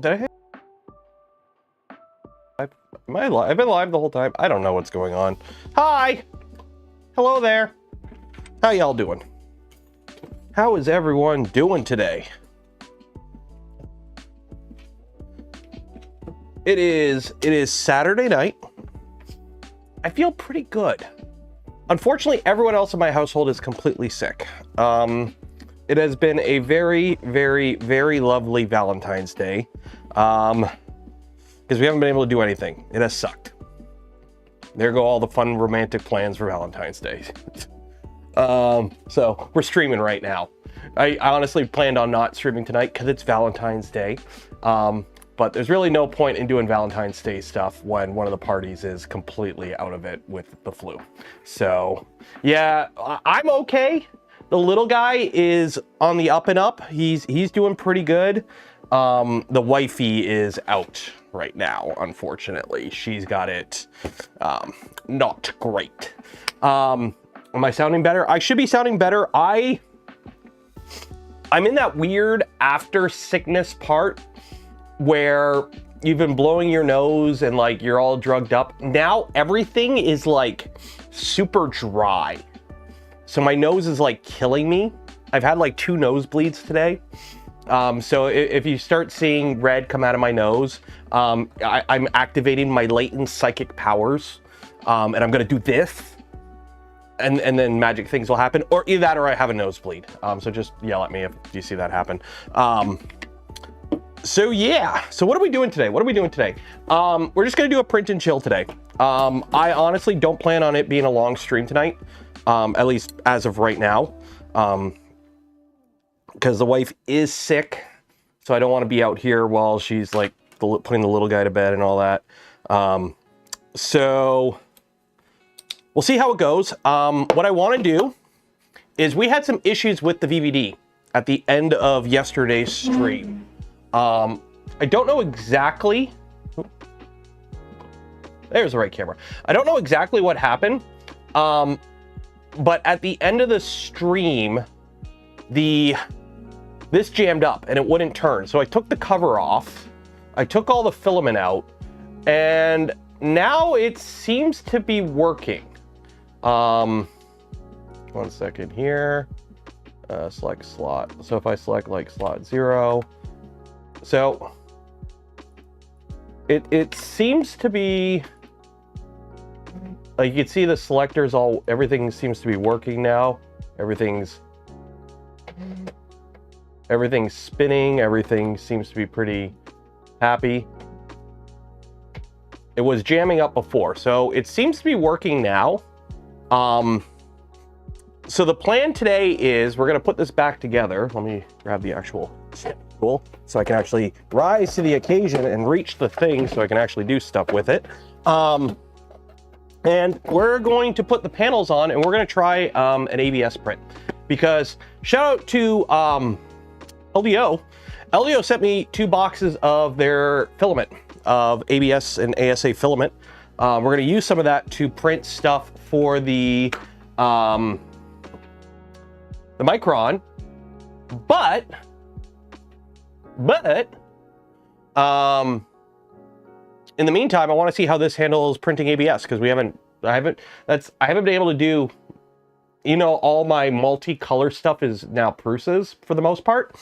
Did I hit? Am I live? I've been live the whole time. I don't know what's going on. Hi! Hello there. How y'all doing? How is everyone doing today? It is Saturday night. I feel pretty good. Unfortunately, everyone else in my household is completely sick. It has been a very, very, very lovely Valentine's Day. Because we haven't been able to do anything. It has sucked. There go all the fun romantic plans for Valentine's Day. So we're streaming right now. I honestly planned on not streaming tonight because it's Valentine's Day. But there's really no point in doing Valentine's Day stuff when one of the parties is completely out of it with the flu. So yeah, I'm okay. The little guy is on the up and up. He's doing pretty good. The wifey is out right now, unfortunately. She's got it not great. Am I sounding better? I should be sounding better. I'm in that weird after sickness part where you've been blowing your nose and like you're all drugged up. Now everything is like super dry. So my nose is like killing me. I've had like 2 nosebleeds today. So if you start seeing red come out of my nose, I'm activating my latent psychic powers. And I'm gonna do this. And then magic things will happen. Or either that or I have a nosebleed. So just yell at me if you see that happen. So yeah, so what are we doing today? We're just gonna do a print and chill today. I honestly don't plan on it being a long stream tonight, at least as of right now, because the wife is sick, so I don't want to be out here while she's like putting the little guy to bed and all that. So we'll see how it goes. What I want to do is we had some issues with the VVD at the end of yesterday's stream. I don't know exactly. There's the right camera. I don't know exactly what happened. But at the end of the stream, this jammed up and it wouldn't turn. So I took the cover off. I took all the filament out, and now it seems to be working. 1 second here. Select slot. So if I select like slot 0. So it seems to be like you can see the selectors everything seems to be working now. Everything's spinning, everything seems to be pretty happy. It was jamming up before, so it seems to be working now. So the plan today is we're gonna put this back together. Let me grab the actual tool so I can actually rise to the occasion and reach the thing so I can actually do stuff with it. And we're going to put the panels on and we're gonna try an ABS print, because shout out to LDO. LDO sent me 2 boxes of their filament, of ABS and ASA filament. We're gonna use some of that to print stuff for the Micron, but in the meantime, I want to see how this handles printing ABS, because I haven't been able to do, you know, all my multi-color stuff is now Prusa's for the most part.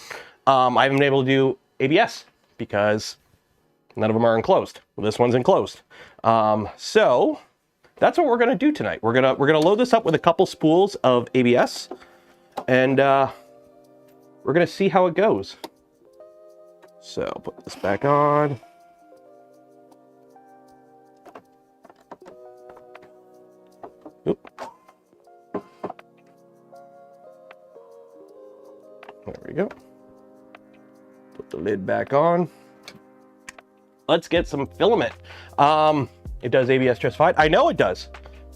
I haven't been able to do ABS because none of them are enclosed. Well, this one's enclosed. So that's what we're gonna do tonight. We're gonna load this up with a couple spools of ABS, and we're gonna see how it goes. So put this back on. Oop. There we go. Put the lid back on. Let's get some filament. It does ABS just fine. I know it does,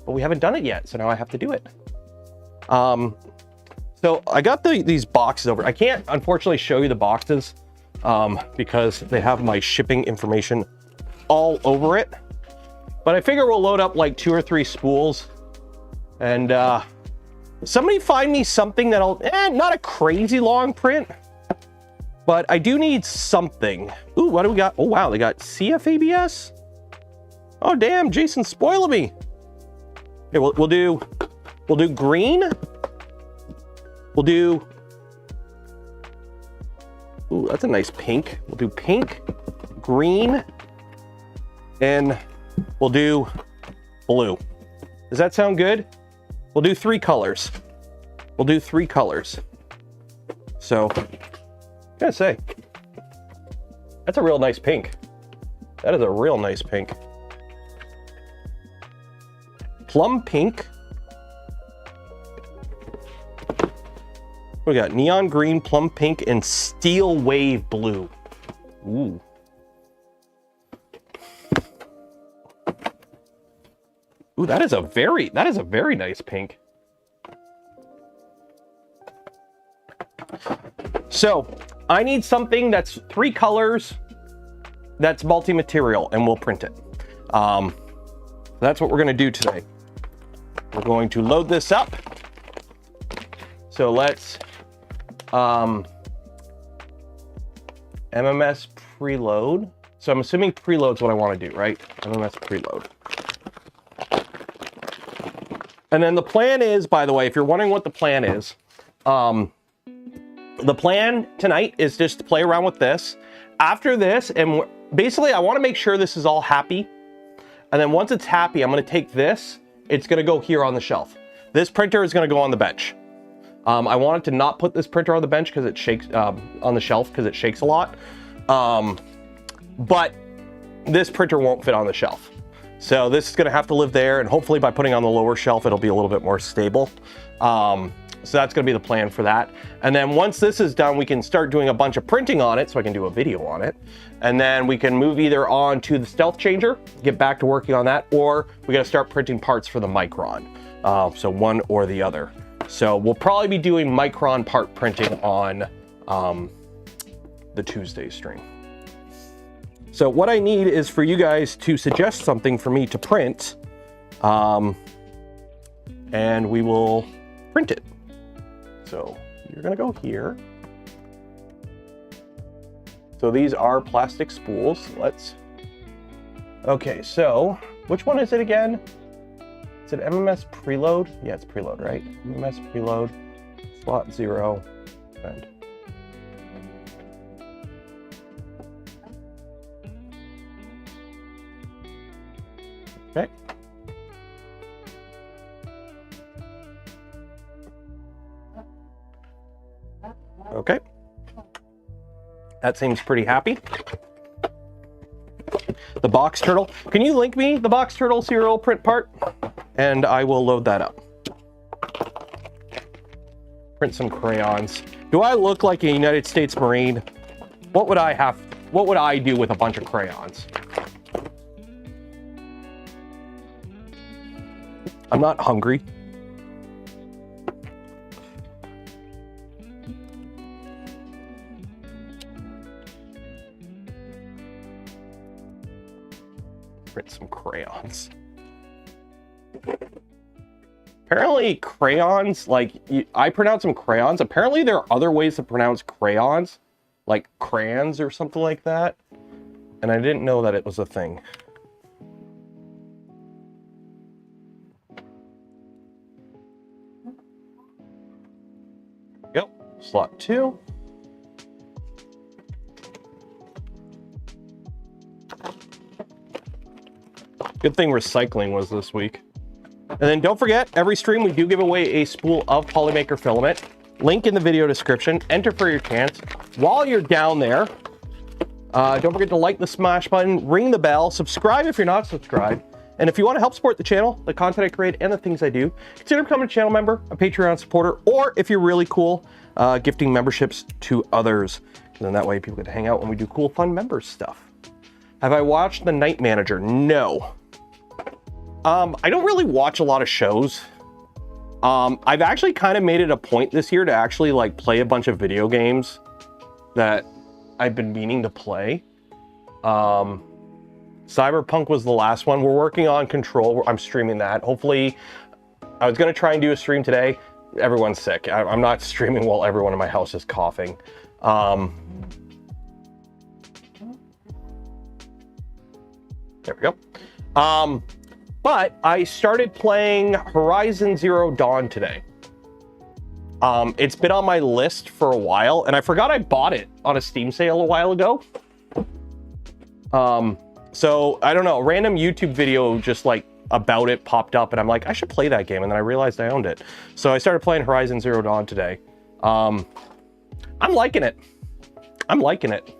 but we haven't done it yet, so now I have to do it. So I got these boxes over. I can't, unfortunately, show you the boxes because they have my shipping information all over it. But I figure we'll load up like 2 or 3 spools, and somebody find me something that'll, not a crazy long print, But I do need something. Ooh, what do we got? Oh, wow, they got CFABS? Oh, damn, Jason's spoiling me. Here, we'll do green. We'll do, ooh, that's a nice pink. We'll do pink, green, and we'll do blue. Does that sound good? We'll do 3 colors. We'll do 3 colors. So, I gotta say, that's a real nice pink. That is a real nice pink. Plum pink. We got neon green, plum pink, and steel wave blue. Ooh. Ooh, that is a very nice pink. So I need something that's 3 colors, that's multi-material, and we'll print it. That's what we're gonna do today. We're going to load this up. So let's MMS preload. So I'm assuming preload's what I want to do, right? MMS preload. And then the plan is, by the way, if you're wondering what the plan is, the plan tonight is just to play around with this. After this, and basically I want to make sure this is all happy. And then once it's happy, I'm going to take this. It's going to go here on the shelf. This printer is going to go on the bench. I wanted to not put this printer on the bench because it shakes, on the shelf because it shakes a lot. But this printer won't fit on the shelf. So this is going to have to live there, and hopefully by putting on the lower shelf, it'll be a little bit more stable. So that's going to be the plan for that. And then once this is done, we can start doing a bunch of printing on it so I can do a video on it. And then we can move either on to the stealth changer, get back to working on that, or we got to start printing parts for the Micron. So one or the other. So we'll probably be doing Micron part printing on the Tuesday stream. So what I need is for you guys to suggest something for me to print, and we will print it. So you're gonna go here. So these are plastic spools. Okay, so which one is it again? Is it MMS preload? Yeah, it's preload, right? MMS preload, slot 0, and okay. Okay. That seems pretty happy. The box turtle. Can you link me the box turtle serial print part? And I will load that up. Print some crayons. Do I look like a United States Marine? What would I do with a bunch of crayons? I'm not hungry. Print some crayons. Apparently crayons, like I pronounce them crayons. Apparently there are other ways to pronounce crayons, like crayons or something like that. And I didn't know that it was a thing. Yep, slot 2. Good thing recycling was this week. And then don't forget, every stream we do give away a spool of Polymaker filament. Link in the video description. Enter for your chance. While you're down there, don't forget to like the smash button, ring the bell, subscribe if you're not subscribed. And if you want to help support the channel, the content I create, and the things I do, consider becoming a channel member, a Patreon supporter, or if you're really cool, gifting memberships to others. And then that way people get to hang out when we do cool, fun members stuff. Have I watched The Night Manager? No. I don't really watch a lot of shows. I've actually kind of made it a point this year to actually like play a bunch of video games that I've been meaning to play. Cyberpunk was the last one. We're working on Control. I'm streaming that. Hopefully, I was going to try and do a stream today. Everyone's sick. I'm not streaming while everyone in my house is coughing. There we go. But I started playing Horizon Zero Dawn today. It's been on my list for a while, and I forgot I bought it on a Steam sale a while ago. So I don't know, a random YouTube video just like about it popped up, and I'm like, I should play that game, and then I realized I owned it. So I started playing Horizon Zero Dawn today. I'm liking it. I'm liking it.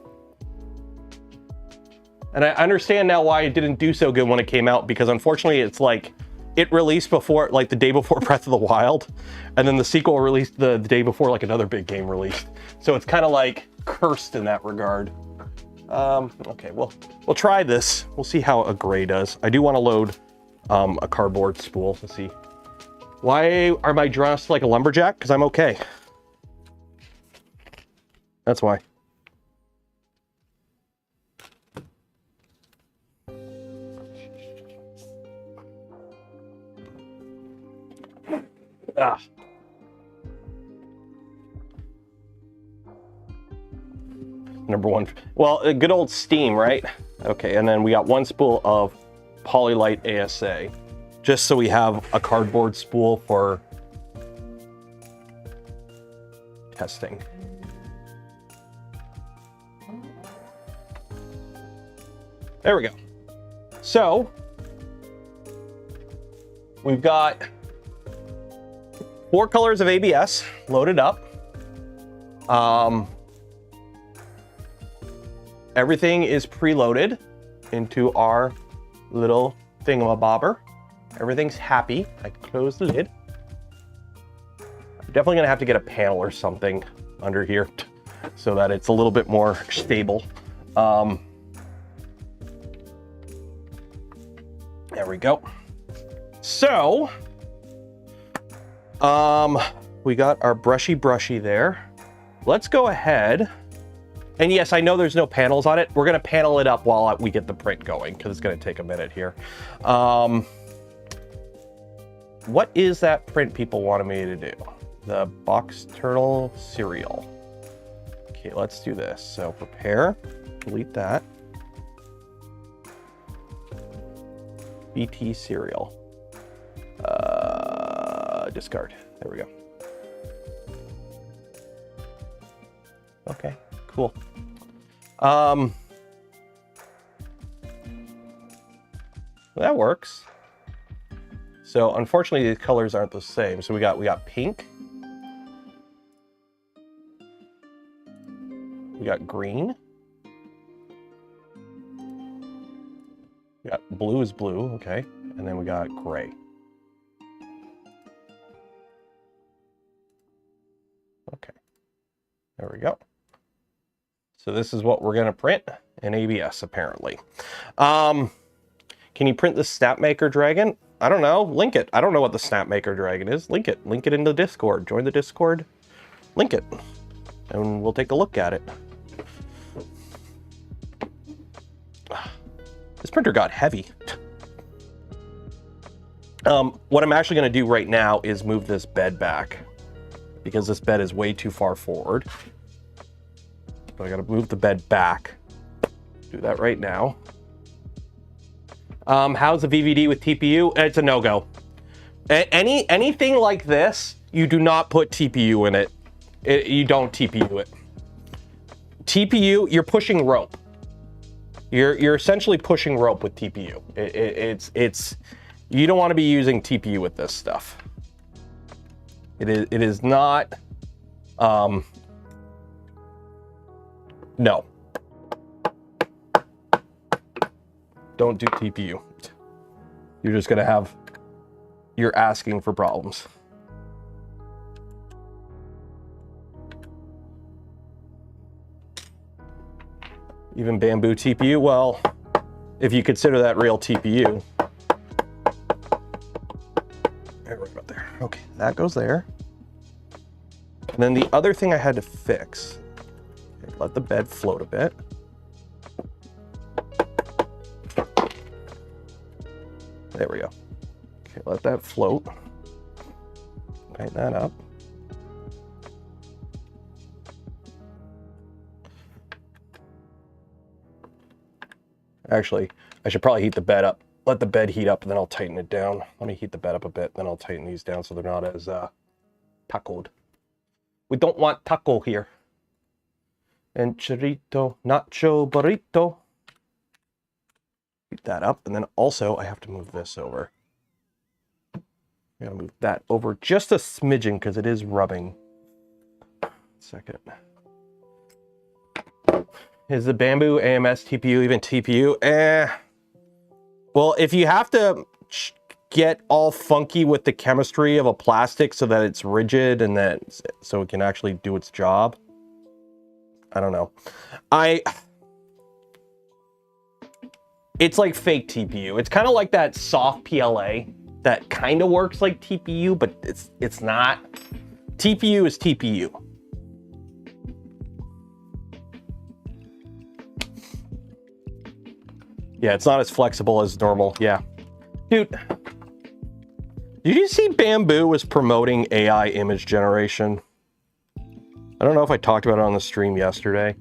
And I understand now why it didn't do so good when it came out, because unfortunately it's like, it released before, like the day before Breath of the Wild, and then the sequel released the day before like another big game released. So it's kind of like cursed in that regard. Okay, well, we'll try this. We'll see how a gray does. I do want to load a cardboard spool. Let's see. Why am I dressed like a lumberjack? Because I'm okay. That's why. Ah. Number one. Well, a good old steam, right? Okay, and then we got one spool of Polylite ASA, just so we have a cardboard spool for testing. There we go. So we've got 4 colors of ABS loaded up. Everything is preloaded into our little thingamabobber. Everything's happy. I close the lid. I'm definitely gonna have to get a panel or something under here so that it's a little bit more stable. There we go. So, we got our brushy there. Let's go ahead. And yes, I know there's no panels on it. We're gonna panel it up while we get the print going, because it's gonna take a minute here. What is that print people wanted me to do? The box turtle cereal. Okay, let's do this. So prepare, delete that. BT cereal. Discard. There we go. Okay, cool. That works. So unfortunately the colors aren't the same. So we got pink. We got green. We got blue is blue, okay. And then we got gray. Okay, there we go. So this is what we're gonna print in ABS apparently. Can you print the Snapmaker Dragon? I don't know, link it. I don't know what the Snapmaker Dragon is. Link it in the Discord. Join the Discord, link it, and we'll take a look at it. This printer got heavy. What I'm actually gonna do right now is move this bed back, because this bed is way too far forward. So I gotta move the bed back. Do that right now. How's the VVD with TPU? It's a no-go. Anything like this, you do not put TPU in it. You don't TPU it. TPU, you're pushing rope. You're essentially pushing rope with TPU. It's you don't want to be using TPU with this stuff. It is not. No. Don't do TPU. You're just gonna have. You're asking for problems. Even bamboo TPU, well, if you consider that real TPU. Right about there. Okay, that goes there. And then the other thing I had to fix, okay, let the bed float a bit. There we go. Okay, let that float. Tighten that up. Actually, I should probably heat the bed up. Let the bed heat up, and then I'll tighten it down. Let me heat the bed up a bit, then I'll tighten these down so they're not as tacoed. We don't want taco here. And chorito, nacho burrito. Heat that up, and then also I have to move this over. I gotta move that over just a smidgen because it is rubbing. Second. Is the Bamboo AMS TPU even TPU? Well, if you have to get all funky with the chemistry of a plastic so that it's rigid and that so it can actually do its job, I don't know. It's like fake TPU. It's kind of like that soft PLA that kind of works like TPU, but it's not. TPU is TPU. Yeah, it's not as flexible as normal. Yeah. Dude, did you see Bamboo was promoting AI image generation? I don't know if I talked about it on the stream yesterday,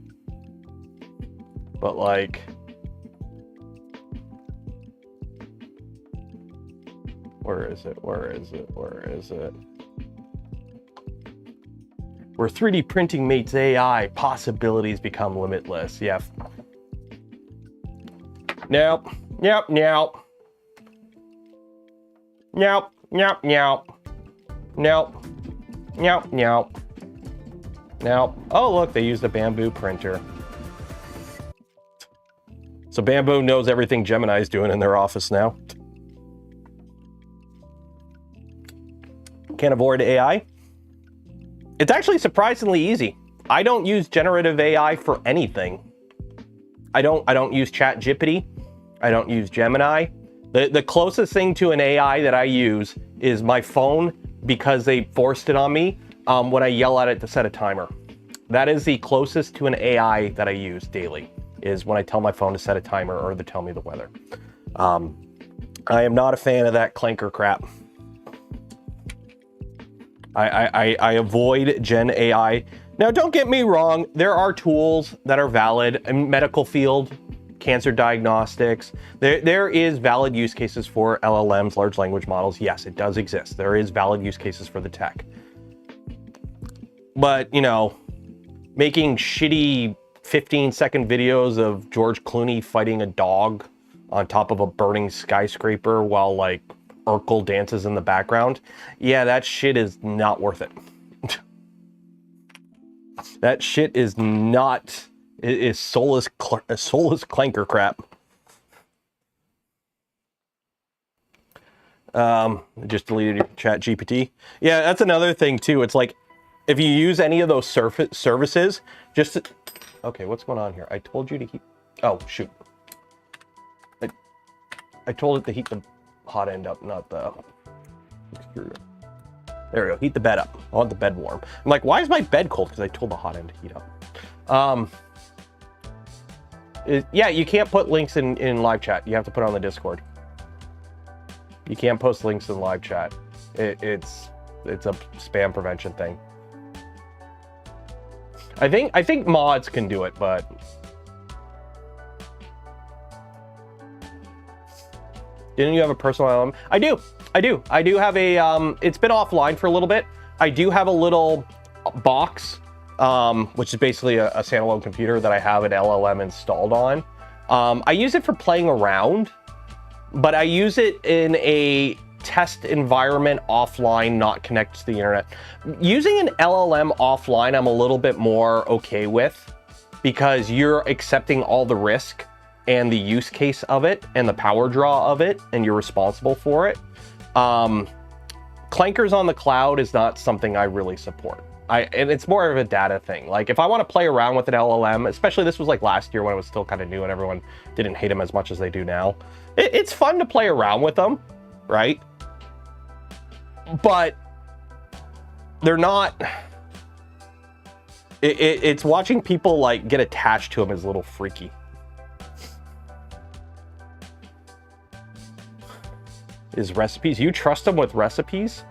but like, where is it? Where is it? Where is it? Where 3D printing meets AI, possibilities become limitless. Yeah. Nope. Nope. Nope. Nope. Nope. Nope. Nope. Nope. Nope. Nope. Oh, look, they used a Bamboo printer. So Bamboo knows everything Gemini's doing in their office now. Can't avoid AI. It's actually surprisingly easy. I don't use generative AI for anything. I don't use ChatGPT. I don't use Gemini. The closest thing to an AI that I use is my phone because they forced it on me when I yell at it to set a timer. That is the closest to an AI that I use daily, is when I tell my phone to set a timer or to tell me the weather. I am not a fan of that clanker crap. I avoid Gen AI. Now, don't get me wrong, there are tools that are valid in medical field, cancer diagnostics. There is valid use cases for LLMs, large language models. Yes, it does exist. There is valid use cases for the tech. But, you know, making shitty 15-second videos of George Clooney fighting a dog on top of a burning skyscraper while, like, Urkel dances in the background, yeah, that shit is not worth it. That shit is not, it is soulless clanker crap. Just deleted your ChatGPT. Yeah, that's another thing too. It's like, if you use any of those services, just to, okay, what's going on here? I told you to heat, oh, shoot. I told it to heat the hot end up, not the extruder. There we go, heat the bed up. I want the bed warm. I'm like, why is my bed cold? Because I told the hot end to heat up. Yeah, you can't put links in live chat. You have to put it on the Discord. You can't post links in live chat. It's a spam prevention thing. I think mods can do it, but didn't you have a personal LLM? I do have a, it's been offline for a little bit. I do have a little box, which is basically a standalone computer that I have an LLM installed on. I use it for playing around, but I use it in a test environment offline, not connected to the internet. Using an LLM offline, I'm a little bit more okay with, because you're accepting all the risk and the use case of it and the power draw of it, and you're responsible for it. Clankers on the cloud is not something I really support. And it's more of a data thing. Like, if I want to play around with an LLM, especially this was like last year when it was still kind of new and everyone didn't hate them as much as they do now. It's fun to play around with them, right? But they're not, it's watching people like get attached to them is a little freaky. Is recipes, you trust them with recipes?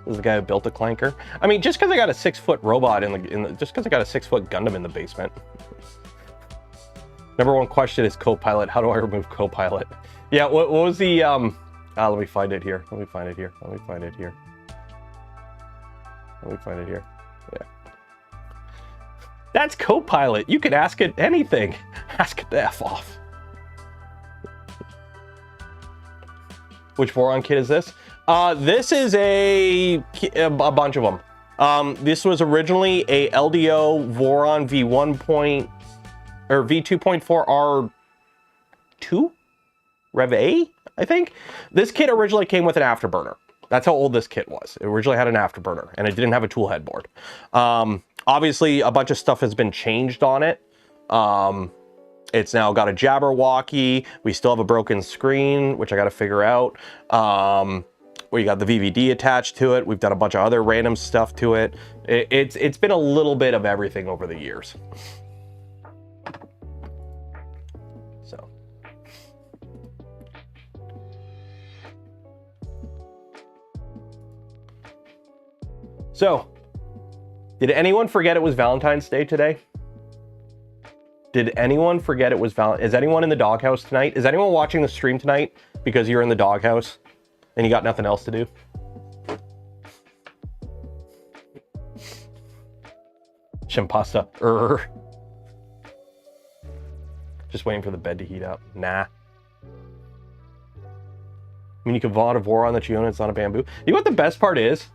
This is the guy who built the clanker. I mean, just because I got a 6-foot robot just because I got a 6-foot Gundam in the basement. Number one question is Copilot. How do I remove Copilot? Yeah, what was the let me find it here. Let me find it here. Let me find it here. Let me find it here. Yeah. That's Copilot. You can ask it anything. Ask it the F off. Which Voron kit is this? This is a bunch of them. This was originally a LDO Voron V2.4 R2 Rev A, I think. This kit originally came with an afterburner. That's how old this kit was. It originally had an afterburner, and it didn't have a tool headboard. Obviously, a bunch of stuff has been changed on it. It's now got a Jabberwocky. We still have a broken screen, which I got to figure out. We got the VVD attached to it. We've done a bunch of other random stuff to it. It's been a little bit of everything over the years. So, did anyone forget it was Valentine's Day today? Did anyone forget it was Is anyone in the doghouse tonight? Is anyone watching the stream tonight because you're in the doghouse and you got nothing else to do? Chimpasta. Just waiting for the bed to heat up. Nah. I mean, you can vaunt a Voron that you own, it's not a bamboo. You know what the best part is?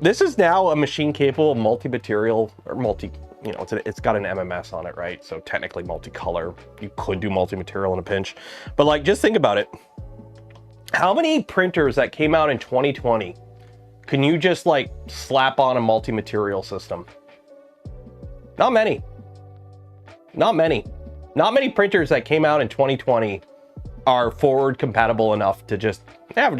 This is now a machine capable of multi-material, or you know, it's got an MMS on it, right? So technically multicolor. You could do multi-material in a pinch. But like, just think about it. How many printers that came out in 2020 can you just like slap on a multi-material system? Not many. Not many. Not many printers that came out in 2020 are forward compatible enough to just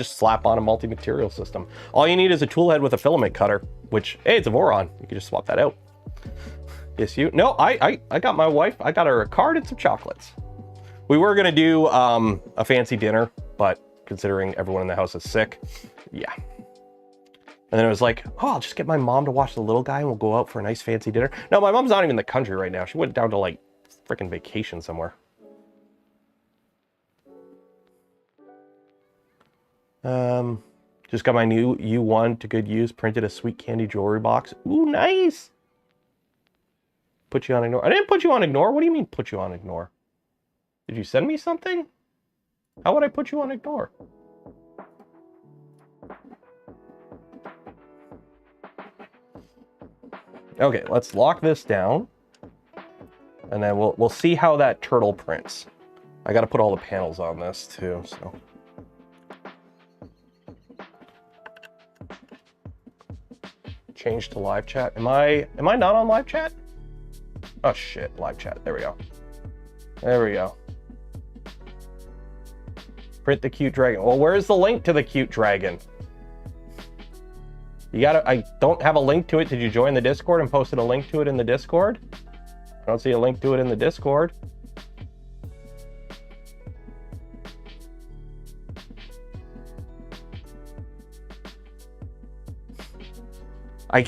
slap on a multi-material system. All you need is a tool head with a filament cutter, which, hey, it's a Voron. You can just swap that out. Yes, you. No, I got my wife. I got her a card and some chocolates. We were gonna do a fancy dinner, but considering everyone in the house is sick, yeah. And then it was like, oh, I'll just get my mom to watch The Little Guy and we'll go out for a nice fancy dinner. No, my mom's not even in the country right now. She went down to like freaking vacation somewhere. Just got my new U1 to good use, printed a sweet candy jewelry box. Ooh, nice. Put you on ignore. I didn't put you on ignore. What do you mean put you on ignore? Did you send me something? How would I put you on ignore? Okay, let's lock this down. And then we'll see how that turtle prints. I got to put all the panels on this too, so. Change to live chat. Am I not on live chat? Oh shit, live chat. There we go. There we go. Print the cute dragon. Well, where's the link to the cute dragon? You gotta, I don't have a link to it. Did you join the Discord and posted a link to it in the Discord? I don't see a link to it in the Discord.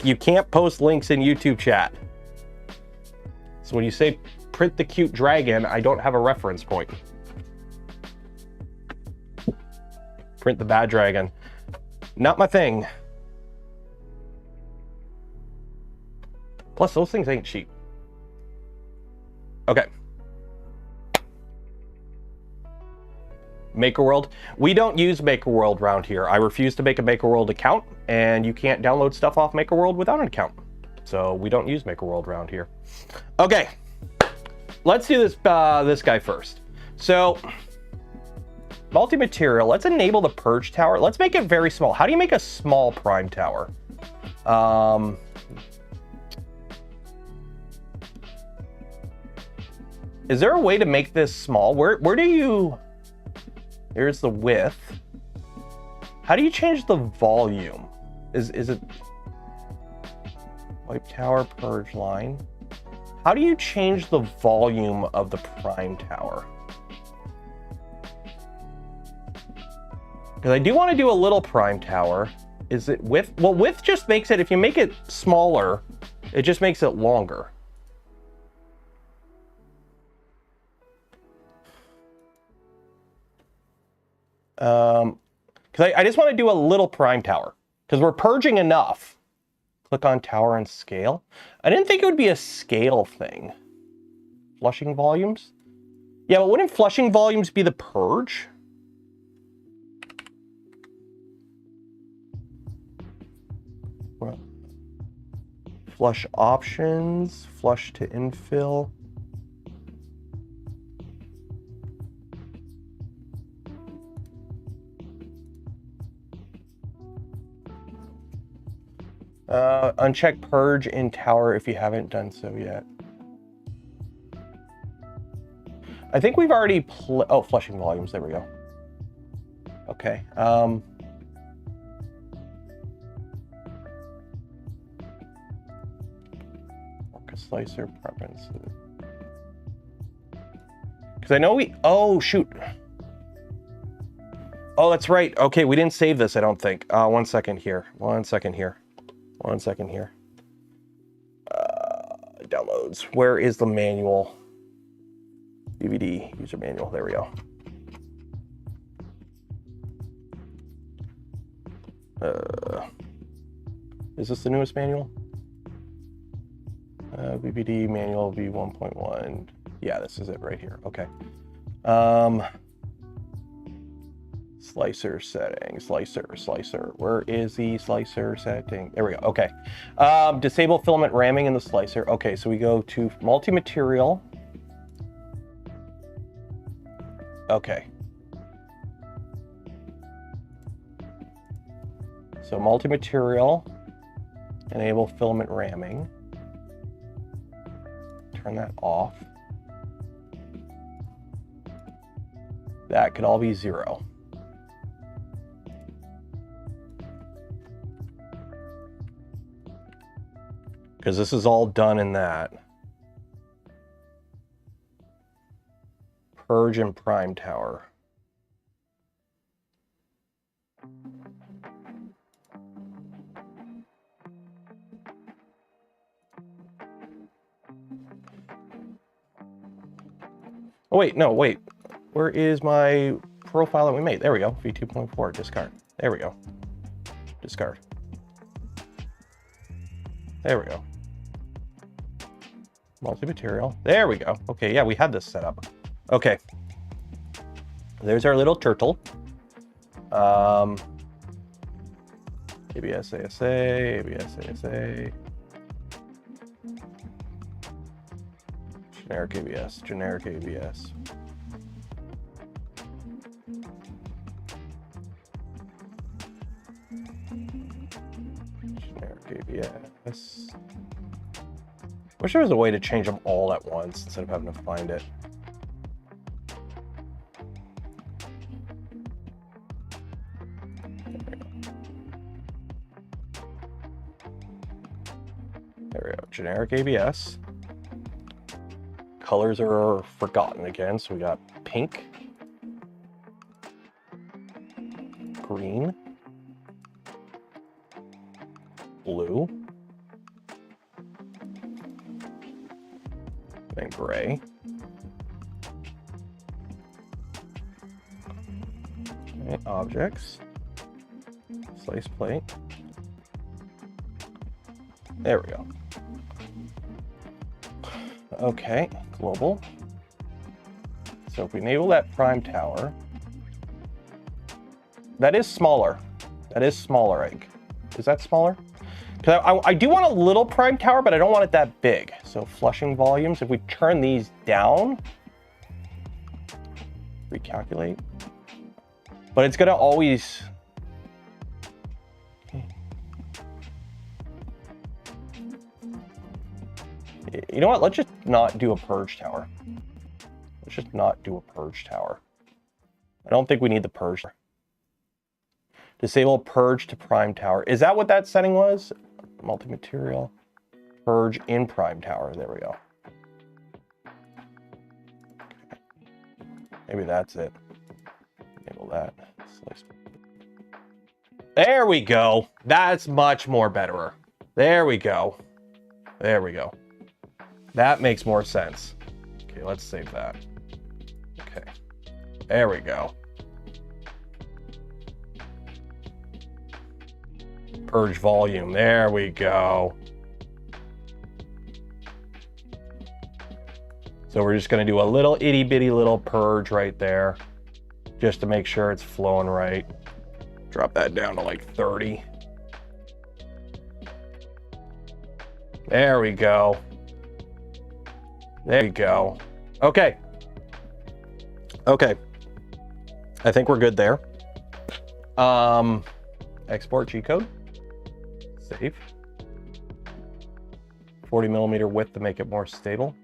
You can't post links in YouTube chat. So when you say print the cute dragon, I don't have a reference point. Print the bad dragon. Not my thing. Plus, those things ain't cheap. Okay. MakerWorld. We don't use MakerWorld around here. I refuse to make a MakerWorld account, and you can't download stuff off MakerWorld without an account. So we don't use MakerWorld around here. Okay, let's do this this guy first. So, MultiMaterial. Let's enable the purge tower. Let's make it very small. How do you make a small prime tower? Is there a way to make this small? Where do you... Here's the width. How do you change the volume? Is it wipe tower purge line? How do you change the volume of the prime tower? Because I do want to do a little prime tower. Is it width? Well, width just makes it, if you make it smaller, it just makes it longer. Because I just want to do a little prime tower, because we're purging enough. Click on tower and scale. I didn't think it would be a scale thing. Flushing volumes? Yeah, but wouldn't flushing volumes be the purge? Flush options, flush to infill. Uncheck purge in tower if you haven't done so yet. I think we've already oh, flushing volumes, there we go. Okay. Orca slicer preferences. Because I know we, oh shoot. Oh, that's right. Okay, we didn't save this, I don't think. 1 second here. 1 second here. 1 second here. Downloads. Where is the manual? DVD, user manual. There we go. Is this the newest manual? BBD manual V1.1. Yeah, this is it right here. Okay. Slicer settings, slicer. Where is the slicer setting? There we go. Okay. Disable filament ramming in the slicer. Okay, so we go to MultiMaterial. Okay. So MultiMaterial, enable filament ramming. Turn that off. That could all be 0. Because this is all done in that. Purge and prime tower. Oh wait, no, wait. Where is my profile that we made? There we go. V2.4, discard. There we go. Discard. There we go. MultiMaterial. There we go. Okay, yeah, we had this set up. Okay. There's our little turtle. ABS, ASA, ABS, ASA. Generic ABS, generic ABS. Generic ABS. Wish there was a way to change them all at once instead of having to find it. There we go. Generic ABS. Colors are forgotten again, so we got pink, green, blue, and gray. Okay, objects, slice plate. There we go. Okay, global. So if we enable that prime tower, that is smaller. That is smaller, Ike. Is that smaller? Because I do want a little prime tower, but I don't want it that big. So flushing volumes, if we turn these down, recalculate. But it's gonna always, you know what? Let's just not do a purge tower. Let's just not do a purge tower. I don't think we need the purge. Disable purge to prime tower. Is that what that setting was? MultiMaterial. Purge in prime tower. There we go. Okay. Maybe that's it. Enable that. Slice. There we go. That's much more better. There we go. There we go. That makes more sense. Okay, let's save that. Okay. There we go. Purge volume. There we go. So we're just going to do a little itty bitty little purge right there, just to make sure it's flowing right. Drop that down to like 30. There we go. There you go. Okay. Okay. I think we're good there. Export G-code. Save. 40 millimeter width to make it more stable.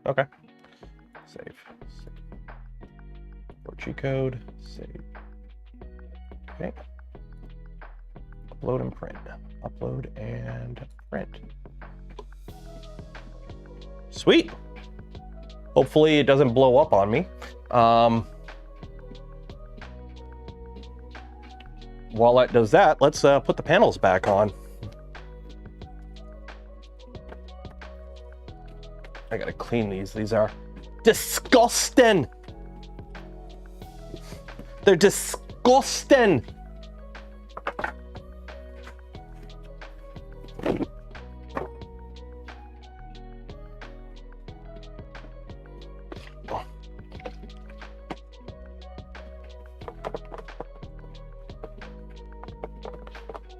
Okay. Save. Or G-code. Save. Okay. Upload and print. Upload and print. Sweet. Hopefully it doesn't blow up on me. While that does that, let's put the panels back on. I gotta clean these. These are disgusting. They're disgusting.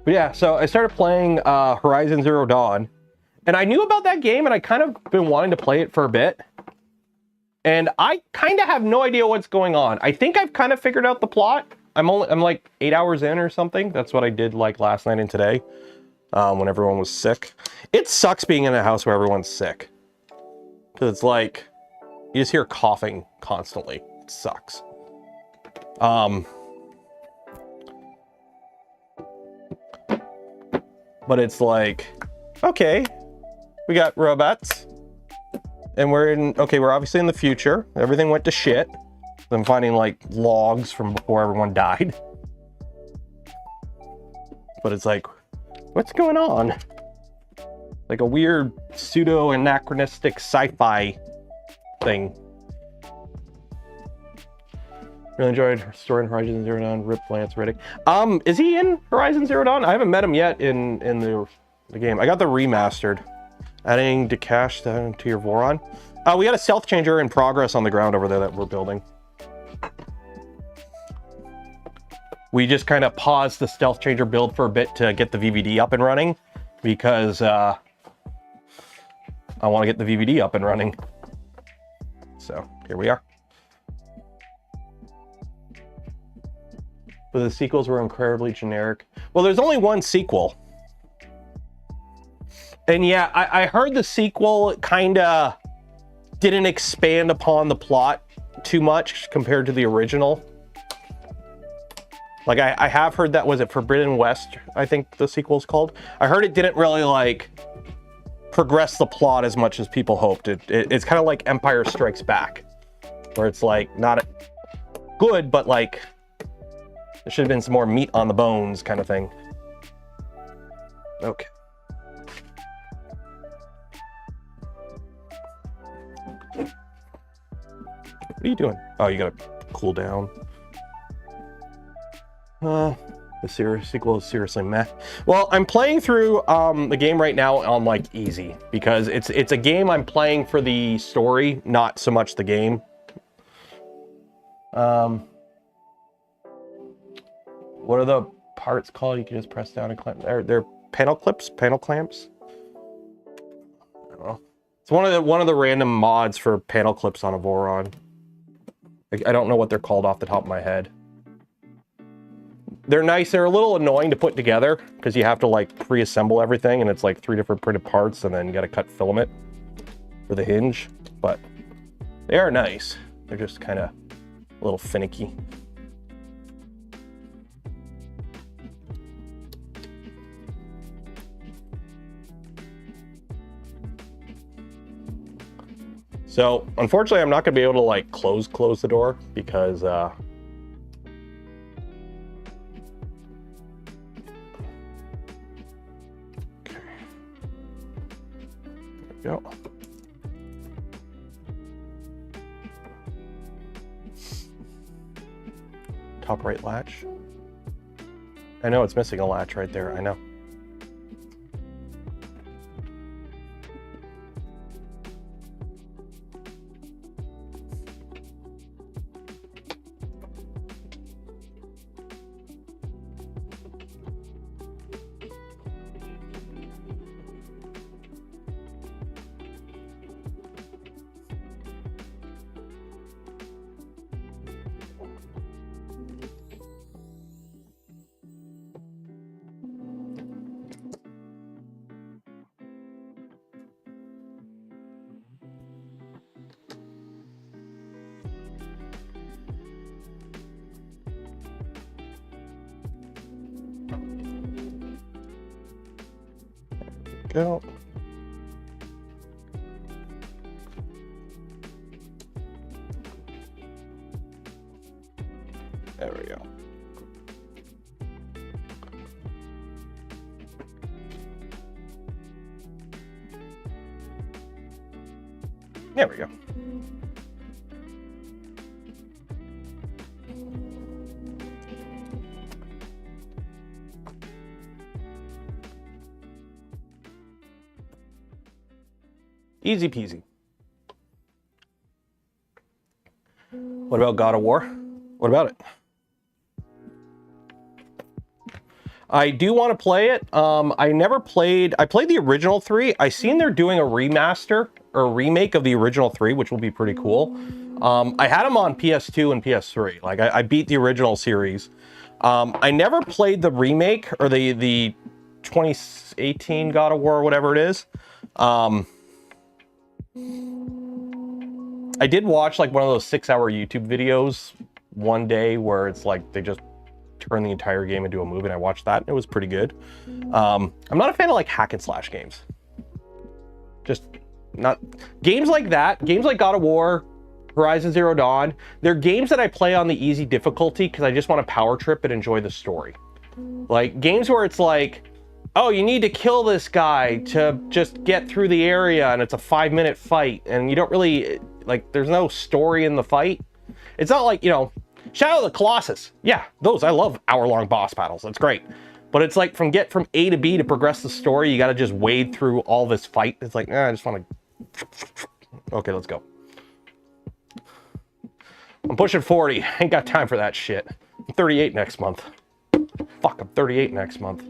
But yeah, so I started playing Horizon Zero Dawn, and I knew about that game, and I kind of been wanting to play it for a bit. And I kind of have no idea what's going on. I think I've kind of figured out the plot. I'm like 8 hours in or something. That's what I did like last night and today, when everyone was sick. It sucks being in a house where everyone's sick, because it's like you just hear coughing constantly. It sucks. But it's like, okay, we got robots, and we're obviously in the future. Everything went to shit. I'm finding like logs from before everyone died. But it's like, what's going on? Like a weird pseudo anachronistic sci-fi thing. Really enjoyed story in Horizon Zero Dawn. Rip Lance Riddick. Is he in Horizon Zero Dawn? I haven't met him yet in the game. I got the remastered. Adding to cache to your Voron. We got a stealth changer in progress on the ground over there that we're building. We just kind of paused the stealth changer build for a bit to get the VVD up and running, because I want to get the VVD up and running. So here we are. But the sequels were incredibly generic. Well, there's only one sequel. And yeah, I heard the sequel kind of didn't expand upon the plot too much compared to the original. Like I have heard that, was it Forbidden West, I think the sequel's called. I heard it didn't really like progress the plot as much as people hoped. It's kind of like Empire Strikes Back, where it's like not good, but like there should have been some more meat on the bones kind of thing. Okay. What are you doing? Oh, you gotta cool down. The sequel is seriously meh. Well, I'm playing through the game right now on like easy, because it's a game I'm playing for the story, not so much the game. What are the parts called? You can just press down and clamp. They're panel clips, panel clamps. I don't know. It's one of the random mods for panel clips on a Voron. I don't know what they're called off the top of my head. They're nice. They're a little annoying to put together because you have to like pre-assemble everything, and it's like 3 different printed parts, and then you got to cut filament for the hinge. But they are nice. They're just kind of a little finicky. So unfortunately, I'm not gonna be able to like close the door because okay. There we go. Top right latch. I know it's missing a latch right there, I know. Go. There we go. There we go. Easy peasy. What about God of War? What about it? I do want to play it. I played the original 3. I seen they're doing a remaster or a remake of the original 3, which will be pretty cool. I had them on PS2 and PS3. Like I beat the original series. I never played the remake or the 2018 God of War or whatever it is. I did watch like one of those 6-hour YouTube videos one day where it's like they just turn the entire game into a movie, and I watched that and it was pretty good. I'm not a fan of like hack and slash games. Just not games like that. Games like God of War, Horizon Zero Dawn, they're games that I play on the easy difficulty because I just want to power trip and enjoy the story. Like games where it's like, oh, you need to kill this guy to just get through the area and it's a 5-minute fight and you don't really, like, there's no story in the fight. It's not like, you know, Shadow of the Colossus. Yeah, those, I love hour-long boss battles. That's great. But it's like from A to B to progress the story, you got to just wade through all this fight. It's like, I just want to... Okay, let's go. I'm pushing 40. I ain't got time for that shit. I'm 38 next month. Fuck, I'm 38 next month.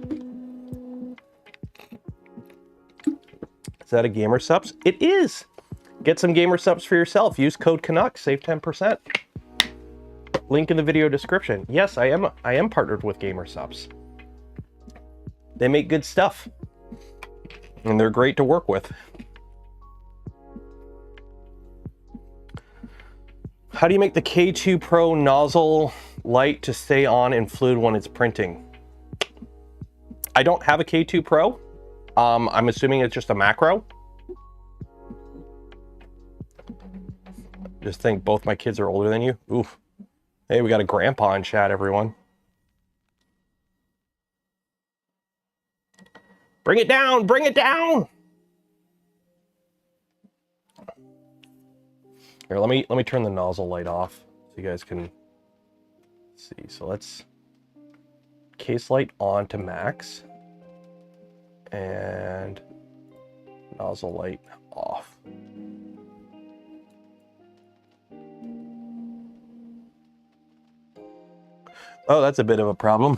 Is that a gamer subs? It is. Get some gamer subs for yourself. Use code Canuck, save 10%. Link in the video description. Yes, I am partnered with gamer subs. They make good stuff. And they're great to work with. How do you make the K2 Pro nozzle light to stay on in fluid when it's printing? I don't have a K2 Pro. I'm assuming it's just a macro. Just think both my kids are older than you. Oof. Hey, we got a grandpa in chat, everyone. Bring it down, bring it down. Here, let me turn the nozzle light off so you guys can see. So let's case light on to max and nozzle light off. Oh, that's a bit of a problem.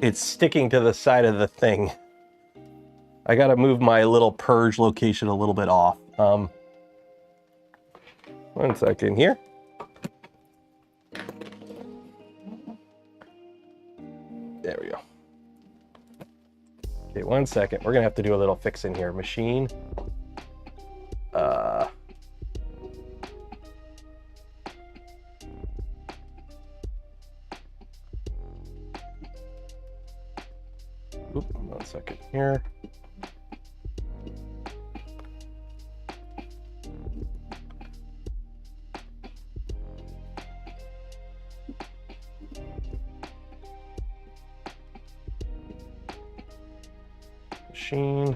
It's sticking to the side of the thing. I gotta move my little purge location a little bit off. 1 second here. There we go. Okay, 1 second. We're gonna have to do a little fixing here. Machine. Oop, 1 second here. machine.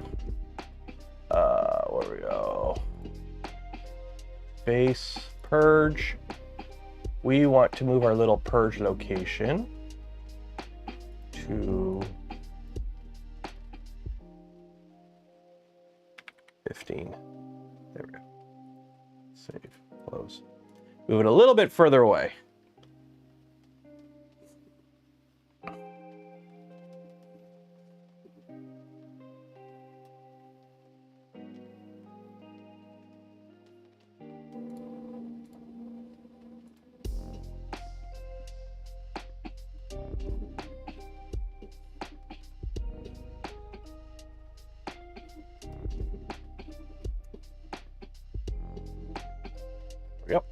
Where we go? Base, purge. We want to move our little purge location to 15. There we go. Save, close. Move it a little bit further away. Yep.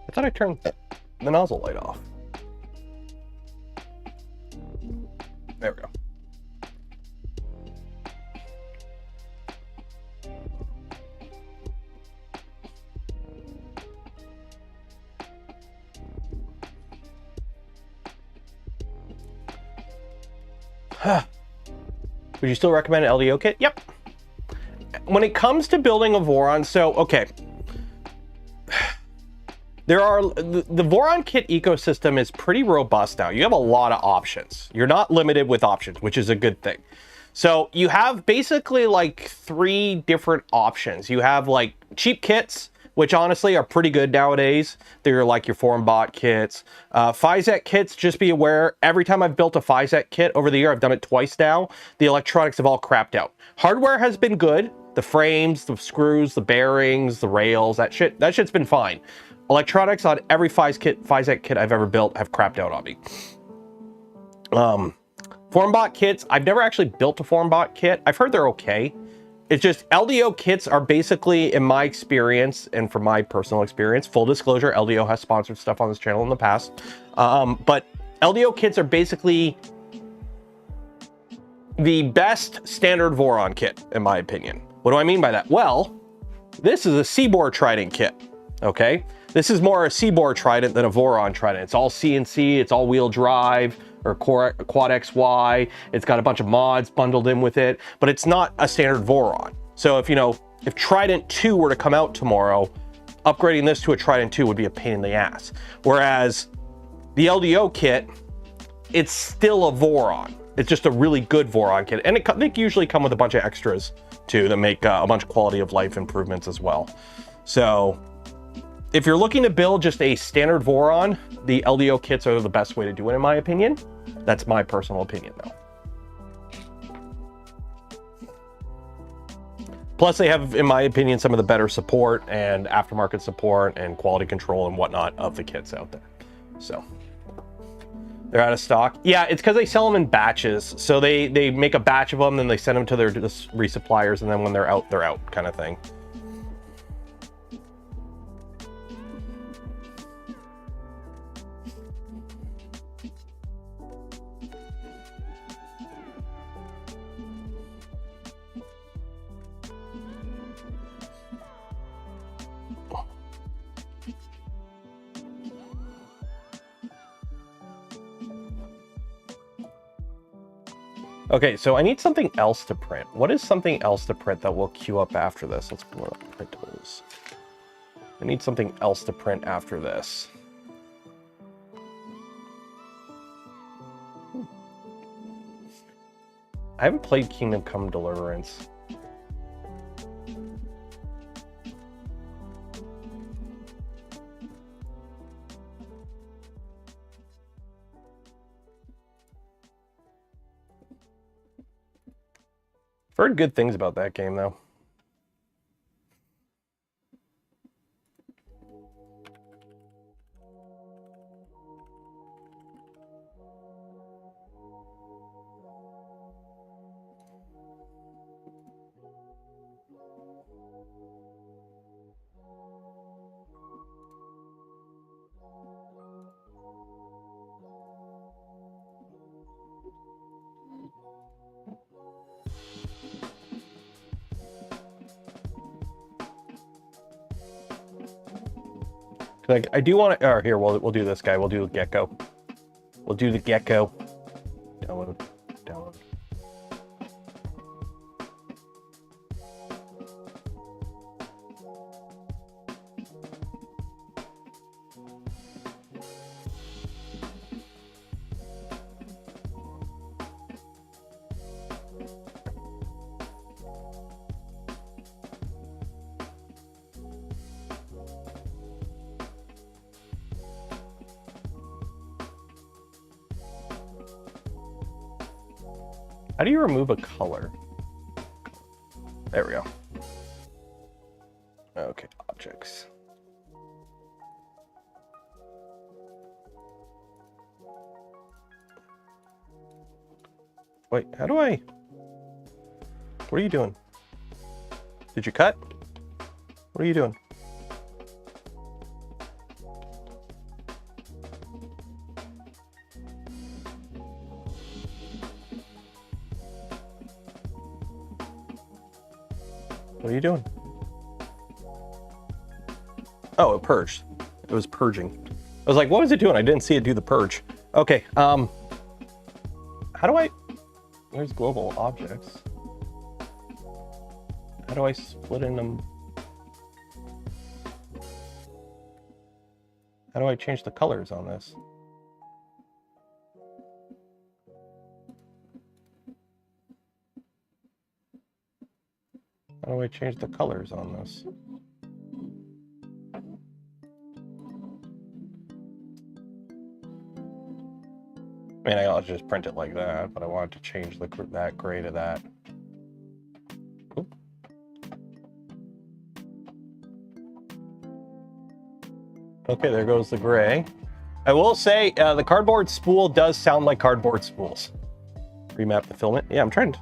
I thought I turned the nozzle light off. There we go. Would you still recommend an LDO kit? Yep. When it comes to building a Voron, so, okay. There are, the Voron kit ecosystem is pretty robust now. You have a lot of options. You're not limited with options, which is a good thing. So you have basically like 3 different options. You have like cheap kits, which honestly are pretty good nowadays. They're like your foreign bought kits. Physec kits, just be aware, every time I've built a Physec kit over the year, I've done it twice now, the electronics have all crapped out. Hardware has been good. The frames, the screws, the bearings, the rails, that shit's been fine. Electronics on every Physec kit I've ever built have crapped out on me. Foreign bought kits, I've never actually built a foreign bought kit. I've heard they're okay. It's just LDO kits are basically, in my experience and from my personal experience, full disclosure, LDO has sponsored stuff on this channel in the past. But LDO kits are basically the best standard Voron kit, in my opinion. What do I mean by that? Well, this is a Seaboard Trident kit, okay? This is more a Seaboard Trident than a Voron Trident. It's all CNC, it's all wheel drive, or quad XY. It's got a bunch of mods bundled in with it, but it's not a standard Voron. So if, you know, if Trident 2 were to come out tomorrow, upgrading this to a Trident 2 would be a pain in the ass. Whereas the LDO kit, it's still a Voron. It's just a really good Voron kit. And they usually come with a bunch of extras too that make a bunch of quality of life improvements as well. So if you're looking to build just a standard Voron, the LDO kits are the best way to do it, in my opinion. That's my personal opinion, though. Plus, they have, in my opinion, some of the better support and aftermarket support and quality control and whatnot of the kits out there. So they're out of stock. Yeah, it's because they sell them in batches. So they make a batch of them, then they send them to their resuppliers, and then when they're out kind of thing. Okay, so I need something else to print. What is something else to print that will queue up after this? Let's pull up printables. I need something else to print after this. I haven't played Kingdom Come Deliverance. I've heard good things about that game, though. Like, I do want to. Oh, here, we'll do this guy. We'll do the gecko. We'll do the gecko. Download. How do you remove a color? There we go. Okay, objects. Wait, how do I... What are you doing? Did you cut? What are you doing? What are you doing? Oh, it purged. It was purging. I was like, what was it doing? I didn't see it do the purge. Okay, how do I... Where's global objects? How do I split in them? How do I change the colors on this? How do I change the colors on this? I mean, I'll just print it like that, but I wanted to change that gray to that. Oop. Okay, there goes the gray. I will say the cardboard spool does sound like cardboard spools. Remap the filament. Yeah, I'm trying to...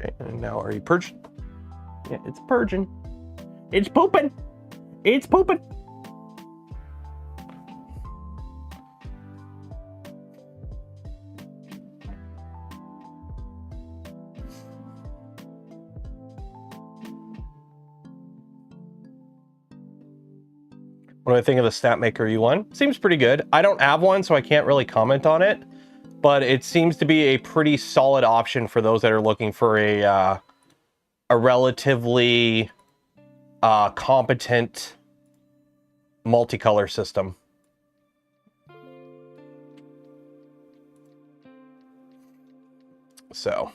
Okay, and now are you purged? Yeah, it's purging. It's pooping. It's pooping. What do I think of the SnapMaker U1? Seems pretty good. I don't have one, so I can't really comment on it, but it seems to be a pretty solid option for those that are looking for a relatively competent multicolor system. So.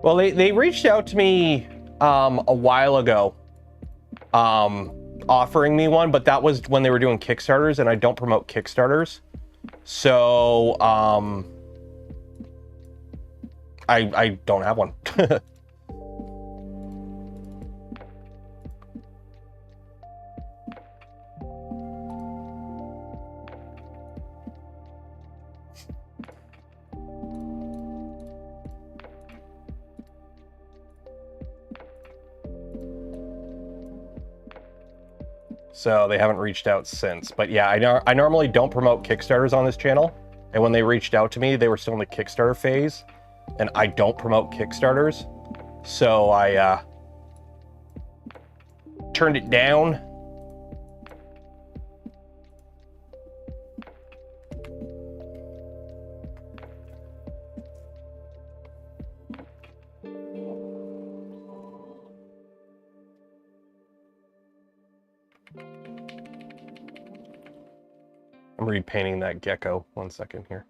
Well, they reached out to me a while ago offering me one, but that was when they were doing Kickstarters, and I don't promote Kickstarters. So I don't have one. So they haven't reached out since. But yeah, I normally don't promote Kickstarters on this channel. And when they reached out to me, they were still in the Kickstarter phase. And I don't promote Kickstarters. So I turned it down. I'm repainting that gecko. 1 second here.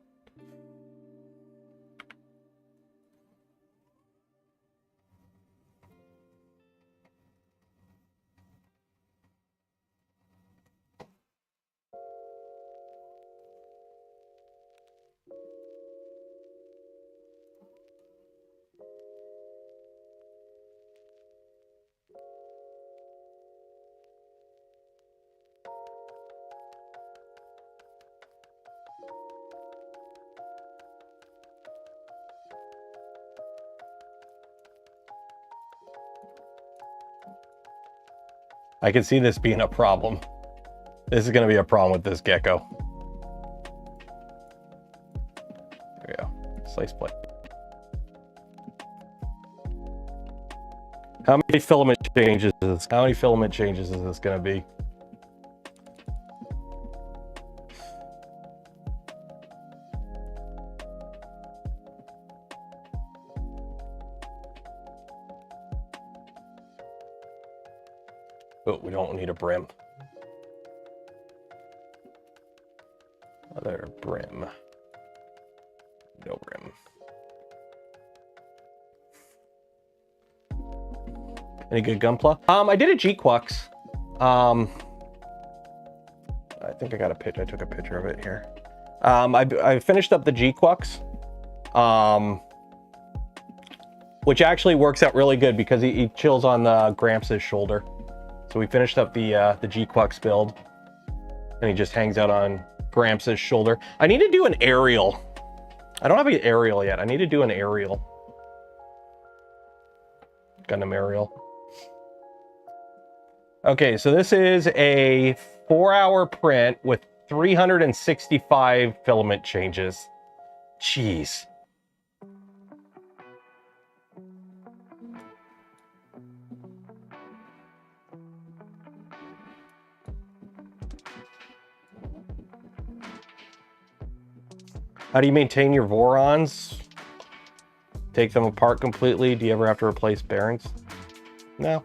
I can see this being a problem. This is going to be a problem with this gecko. There we go. Slice plate. How many filament changes is this? How many filament changes is this going to be? Oh, we don't need a brim. Other brim. No brim. Any good gunpla? I did a G-Quux. I think I got a picture. I took a picture of it here. I finished up the G-Quux, which actually works out really good because he chills on the Gramps' shoulder. So we finished up the G-Quux build, and he just hangs out on Gramps' shoulder. I need to do an aerial. I don't have an aerial yet. I need to do an aerial. Gundam aerial. Okay, so this is a 4-hour print with 365 filament changes. Jeez. How do you maintain your Vorons? Take them apart completely? Do you ever have to replace bearings? No.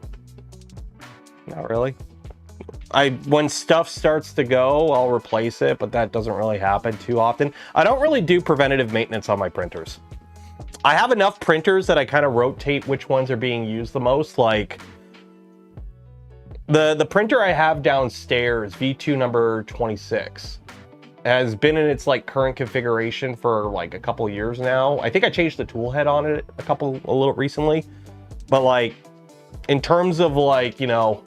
Not really. When stuff starts to go, I'll replace it, but that doesn't really happen too often. I don't really do preventative maintenance on my printers. I have enough printers that I kind of rotate which ones are being used the most. Like the printer I have downstairs, V2 number 26. Has been in its like current configuration for like a couple years now. I think I changed the tool head on it a little recently, but like in terms of like, you know,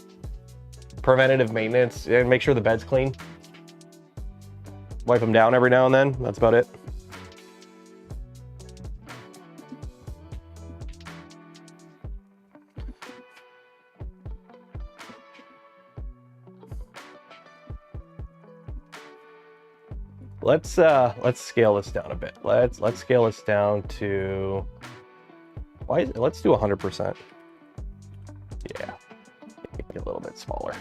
preventative maintenance and make sure the bed's clean, wipe them down every now and then. That's about it. Let's scale this down a bit. Let's scale this down to, let's do 100%. Yeah, make it a little bit smaller.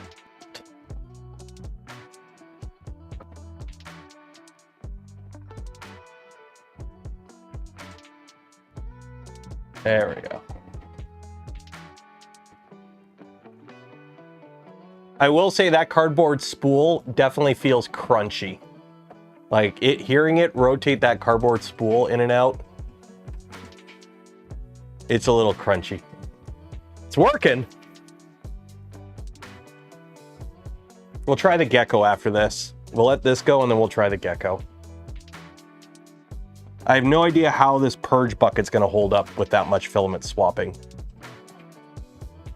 There we go. I will say that cardboard spool definitely feels crunchy. Like hearing it rotate that cardboard spool in and out, it's a little crunchy. It's working. We'll try the gecko after this. We'll let this go and then we'll try the gecko. I have no idea how this purge bucket's gonna hold up with that much filament swapping.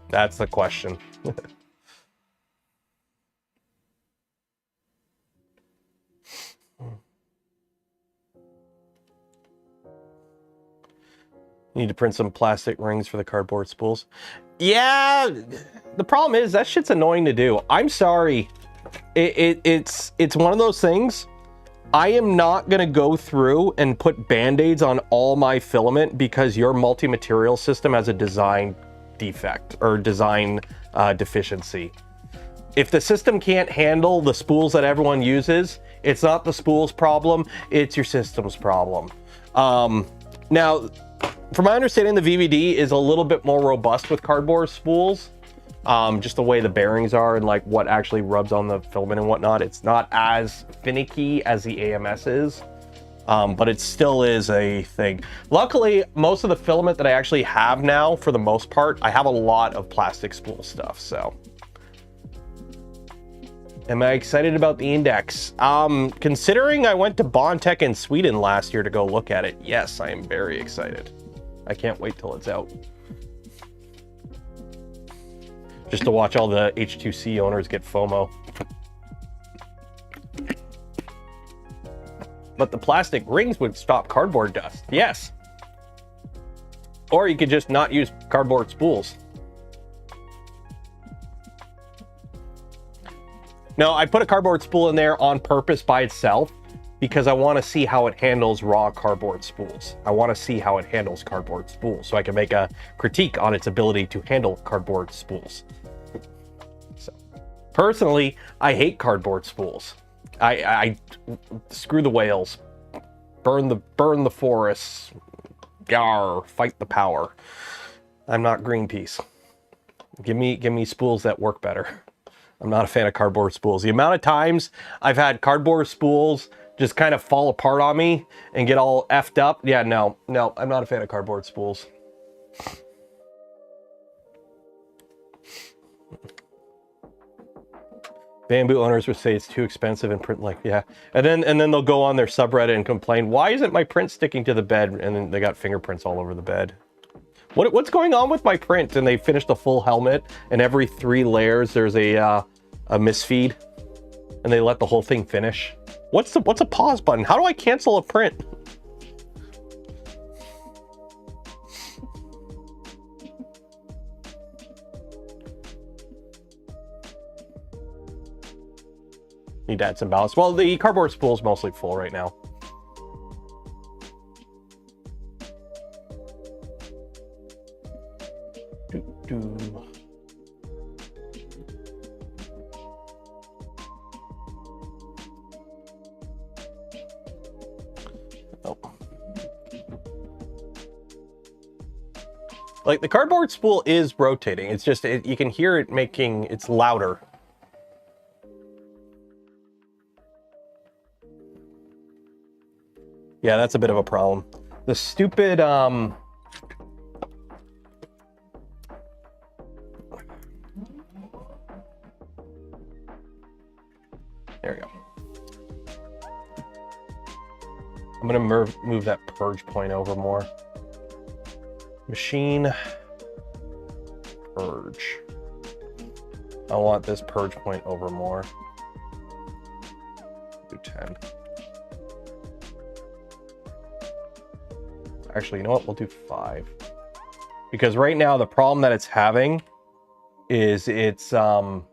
That's the question. Need to print some plastic rings for the cardboard spools. Yeah, the problem is that shit's annoying to do. I'm sorry. It's one of those things. I am not gonna go through and put band-aids on all my filament because your multi-material system has a design defect or design deficiency. If the system can't handle the spools that everyone uses, it's not the spool's problem, it's your system's problem. Now, from my understanding, the VVD is a little bit more robust with cardboard spools. Just the way the bearings are and like what actually rubs on the filament and whatnot. It's not as finicky as the AMS is, but it still is a thing. Luckily, most of the filament that I actually have now, for the most part, I have a lot of plastic spool stuff, so. Am I excited about the index? Considering I went to Bondtech in Sweden last year to go look at it, yes, I am very excited. I can't wait till it's out. Just to watch all the H2C owners get FOMO. But the plastic rings would stop cardboard dust, yes. Or you could just not use cardboard spools. No, I put a cardboard spool in there on purpose by itself because I want to see how it handles raw cardboard spools. I want to see how it handles cardboard spools so I can make a critique on its ability to handle cardboard spools. So, personally, I hate cardboard spools. I screw the whales, burn the forests, yar, fight the power. I'm not Greenpeace. Give me spools that work better. I'm not a fan of cardboard spools. The amount of times I've had cardboard spools just kind of fall apart on me and get all effed up. Yeah, no, I'm not a fan of cardboard spools. Bamboo owners would say it's too expensive and print, like, yeah. And then they'll go on their subreddit and complain, why isn't my print sticking to the bed? And then they got fingerprints all over the bed. What's going on with my print? And they finished a full helmet, and every 3 layers there's a misfeed, and they let the whole thing finish. What's a pause button? How do I cancel a print? Need to add some ballast. Well, the cardboard spool is mostly full right now. Oh. Like, the cardboard spool is rotating. It's just, you can hear it making, it's louder. Yeah, that's a bit of a problem. The stupid, there we go. I'm gonna move that purge point over more. Machine, purge. I want this purge point over more. Do 10. Actually, you know what? We'll do 5. Because right now, the problem that it's having is it's, I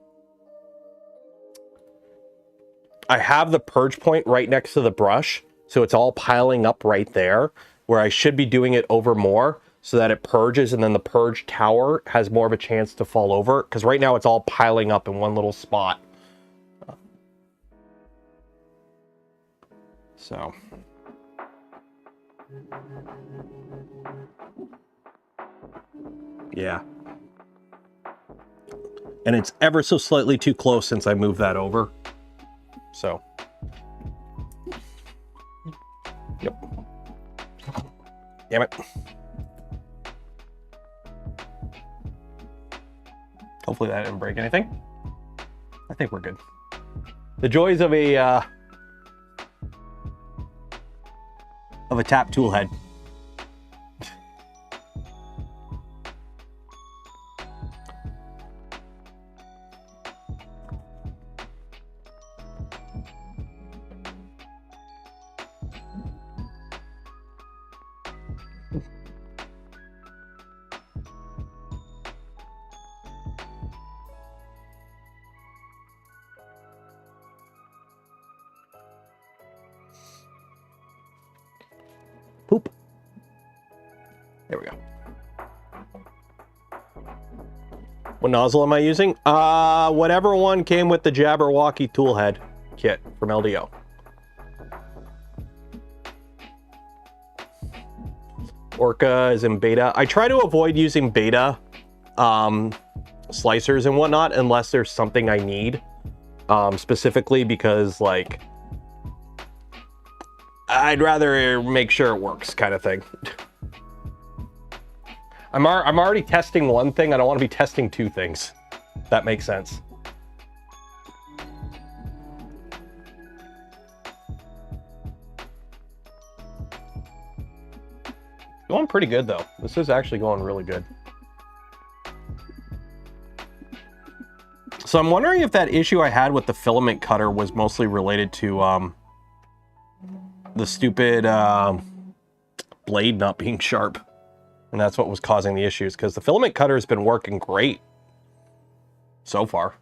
have the purge point right next to the brush, so it's all piling up right there, where I should be doing it over more so that it purges, and then the purge tower has more of a chance to fall over, because right now it's all piling up in one little spot. So... yeah. And it's ever so slightly too close since I moved that over. So. Yep. Damn it. Hopefully that didn't break anything. I think we're good. The joys of a tap tool head. Poop. There we go. What nozzle am I using? Whatever one came with the Jabberwocky tool head kit from LDO. Orca is in beta. I try to avoid using beta slicers and whatnot unless there's something I need specifically, because like I'd rather make sure it works, kind of thing. I'm already testing one thing. I don't want to be testing 2 things. That makes sense. Going pretty good though. This is actually going really good. So I'm wondering if that issue I had with the filament cutter was mostly related to the stupid blade not being sharp. And that's what was causing the issues, because the filament cutter has been working great so far.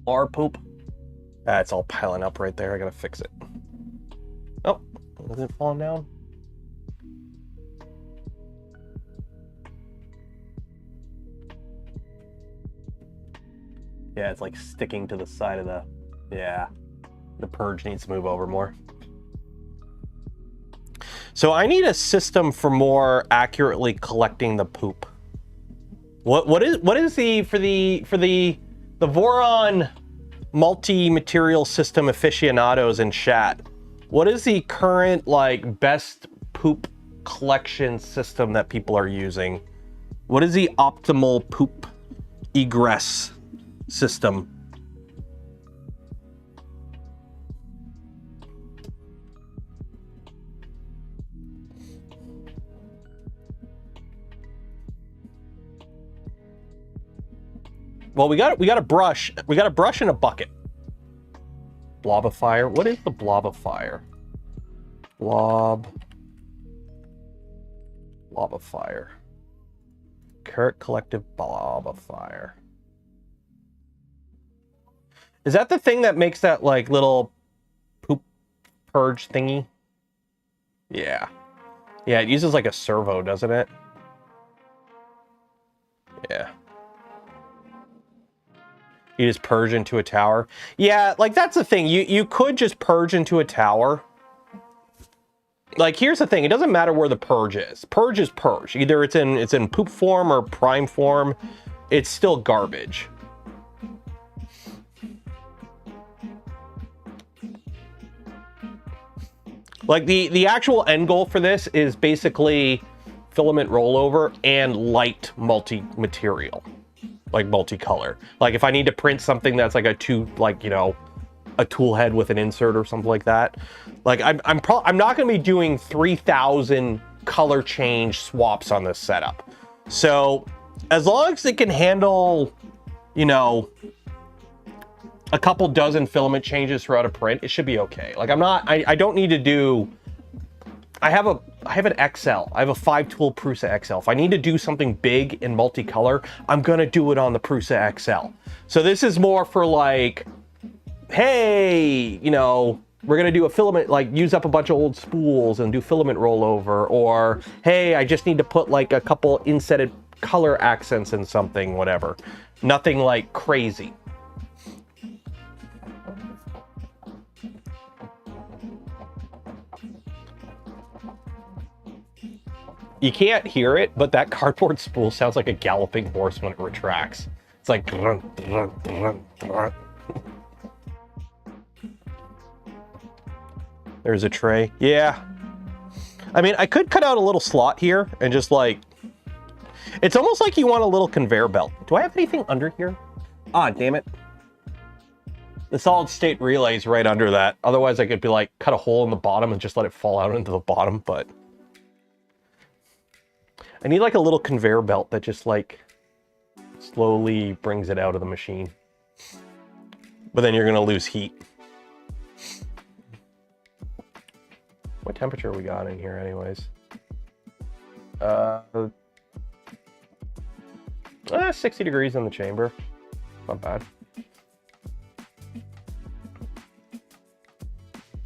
Or poop. It's all piling up right there. I gotta fix it. Oh, is it falling down? Yeah, it's like sticking to the side of the... Yeah, the purge needs to move over more. So I need a system for more accurately collecting the poop. What is the for the Voron multi-material system aficionados in chat? What is the current like best poop collection system that people are using? What is the optimal poop egress system? Well, we got a brush. We got a brush and a bucket. Blobifier. What is the blobifier? Blobifier. Carrot collective blobifier. Is that the thing that makes that like little poop purge thingy? Yeah. Yeah, it uses like a servo, doesn't it? Yeah. You just purge into a tower. Yeah, like that's the thing. You could just purge into a tower. Like here's the thing, it doesn't matter where the purge is. Purge is purge. Either it's in poop form or prime form. It's still garbage. Like the actual end goal for this is basically filament rollover and light multi-material. Like multicolor. Like if I need to print something that's like a a tool head with an insert or something like that. Like I'm not going to be doing 3,000 color change swaps on this setup. So as long as it can handle, you know, a couple dozen filament changes throughout a print, it should be okay. Like I don't need to do. I have an XL. I have a 5-tool Prusa XL. If I need to do something big in multicolor, I'm gonna do it on the Prusa XL. So this is more for like, hey, you know, we're gonna do a filament, like use up a bunch of old spools and do filament rollover, or hey, I just need to put like a couple insetted color accents in something, whatever. Nothing like crazy. You can't hear it, but that cardboard spool sounds like a galloping horse when it retracts. It's like... There's a tray. Yeah. I mean, I could cut out a little slot here and just like... It's almost like you want a little conveyor belt. Do I have anything under here? Ah, damn it. The solid state relay's right under that. Otherwise, I could be like, cut a hole in the bottom and just let it fall out into the bottom, but... I need like a little conveyor belt that just like slowly brings it out of the machine. But then you're gonna lose heat. What temperature we got in here anyways? 60 degrees in the chamber. Not bad.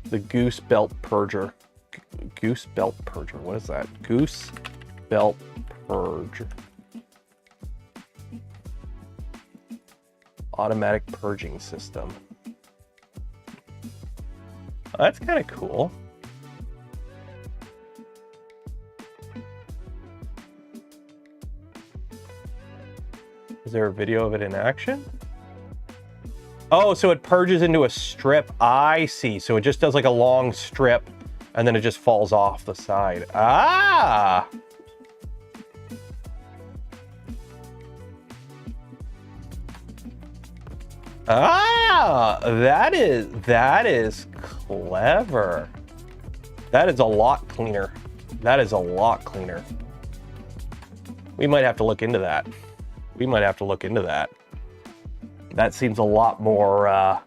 The goose belt purger. Goose belt purger, what is that? Goose belt purge. Automatic purging system. Oh, that's kind of cool. Is there a video of it in action? Oh, so it purges into a strip. I see. So it just does like a long strip and then it just falls off the side. Ah! Ah, that is clever. That is a lot cleaner. That is a lot cleaner. We might have to look into that. We might have to look into that. That seems a lot more,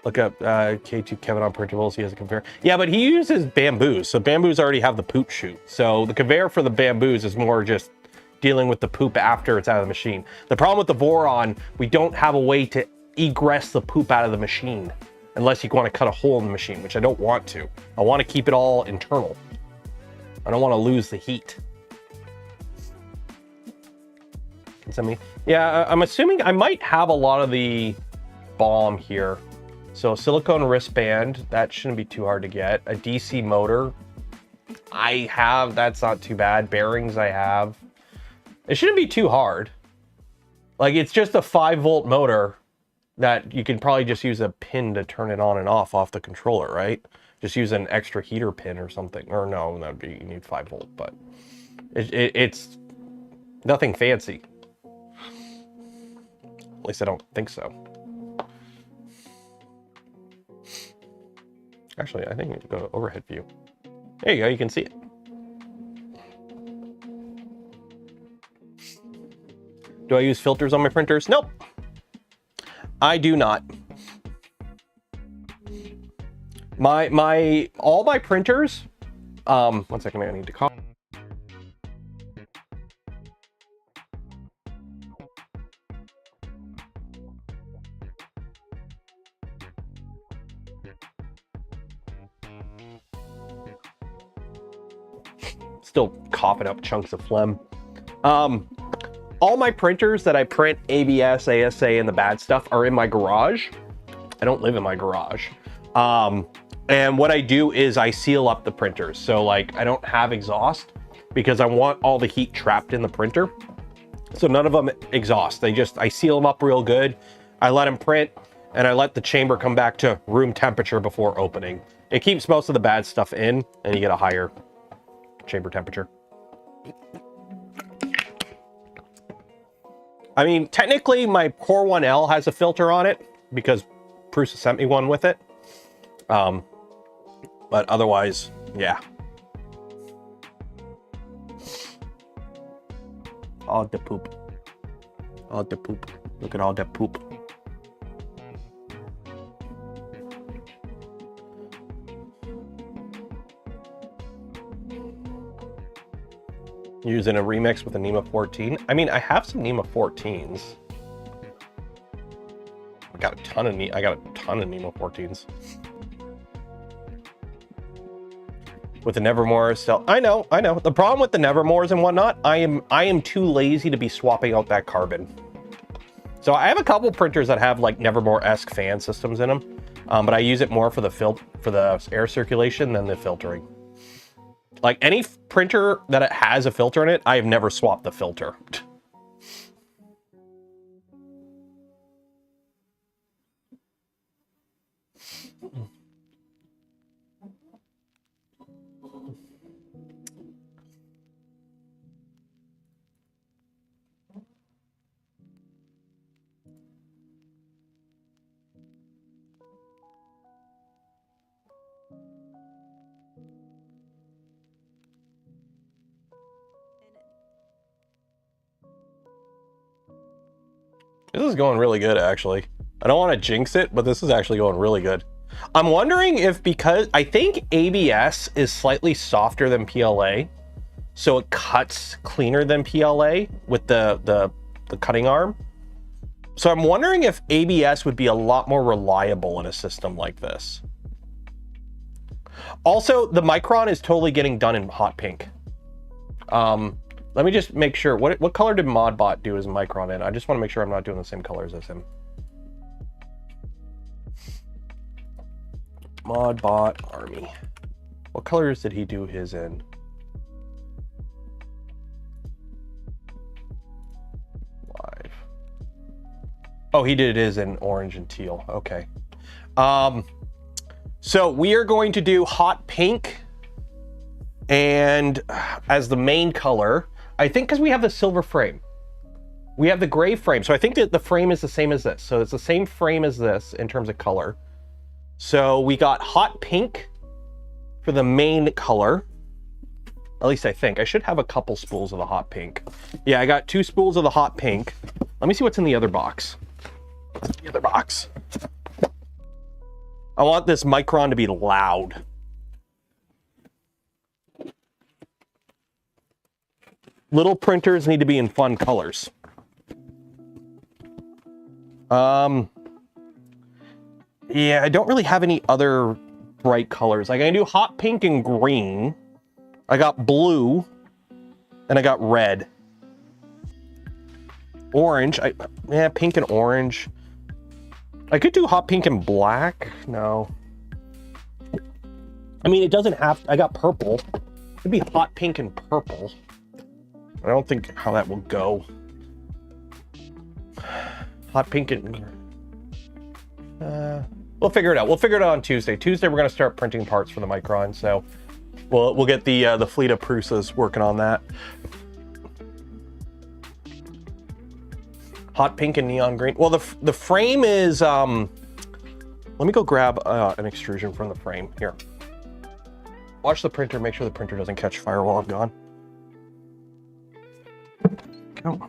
look up K2 Kevin on printables. He has a conveyor. Yeah, but he uses bamboos. So bamboos already have the poop chute. So the conveyor for the bamboos is more just dealing with the poop after it's out of the machine. The problem with the Voron, we don't have a way to egress the poop out of the machine unless you want to cut a hole in the machine, which I don't want to. I want to keep it all internal. I don't want to lose the heat. Can send me? Yeah, I'm assuming I might have a lot of the balm here. So silicone wristband, that shouldn't be too hard to get. A DC motor, I have, that's not too bad. Bearings I have. It shouldn't be too hard. Like, it's just a 5-volt motor that you can probably just use a pin to turn it on and off the controller, right? Just use an extra heater pin or something. Or no, that'd be, you need 5-volt, but it's nothing fancy. At least I don't think so. Actually, I think we need to go to overhead view. There you go, you can see it. Do I use filters on my printers? Nope. I do not. All my printers, one second, I need to call. Still coughing up chunks of phlegm. All my printers that I print ABS, ASA, and the bad stuff are in my garage. I don't live in my garage. And what I do is I seal up the printers. So like I don't have exhaust because I want all the heat trapped in the printer. So none of them exhaust. I seal them up real good. I let them print and I let the chamber come back to room temperature before opening. It keeps most of the bad stuff in and you get a higher chamber temperature. I mean, technically my Core 1L has a filter on it because Prusa sent me one with it. But otherwise, yeah. All the poop. All the poop. Look at all that poop. Using a remix with a NEMA 14. I mean, I have some NEMA 14s. I got a ton of NEMA 14s. With the Nevermore still, I know. The problem with the Nevermores and whatnot, I am too lazy to be swapping out that carbon. So I have a couple printers that have like Nevermore-esque fan systems in them, but I use it more for the air circulation than the filtering. Like any printer that it has a filter in it, I have never swapped the filter. This is going really good, actually. I don't want to jinx it, but this is actually going really good. I'm wondering if, because I think ABS is slightly softer than PLA, so it cuts cleaner than PLA with the cutting arm. So I'm wondering if ABS would be a lot more reliable in a system like this. Also, the Micron is totally getting done in hot pink. Let me just make sure. What color did Modbot do as Micron in? I just want to make sure I'm not doing the same colors as him. Modbot Army. What colors did he do his in? Live. Oh, he did his in orange and teal. Okay. So we are going to do hot pink and as the main color. I think because we have the silver frame. We have the gray frame. So I think that the frame is the same as this. So it's the same frame as this in terms of color. So we got hot pink for the main color. At least I think. I should have a couple spools of the hot pink. Yeah, I got 2 spools of the hot pink. Let me see what's in the other box. The other box. I want this Micron to be loud. Little printers need to be in fun colors. Yeah, I don't really have any other bright colors. Like I can do hot pink and green. I got blue and I got red. Orange, yeah, pink and orange. I could do hot pink and black. No. I mean, it doesn't have, I got purple. It'd be hot pink and purple. I don't think how that will go. Hot pink and... we'll figure it out. We'll figure it out on Tuesday. Tuesday, we're going to start printing parts for the Micron, so we'll get the fleet of Prusas working on that. Hot pink and neon green. Well, the frame is... let me go grab an extrusion from the frame. Here. Watch the printer. Make sure the printer doesn't catch fire while I'm gone. Go.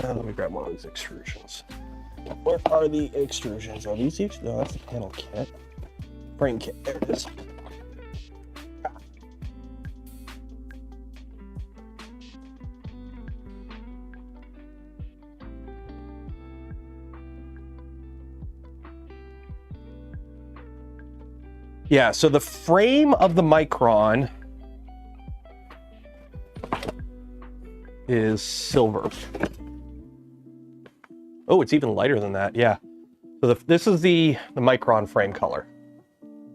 Let me grab one of these extrusions. Where are the extrusions? Are these extrusions? No, that's the panel kit. Frame kit. There it is. Yeah, so the frame of the Micron is silver. Oh, it's even lighter than that. Yeah. So this is the Micron frame color.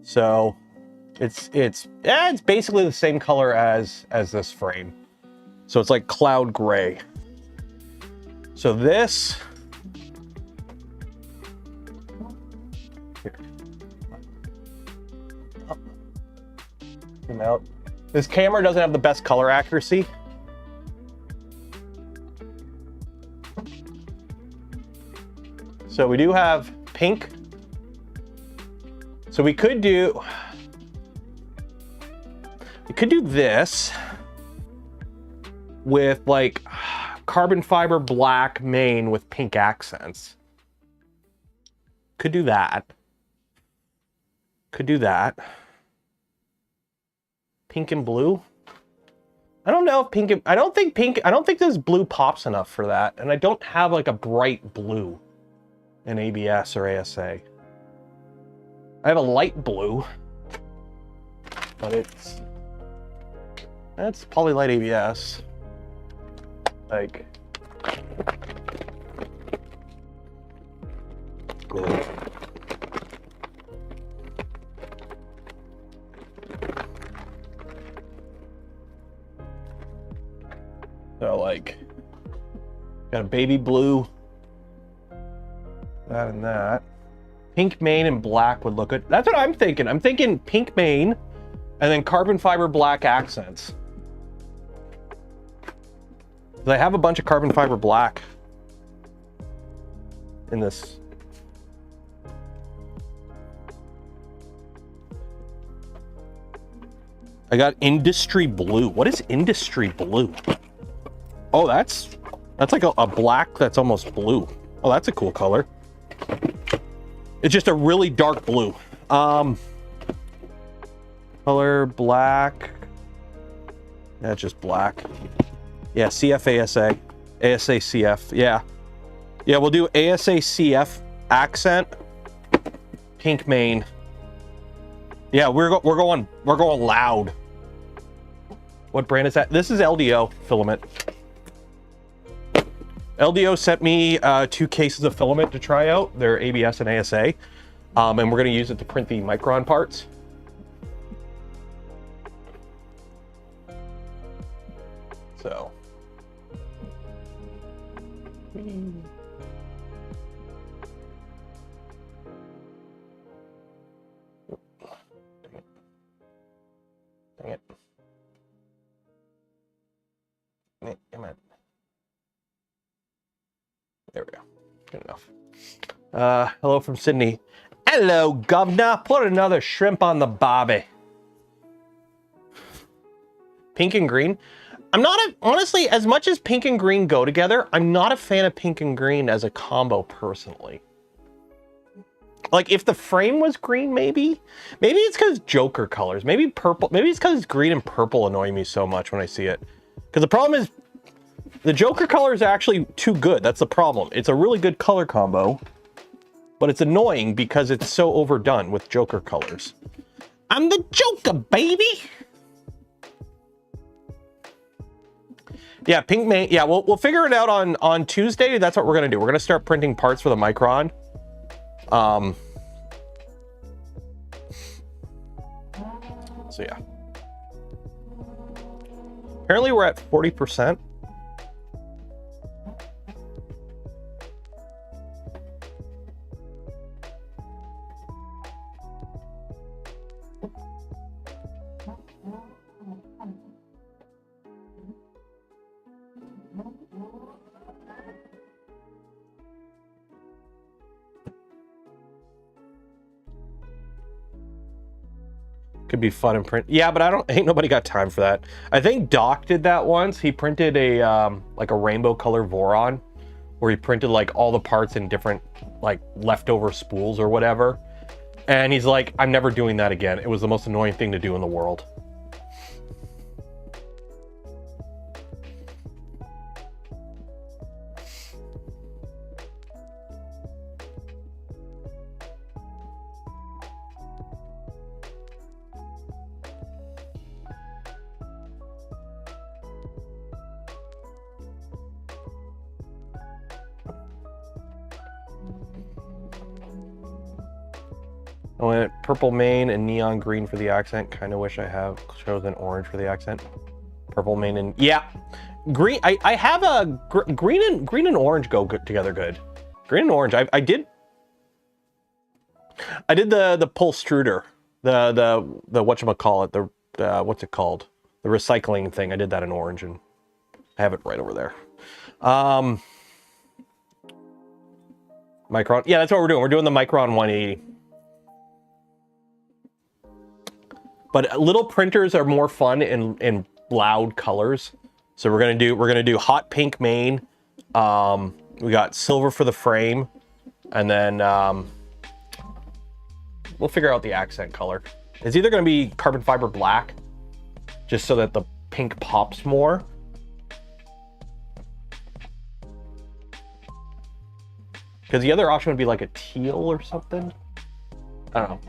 So it's basically the same color as this frame. So it's like cloud gray. So this here. Zoom out. This camera doesn't have the best color accuracy. So we do have pink. So we could do this with like carbon fiber black main with pink accents. Could do that. Could do that. Pink and blue. I don't know if pink, I don't think this blue pops enough for that. And I don't have like a bright blue in ABS or ASA. I have a light blue, but that's Polylight ABS. Like, yeah. So like, got a baby blue, that and that. Pink main and black would look good. That's what I'm thinking. I'm thinking pink main and then carbon fiber black accents. I have a bunch of carbon fiber black in this. I got industry blue. What is industry blue? Oh, that's like a black that's almost blue. Oh, that's a cool color. It's just a really dark blue. Color black. That's just black. Yeah, CF ASA. ASA CF. Yeah. Yeah, we'll do ASA CF accent. Pink main. Yeah, we're going loud. What brand is that? This is LDO Filament. LDO sent me 2 cases of filament to try out. They're ABS and ASA. And we're going to use it to print the Micron parts. So. Dang it. Damn it. There we go. Good enough. Hello from Sydney. Hello, governor. Put another shrimp on the bobby. Pink and green. I'm not honestly, as much as pink and green go together, I'm not a fan of pink and green as a combo personally. Like if the frame was green, maybe it's because Joker colors, maybe purple, maybe it's because green and purple annoy me so much when I see it. Because the problem is the Joker colors are actually too good. That's the problem. It's a really good color combo, but it's annoying because it's so overdone with Joker colors. I'm the Joker, baby. Yeah, pink main. Yeah, we'll figure it out on Tuesday. That's what we're gonna do. We're gonna start printing parts for the Micron. So yeah. Apparently we're at 40%. Could be fun and print. Yeah, but ain't nobody got time for that. I think Doc did that once. He printed a like a rainbow color Voron, where he printed like all the parts in different like leftover spools or whatever. And he's like, I'm never doing that again. It was the most annoying thing to do in the world. I went purple main and neon green for the accent. Kind of wish I have chosen orange for the accent. Purple main and yeah, green. I have a green and orange go good together good. Green and orange. I did the Pulstruder, the whatchamacallit, the what's it called? The recycling thing. I did that in orange and I have it right over there. Micron. Yeah, that's what we're doing. We're doing the Micron 180. But little printers are more fun in loud colors. So we're gonna do hot pink main. We got silver for the frame, and then we'll figure out the accent color. It's either gonna be carbon fiber black, just so that the pink pops more. Because the other option would be like a teal or something. I don't know.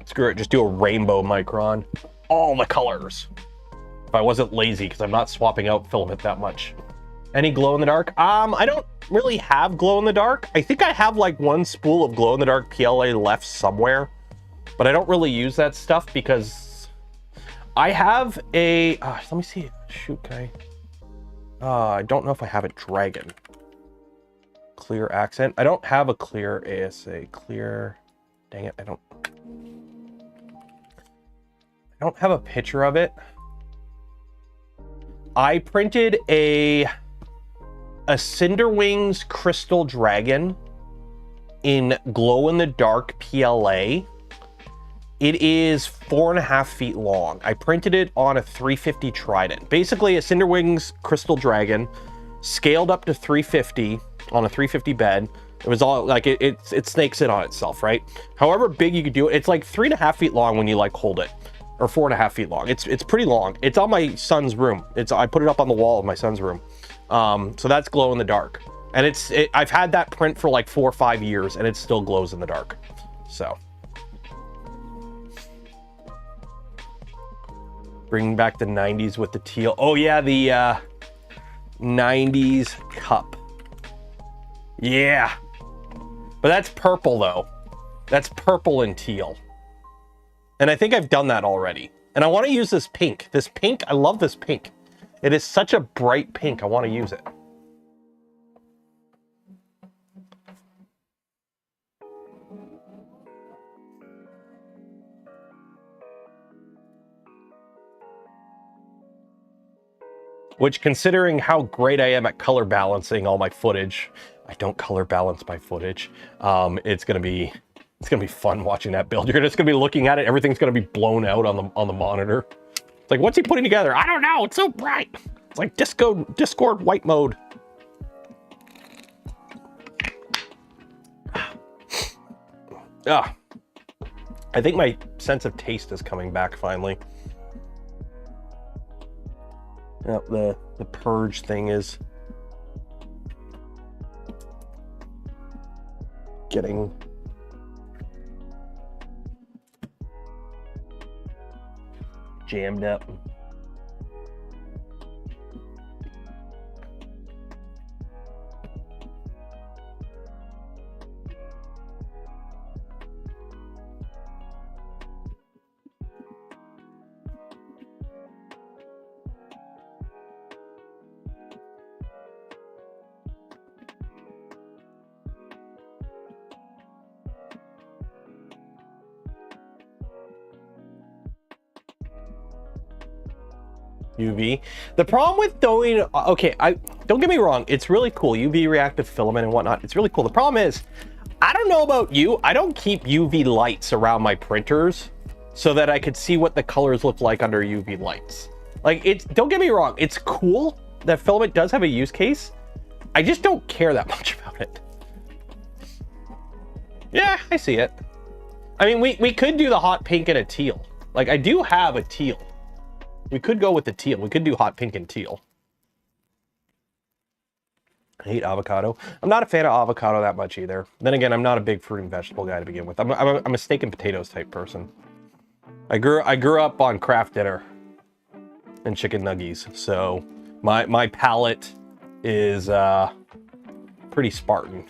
Screw it, just do a rainbow Micron. All the colors. If I wasn't lazy, because I'm not swapping out filament that much. Any glow in the dark? I don't really have glow in the dark. I think I have like one spool of glow in the dark PLA left somewhere, but I don't really use that stuff because I have a, let me see, shoot, can I don't know if I have a dragon. Clear accent. I don't have a clear ASA, clear, dang it, I don't have a picture of it. I printed a Cinderwings Crystal Dragon in glow-in-the-dark PLA. It is 4.5 feet long. I printed it on a 350 Trident. Basically, a Cinderwings Crystal Dragon scaled up to 350 on a 350 bed. It was all like it snakes in on itself, right? However big you could do it, it's like 3.5 feet long when you like hold it. Or 4.5 feet long. It's pretty long. It's on my son's room. I put it up on the wall of my son's room. So that's glow in the dark. And I've had that print for like 4 or 5 years and it still glows in the dark. So. Bringing back the 90s with the teal. Oh yeah, the 90s cup. Yeah. But that's purple though. That's purple and teal. And I think I've done that already. And I want to use this pink. This pink, I love this pink. It is such a bright pink. I want to use it. which, considering how great I am at color balancing all my footage, I don't color balance my footage. It's gonna be fun watching that build. You're just gonna be looking at it. Everything's gonna be blown out on the monitor. It's like, what's he putting together? I don't know. It's so bright. It's like Discord white mode. I think my sense of taste is coming back finally. Yep, the purge thing is getting jammed up. UV. The problem with throwing, okay, don't get me wrong, it's really cool, UV reactive filament and whatnot, it's really cool. The problem is, I don't know about you, I don't keep UV lights around my printers so that I could see what the colors look like under UV lights. Like, don't get me wrong, it's cool that filament does have a use case. I just don't care that much about it. Yeah, I see it. I mean, we could do the hot pink and a teal. Like, I do have a teal. We could go with the teal. We could do hot pink and teal. I hate avocado. I'm not a fan of avocado that much either. Then again, I'm not a big fruit and vegetable guy to begin with. I'm a steak and potatoes type person. I grew up on Kraft Dinner and chicken nuggies, so my palate is pretty Spartan.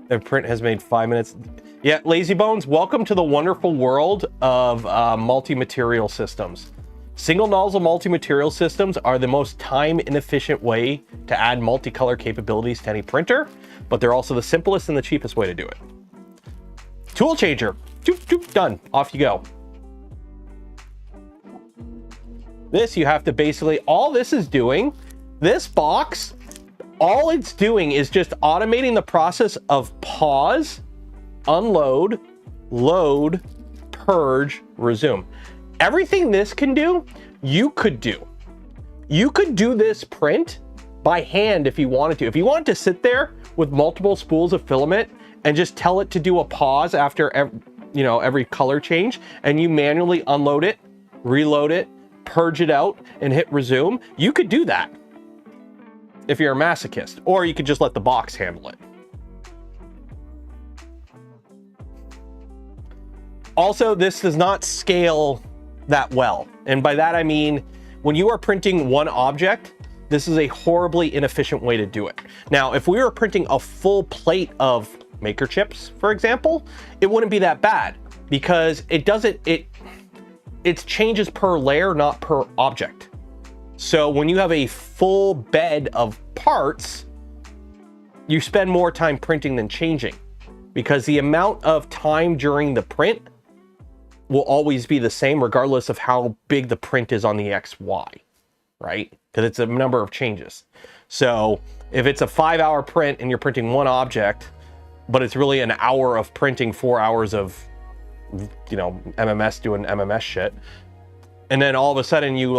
The print has made 5 minutes. Yeah, Lazy Bones, welcome to the wonderful world of multi-material systems. Single nozzle multi-material systems are the most time inefficient way to add multicolor capabilities to any printer, but they're also the simplest and the cheapest way to do it. Tool changer, done, off you go. This, you have to basically, all this is doing, this box, all it's doing is just automating the process of pause, unload, load, purge, resume. Everything this can do, you could do. You could do this print by hand if you wanted to. If you wanted to sit there with multiple spools of filament and just tell it to do a pause after every color change, and you manually unload it, reload it, purge it out, and hit resume, you could do that if you're a masochist, or you could just let the box handle it. Also, this does not scale that well. And by that, I mean, when you are printing one object, this is a horribly inefficient way to do it. Now, if we were printing a full plate of maker chips, for example, it wouldn't be that bad because it's changes per layer, not per object. So when you have a full bed of parts, you spend more time printing than changing because the amount of time during the print will always be the same regardless of how big the print is on the XY, right? Because it's a number of changes. So if it's a 5-hour print and you're printing one object, but it's really an hour of printing 4 hours of, MMS doing MMS shit, and then all of a sudden you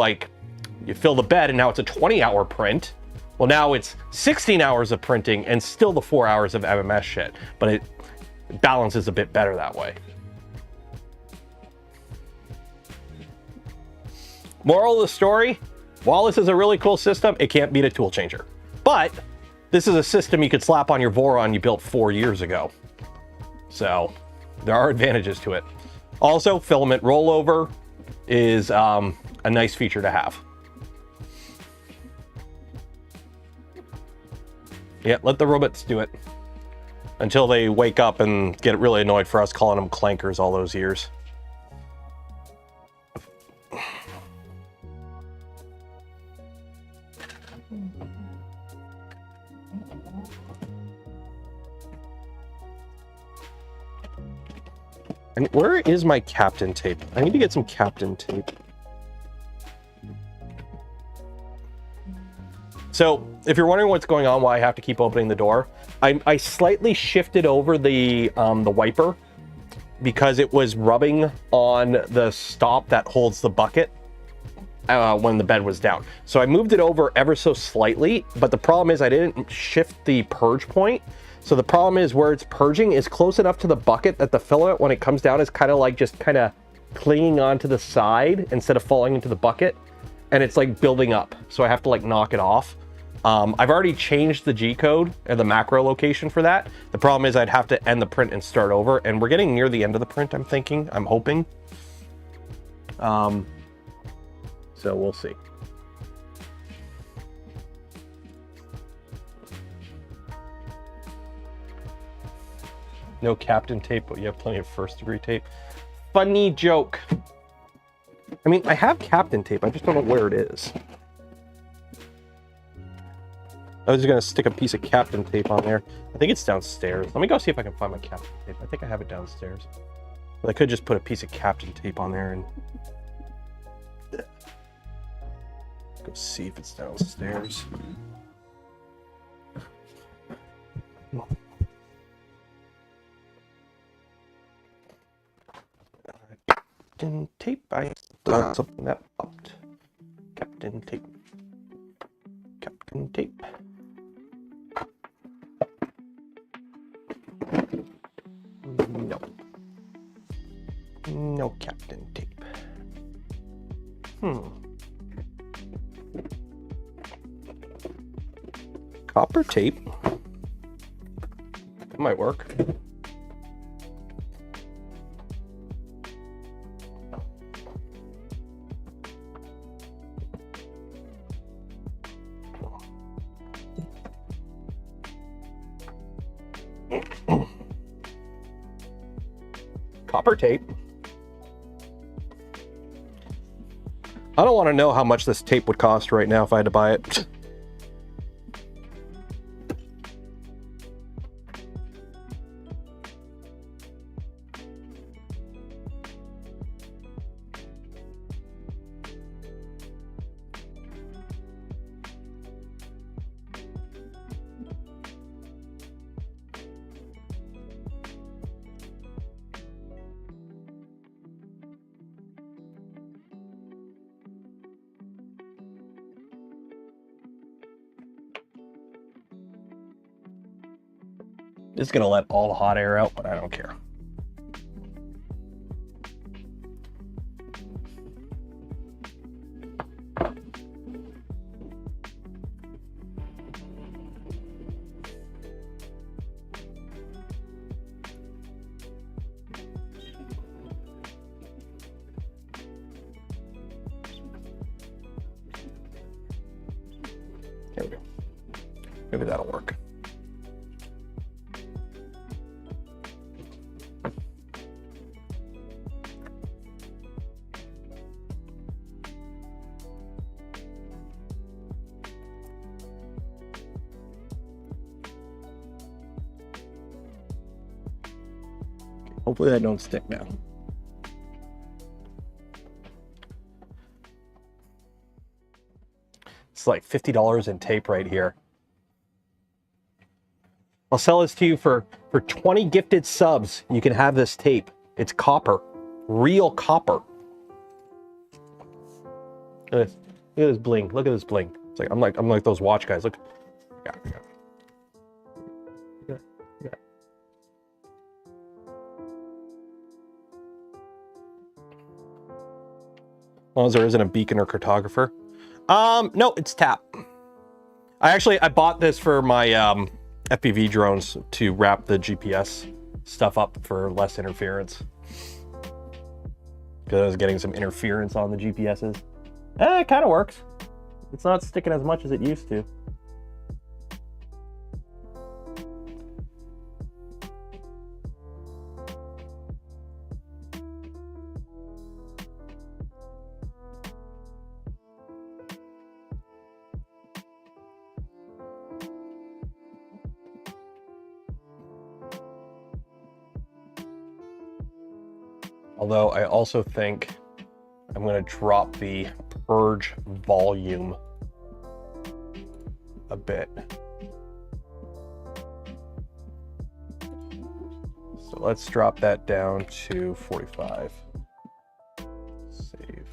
fill the bed and now it's a 20-hour print, well, now it's 16 hours of printing and still the 4 hours of MMS shit, but it balances a bit better that way. Moral of the story, while this is a really cool system, it can't beat a tool changer. But this is a system you could slap on your Voron you built 4 years ago. So there are advantages to it. Also, filament rollover is a nice feature to have. Yeah, let the robots do it until they wake up and get really annoyed for us calling them clankers all those years. And where is my Captain tape? I need to get some Captain tape. So if you're wondering what's going on, why I have to keep opening the door, I slightly shifted over the wiper because it was rubbing on the stop that holds the bucket when the bed was down. So I moved it over ever so slightly, but the problem is I didn't shift the purge point. So the problem is where it's purging is close enough to the bucket that the filament, when it comes down, is kind of like just kind of clinging onto the side instead of falling into the bucket. And it's like building up. So I have to like knock it off. I've already changed the G code and the macro location for that. The problem is I'd have to end the print and start over. And we're getting near the end of the print, I'm hoping. So we'll see. No captain tape, but you have plenty of first degree tape. Funny joke. I mean, I have captain tape, I just don't know where it is. I was just gonna stick a piece of captain tape on there. I think it's downstairs. Let me go see if I can find my captain tape. I think I have it downstairs. But I could just put a piece of captain tape on there and go see if it's downstairs. Captain tape, I saw something that popped. Captain tape. Captain tape. No. No captain tape. Copper tape. That might work. Copper tape. I don't want to know how much this tape would cost right now if I had to buy it. It's gonna let all the hot air out, but I don't care. There we go. Maybe that'll work. Hopefully that don't stick now. It's like $50 in tape right here. I'll sell this to you for 20 gifted subs. You can have this tape. It's copper, real copper. Look at this. Look at this bling. Look at this bling. It's like I'm like those watch guys. Look. Yeah. As long as there isn't a beacon or cartographer. No, it's tap. I bought this for my FPV drones to wrap the GPS stuff up for less interference. Because I was getting some interference on the GPSs. It kind of works. It's not sticking as much as it used to. Although I also think I'm going to drop the purge volume a bit. So let's drop that down to 45. Save.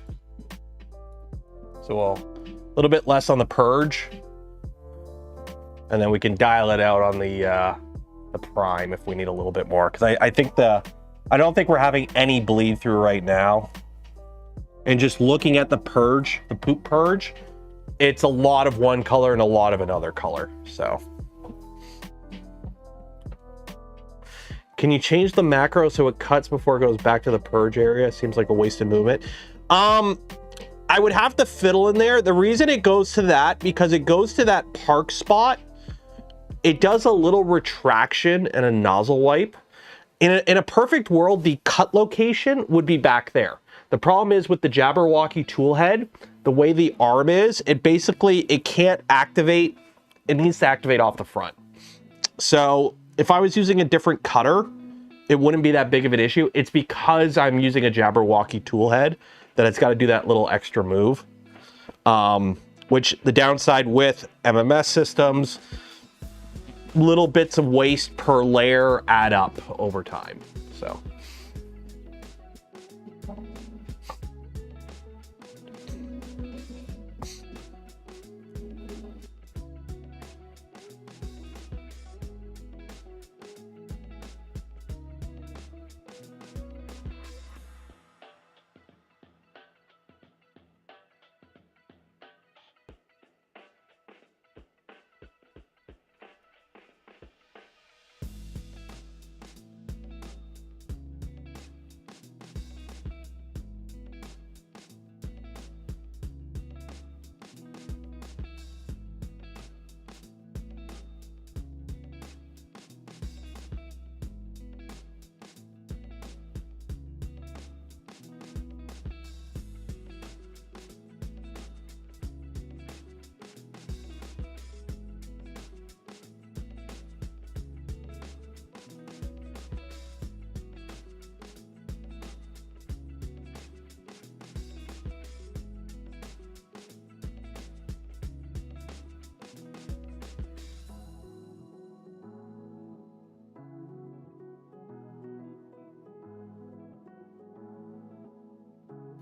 So a little bit less on the purge, and then we can dial it out on the prime if we need a little bit more. Because I don't think we're having any bleed through right now. And just looking at the purge, the poop purge, it's a lot of one color and a lot of another color. So can you change the macro so it cuts before it goes back to the purge area? Seems like a wasted movement. I would have to fiddle in there. The reason it goes to that, because it goes to that park spot, it does a little retraction and a nozzle wipe. In a perfect world, the cut location would be back there. The problem is with the Jabberwocky tool head, the way the arm is, it can't activate. It needs to activate off the front. So if I was using a different cutter, it wouldn't be that big of an issue. It's because I'm using a Jabberwocky tool head that it's got to do that little extra move. Which the downside with MMS systems, little bits of waste per layer add up over time. So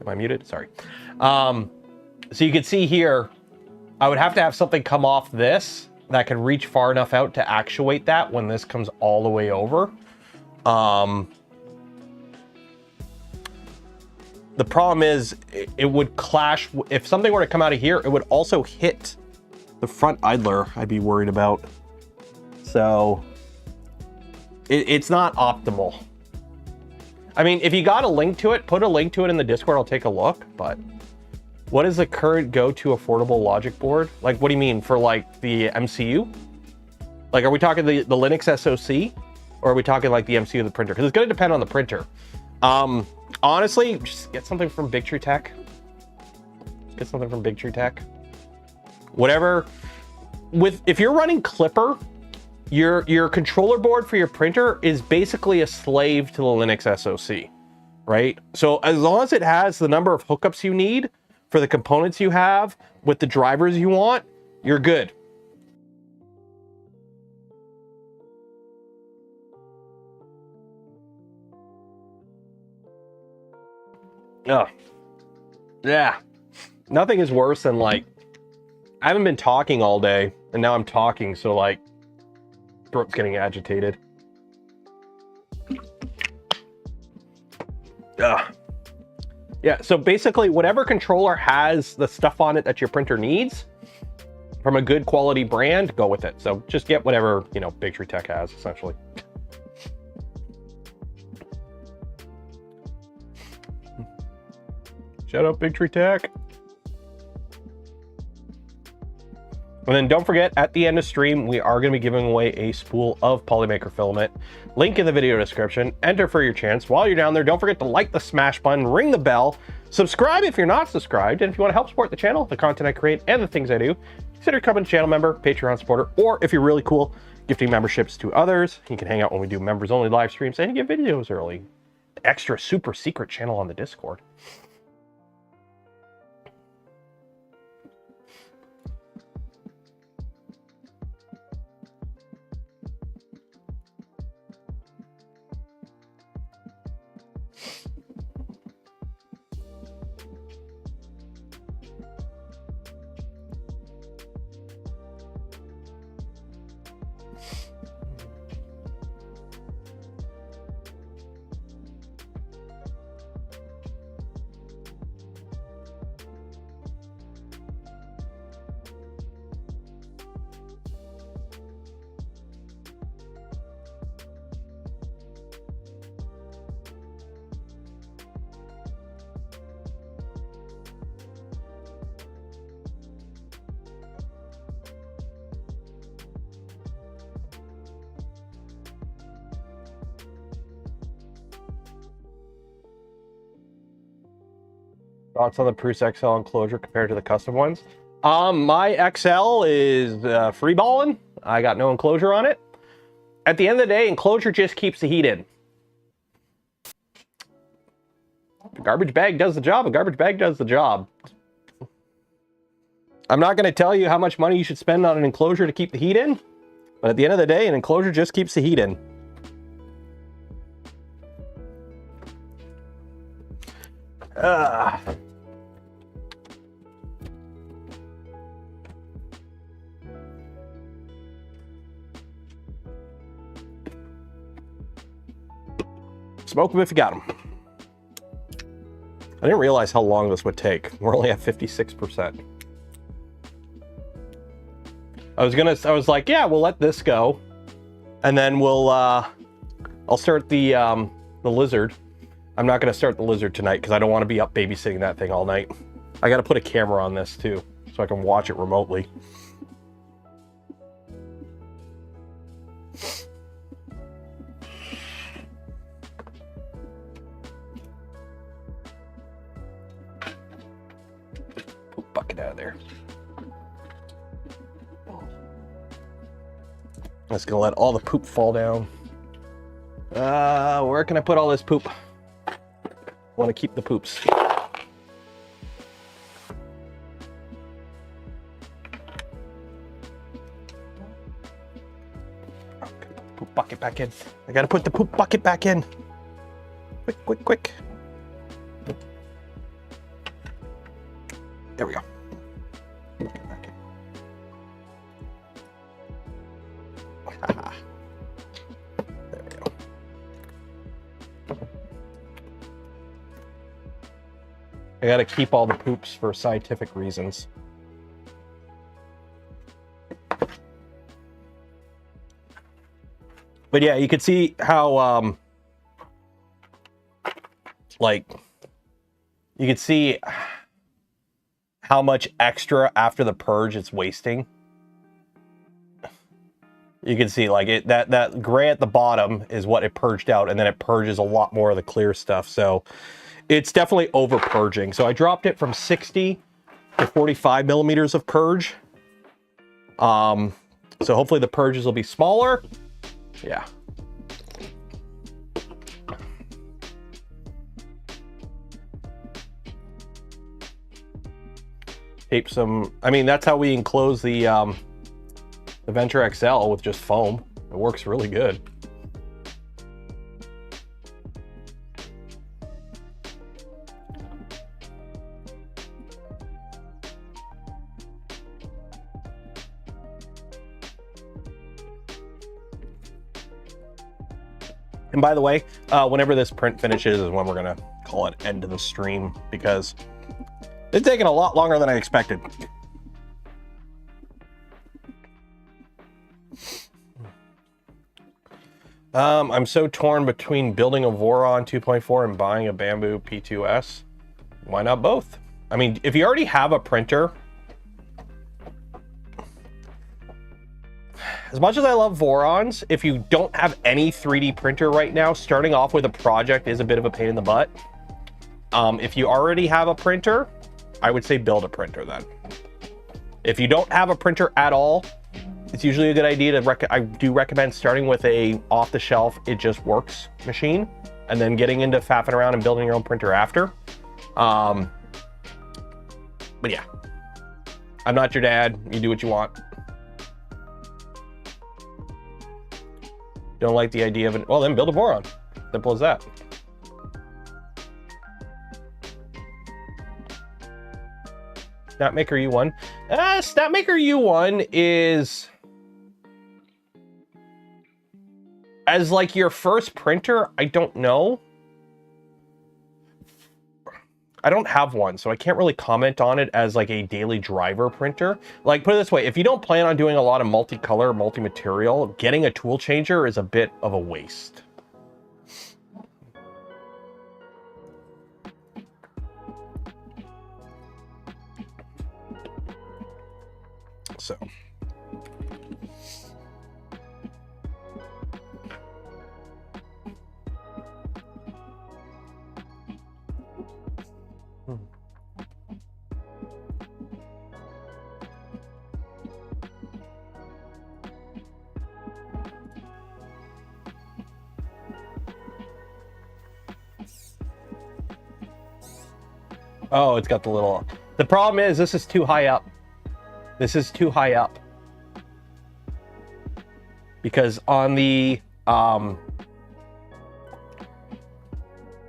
am I muted? Sorry. So you can see here, I would have to have something come off this that can reach far enough out to actuate that when this comes all the way over. The problem is it would clash. If something were to come out of here, it would also hit the front idler I'd be worried about. So it's not optimal. I mean, if you got a link to it, put a link to it in the Discord, I'll take a look. But what is the current go-to affordable logic board? Like, what do you mean for like the MCU? Like, are we talking the Linux SoC? Or are we talking like the MCU of the printer? Because it's going to depend on the printer. Honestly, just get something from Big Tree Tech. Get something from Big Tree Tech. Whatever. If you're running Clipper, your controller board for your printer is basically a slave to the Linux SoC, right? So as long as it has the number of hookups you need for the components you have with the drivers you want, you're good. Oh, yeah. Nothing is worse than like, I haven't been talking all day and now I'm talking, so like, throat's getting agitated. Ugh. Yeah, so basically whatever controller has the stuff on it that your printer needs from a good quality brand, go with it. So just get whatever, you know, Big Tree Tech has, essentially. Shout out Big Tree Tech. And then don't forget, at the end of stream, we are going to be giving away a spool of Polymaker filament. Link in the video description. Enter for your chance. While you're down there, don't forget to like the smash button, ring the bell, subscribe if you're not subscribed, and if you want to help support the channel, the content I create, and the things I do, consider becoming a channel member, Patreon supporter, or if you're really cool, gifting memberships to others. You can hang out when we do members-only live streams and you get videos early. Extra super secret channel on the Discord. Thoughts on the Prusa XL enclosure compared to the custom ones? My XL is free balling. I got no enclosure on it. At the end of the day, enclosure just keeps the heat in. If a garbage bag does the job, a garbage bag does the job. I'm not going to tell you how much money you should spend on an enclosure to keep the heat in, but at the end of the day, an enclosure just keeps the heat in. Smoke them if you got them. I didn't realize how long this would take. We're only at 56%. I was like, yeah, we'll let this go, and then I'll start the lizard. I'm not gonna start the lizard tonight because I don't want to be up babysitting that thing all night. I got to put a camera on this too, so I can watch it remotely. Poop bucket out of there. I'm just gonna let all the poop fall down. Where can I put all this poop? I want to keep the poops. Poop bucket back in. I gotta put the poop bucket back in. Quick, quick, quick. There we go. Bucket back in. There we go. I gotta keep all the poops for scientific reasons. But yeah, you can see how, like, you can see how much extra after the purge it's wasting. You can see, like, that gray at the bottom is what it purged out, and then it purges a lot more of the clear stuff. So it's definitely over purging. So I dropped it from 60 to 45 millimeters of purge. So hopefully the purges will be smaller. Yeah. Tape some, I mean, that's how we enclose the Venture XL with just foam. It works really good. And by the way, whenever this print finishes is when we're gonna call it end of the stream, because it's taking a lot longer than I expected. I'm so torn between building a Voron 2.4 and buying a Bamboo P2S. Why not both? I mean, if you already have a printer, as much as I love Vorons, if you don't have any 3D printer right now, starting off with a project is a bit of a pain in the butt. If you already have a printer, I would say build a printer then. If you don't have a printer at all, it's usually a good idea to I do recommend starting with a off-the-shelf, it just works machine, and then getting into faffing around and building your own printer after. But yeah, I'm not your dad. You do what you want. Don't like the idea of it? Well, then build a Voron. Simple as that. Snapmaker U1. Snapmaker U1 is... As like your first printer, I don't know. I don't have one, so I can't really comment on it as like a daily driver printer. Like, put it this way, if you don't plan on doing a lot of multicolor, multi-material, getting a tool changer is a bit of a waste. So. Oh, it's got the little... The problem is this is too high up. This is too high up. Because on the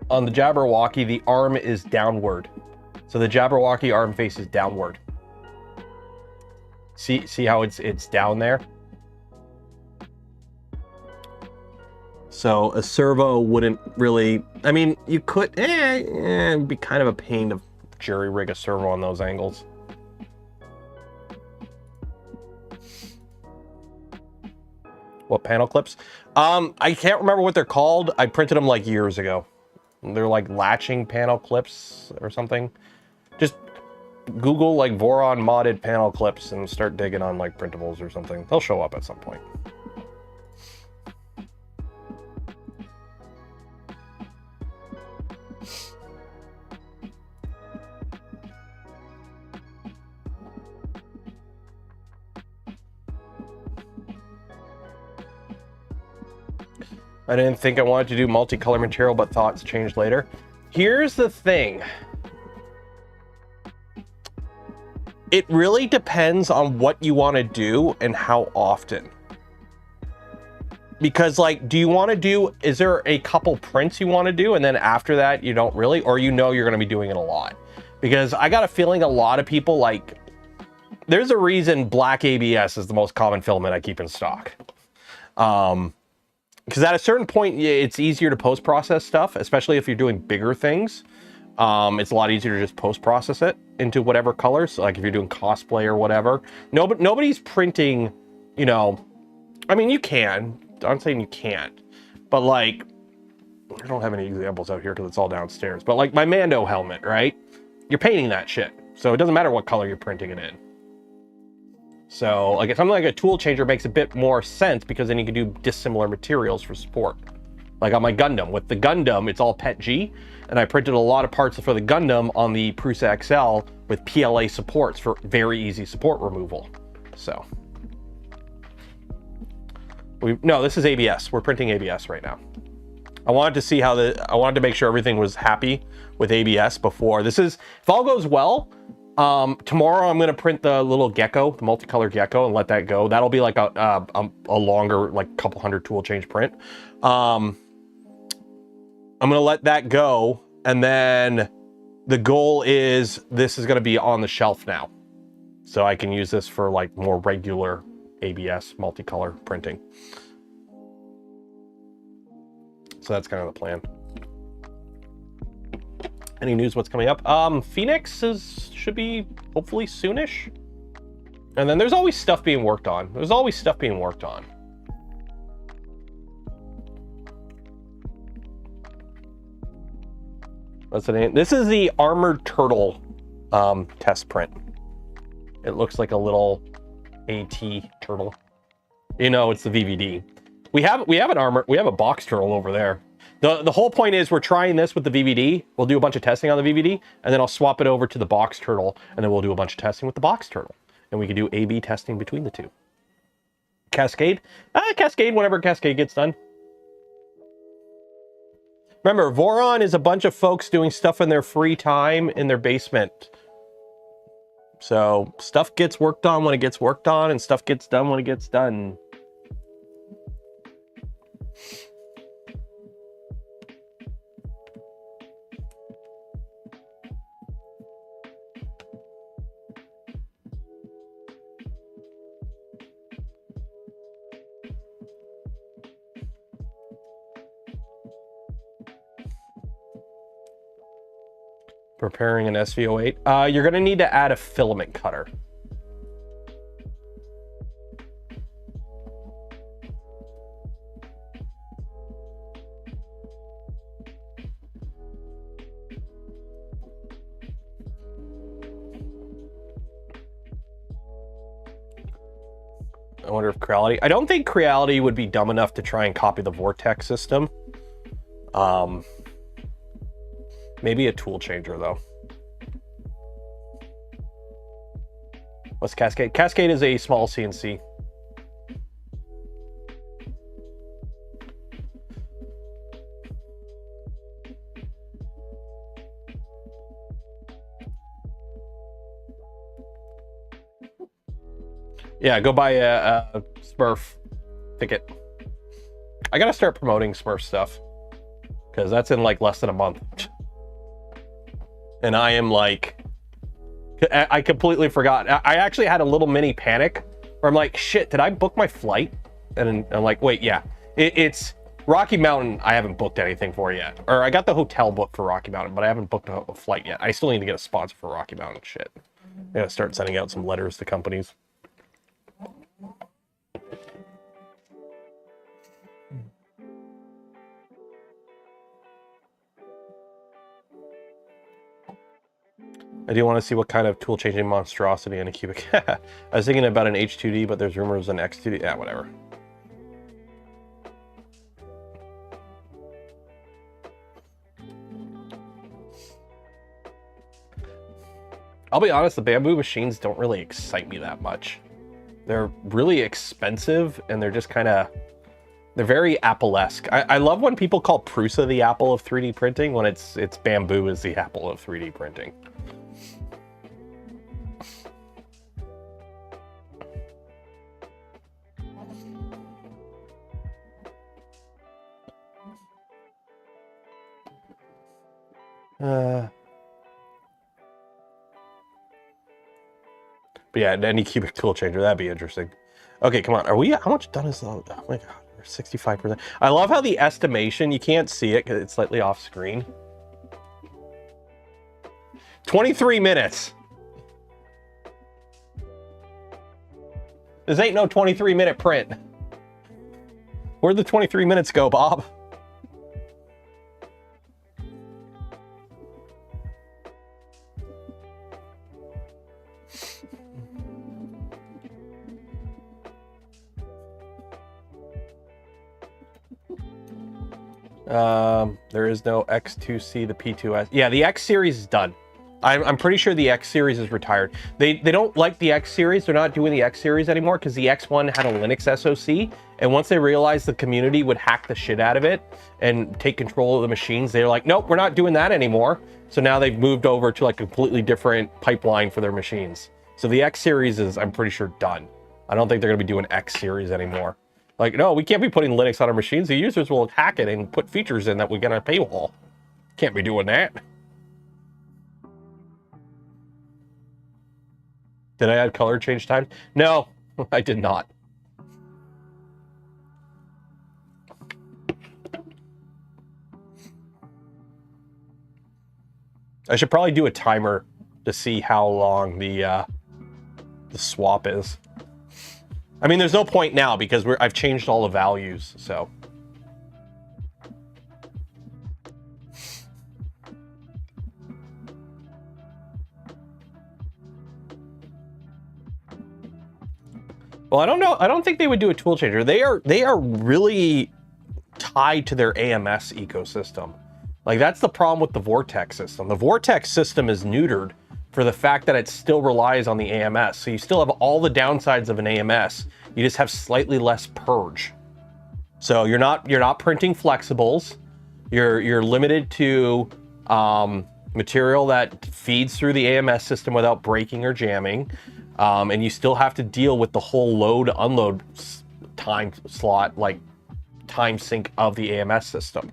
Jabberwocky, the arm is downward. So the Jabberwocky arm faces downward. See how it's down there? So a servo wouldn't really... I mean, you could... it'd be kind of a pain to jury rig a servo on those angles. What panel clips? I can't remember what they're called. I printed them like years ago. They're like latching panel clips or something. Just Google like Voron modded panel clips and start digging on like printables or something. They'll show up at some point. I didn't think I wanted to do multicolor material, but thoughts changed later. Here's the thing. It really depends on what you want to do and how often. Because like, do you want to do, is there a couple prints you want to do and then after that you don't really, or you know you're going to be doing it a lot? Because I got a feeling a lot of people like, there's a reason black ABS is the most common filament I keep in stock. Because at a certain point, it's easier to post-process stuff, especially if you're doing bigger things. It's a lot easier to just post-process it into whatever color. So like if you're doing cosplay or whatever. Nobody's printing, you know, I mean, you can. I'm saying you can't. But like, I don't have any examples out here because it's all downstairs. But like my Mando helmet, right? You're painting that shit. So it doesn't matter what color you're printing it in. So like something like a tool changer makes a bit more sense because then you can do dissimilar materials for support. Like on my Gundam, with the Gundam, it's all PETG, and I printed a lot of parts for the Gundam on the Prusa XL with PLA supports for very easy support removal. So, no, this is ABS. We're printing ABS right now. I wanted to see how I wanted to make sure everything was happy with ABS before. This is, if all goes well, tomorrow I'm going to print the little gecko, the multicolor gecko, and let that go. That'll be like a longer, like couple hundred tool change print. I'm going to let that go. And then the goal is this is going to be on the shelf now. So I can use this for like more regular ABS multicolor printing. So that's kind of the plan. Any news what's coming up? Phoenix should be hopefully soonish. And then there's always stuff being worked on. There's always stuff being worked on. What's the name? This is the Armored Turtle test print. It looks like a little AT turtle. You know, it's the VVD. We have a box turtle over there. The whole point is we're trying this with the VVD. We'll do a bunch of testing on the VVD, and then I'll swap it over to the box turtle, and then we'll do a bunch of testing with the box turtle. And we can do A/B testing between the two. Cascade? Cascade whenever Cascade gets done. Remember, Voron is a bunch of folks doing stuff in their free time in their basement. So stuff gets worked on when it gets worked on, and stuff gets done when it gets done. Preparing an SVO8. You're going to need to add a filament cutter. I wonder if Creality... I don't think Creality would be dumb enough to try and copy the Vortex system. Maybe a tool changer, though. What's Cascade? Cascade is a small CNC. Yeah, go buy a Smurf ticket. I gotta start promoting Smurf stuff, because that's in like less than a month. And I am like, I completely forgot. I actually had a little mini panic where I'm like, shit, did I book my flight? And I'm like, wait, yeah, it's Rocky Mountain. I haven't booked anything for yet. Or I got the hotel booked for Rocky Mountain, but I haven't booked a flight yet. I still need to get a sponsor for Rocky Mountain shit. I gotta start sending out some letters to companies. I do want to see what kind of tool changing monstrosity in a cubic. I was thinking about an H2D, but there's rumors an X2D. Yeah, whatever. I'll be honest, the bamboo machines don't really excite me that much. They're really expensive, and they're just kind of... They're very Apple-esque. I love when people call Prusa the apple of 3D printing, when it's bamboo is the apple of 3D printing. But yeah, any cubic tool changer, that'd be interesting. Okay, come on. Are we... How much done is that? Oh my god, we're 65%. I love how the estimation, you can't see it because it's slightly off screen. 23 minutes. This ain't no 23-minute print. Where'd the 23 minutes go, Bob? There is no X2C, the P2S. Yeah, the X series is done. I'm pretty sure the X series is retired. They don't like the X series. They're not doing the X series anymore because the X1 had a Linux SoC. And once they realized the community would hack the shit out of it and take control of the machines, they're like, nope, we're not doing that anymore. So now they've moved over to like a completely different pipeline for their machines. So the X series is, I'm pretty sure, done. I don't think they're going to be doing X series anymore. Like, no, we can't be putting Linux on our machines. The users will hack it and put features in that we're going to paywall. Can't be doing that. Did I add color change time? No, I did not. I should probably do a timer to see how long the swap is. I mean, there's no point now because I've changed all the values, so. Well, I don't know. I don't think they would do a tool changer. They are really tied to their AMS ecosystem. Like, that's the problem with the Vortex system. The Vortex system is neutered for the fact that it still relies on the AMS. So you still have all the downsides of an AMS. You just have slightly less purge. So you're not printing flexibles. You're limited to material that feeds through the AMS system without breaking or jamming. And you still have to deal with the whole load unload time slot, like time sync of the AMS system.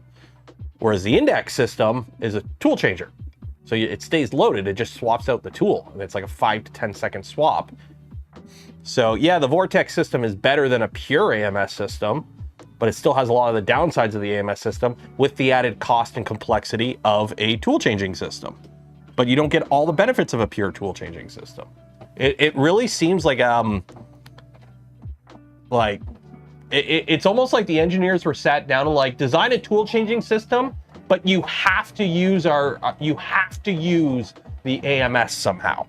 Whereas the index system is a tool changer. So it stays loaded, it just swaps out the tool. And it's like a 5 to 10 second swap. So yeah, the Vortex system is better than a pure AMS system, but it still has a lot of the downsides of the AMS system with the added cost and complexity of a tool changing system. but you don't get all the benefits of a pure tool changing system. It really seems like it's almost like the engineers were sat down and like design a tool changing system, but you have to use the AMS somehow.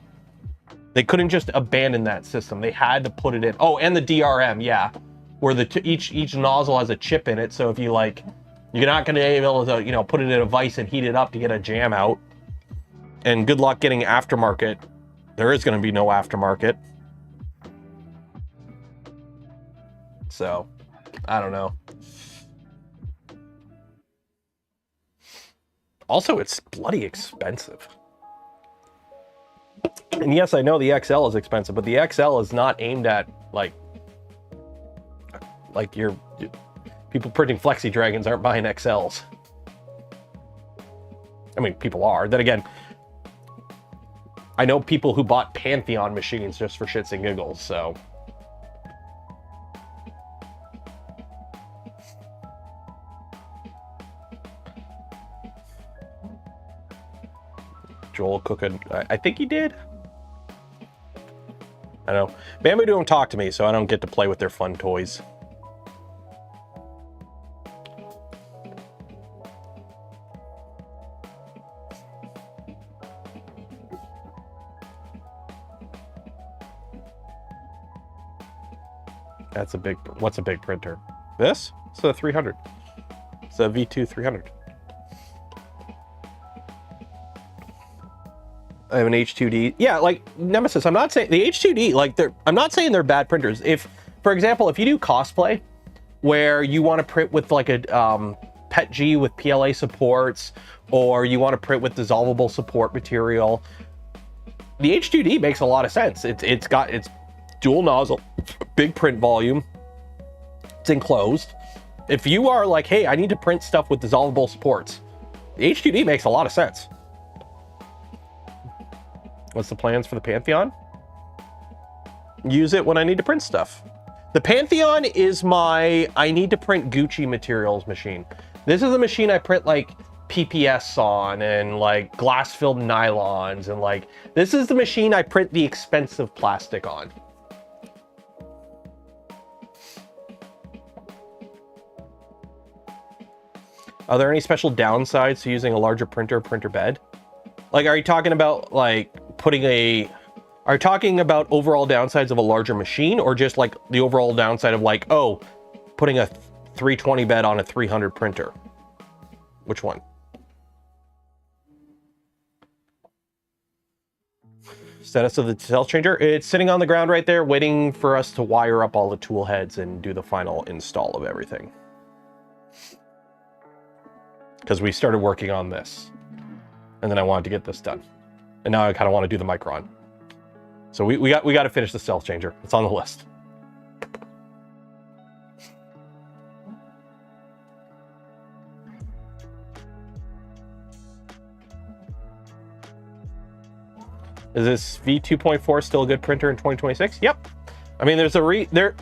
They couldn't just abandon that system. They had to put it in. Oh, and the DRM, yeah, where each nozzle has a chip in it. So if you like, you're not going to be able to, you know, put it in a vise and heat it up to get a jam out. And good luck getting aftermarket. There is going to be no aftermarket. So, I don't know. Also, it's bloody expensive. And yes, I know the XL is expensive, but the XL is not aimed at like your people printing Flexi Dragons aren't buying XLs. I mean, people are. Then again, I know people who bought Pantheon machines just for shits and giggles, so. Joel cooking, I think he did. I know. Bamboo don't talk to me, so I don't get to play with their fun toys. That's a big, what's a big printer? This? It's a 300. It's a V2 300. I have an H2D. Yeah, like Nemesis, I'm not saying the H2D, like I'm not saying they're bad printers. If, for example, if you do cosplay where you want to print with like a PET G with PLA supports, or you want to print with dissolvable support material, the H2D makes a lot of sense. It's got its dual nozzle, big print volume, it's enclosed. If you are like, hey, I need to print stuff with dissolvable supports, the H2D makes a lot of sense. What's the plans for the Pantheon? Use it when I need to print stuff. The Pantheon is my, I need to print Gucci materials machine. This is the machine I print like PPS on and like glass filled nylons, and like, this is the machine I print the expensive plastic on. Are there any special downsides to using a larger printer bed? Like, are you talking about like putting are you talking about overall downsides of a larger machine, or just like the overall downside of like, oh, putting a 320 bed on a 300 printer? Which one? Status of the cell changer. It's sitting on the ground right there, waiting for us to wire up all the tool heads and do the final install of everything. Because we started working on this, and then I wanted to get this done, and now I kind of want to do the Micron. So we got to finish the cell changer. It's on the list. Is this V2.4 still a good printer in 2026? Yep. I mean, there's a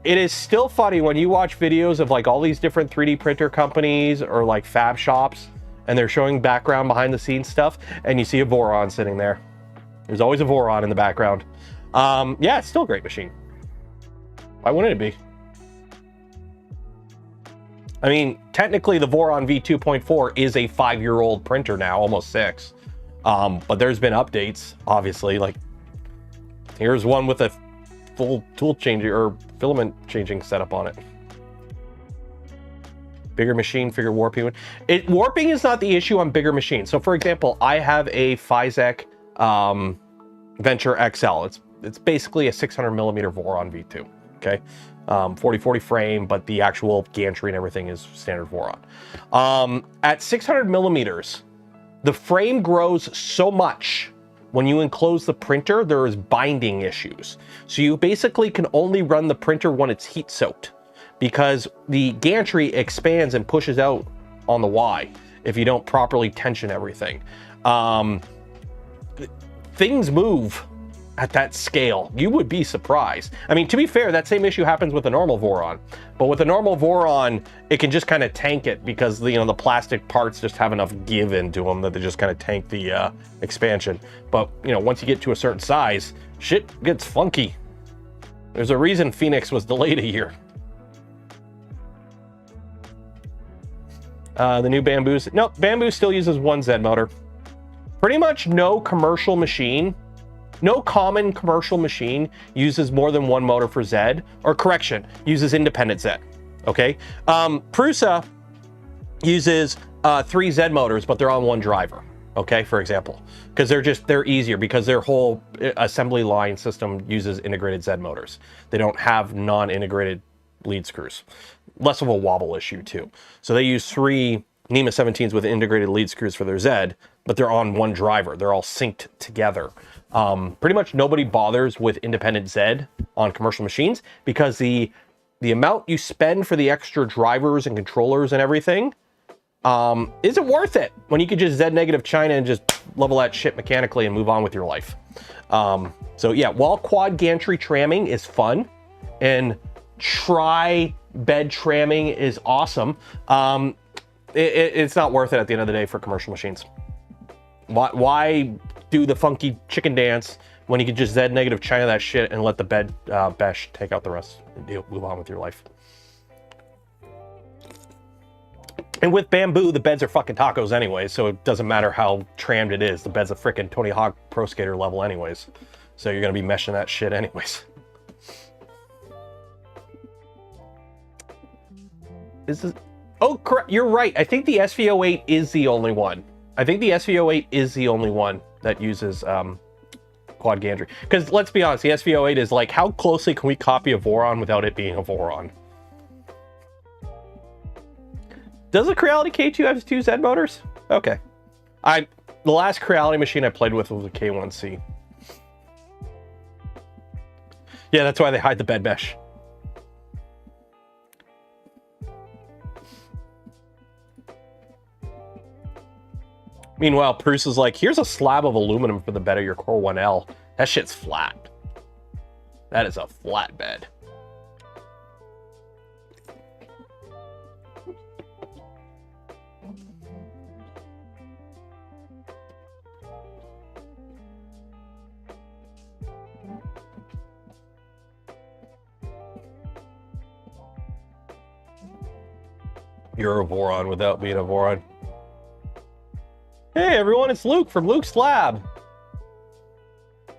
it is still funny when you watch videos of like all these different 3D printer companies or like fab shops, and they're showing background behind the scenes stuff, and you see a Voron sitting there. There's always a Voron in the background. Yeah, it's still a great machine. Why wouldn't it be? I mean, technically the Voron V2.4 is a 5-year-old printer now, almost 6. But there's been updates, obviously. Like, here's one with a full tool changer or filament changing setup on it. Bigger machine, figure warping. Warping is not the issue on bigger machines. So for example, I have a Physek Venture XL. It's basically a 600 millimeter Voron V2. Okay, 4040 frame, but the actual gantry and everything is standard Voron. At 600 millimeters, the frame grows so much. When you enclose the printer, there is binding issues. So you basically can only run the printer when it's heat soaked, because the gantry expands and pushes out on the Y if you don't properly tension everything. Things move at that scale. You would be surprised. I mean, to be fair, that same issue happens with a normal Voron, but with a normal Voron, it can just kind of tank it because the plastic parts just have enough give into them that they just kind of tank the expansion. But once you get to a certain size, shit gets funky. There's a reason Phoenix was delayed a year. The new Bamboos, no, Bamboo still uses one Z motor. Pretty much no commercial machine, no common commercial machine uses more than one motor for Z, or correction, uses independent Z, okay? Prusa uses 3 Z motors, but they're on one driver, okay, for example, because they're easier because their whole assembly line system uses integrated Z motors. They don't have non-integrated lead screws. Less of a wobble issue too. So they use 3 NEMA 17s with integrated lead screws for their Z, but they're on one driver. They're all synced together. Pretty much nobody bothers with independent Z on commercial machines because the amount you spend for the extra drivers and controllers and everything isn't worth it when you could just Z negative China and just level that shit mechanically and move on with your life. So yeah, while quad gantry tramming is fun and tri-bed tramming is awesome, it's not worth it at the end of the day for commercial machines. Why do the funky chicken dance when you can just Z negative China that shit and let the bed besh take out the rest and move on with your life? And with Bamboo, the beds are fucking tacos anyways, so it doesn't matter how trammed it is. The bed's a freaking Tony Hawk Pro Skater level anyways. So you're gonna be meshing that shit anyways. Oh, correct. You're right. I think the SV08 is the only one. I think the SV08 is the only one that uses quad gantry. Because let's be honest, the SV08 is like, how closely can we copy a Voron without it being a Voron? Does the Creality K2 have 2 Z motors? Okay. The last Creality machine I played with was a K1C. Yeah, that's why they hide the bed mesh. Meanwhile, Bruce is like, here's a slab of aluminum for the bed of your Core 1L. That shit's flat. That is a flat bed. You're a Voron without being a Voron. Hey everyone, it's Luke from Luke's Lab.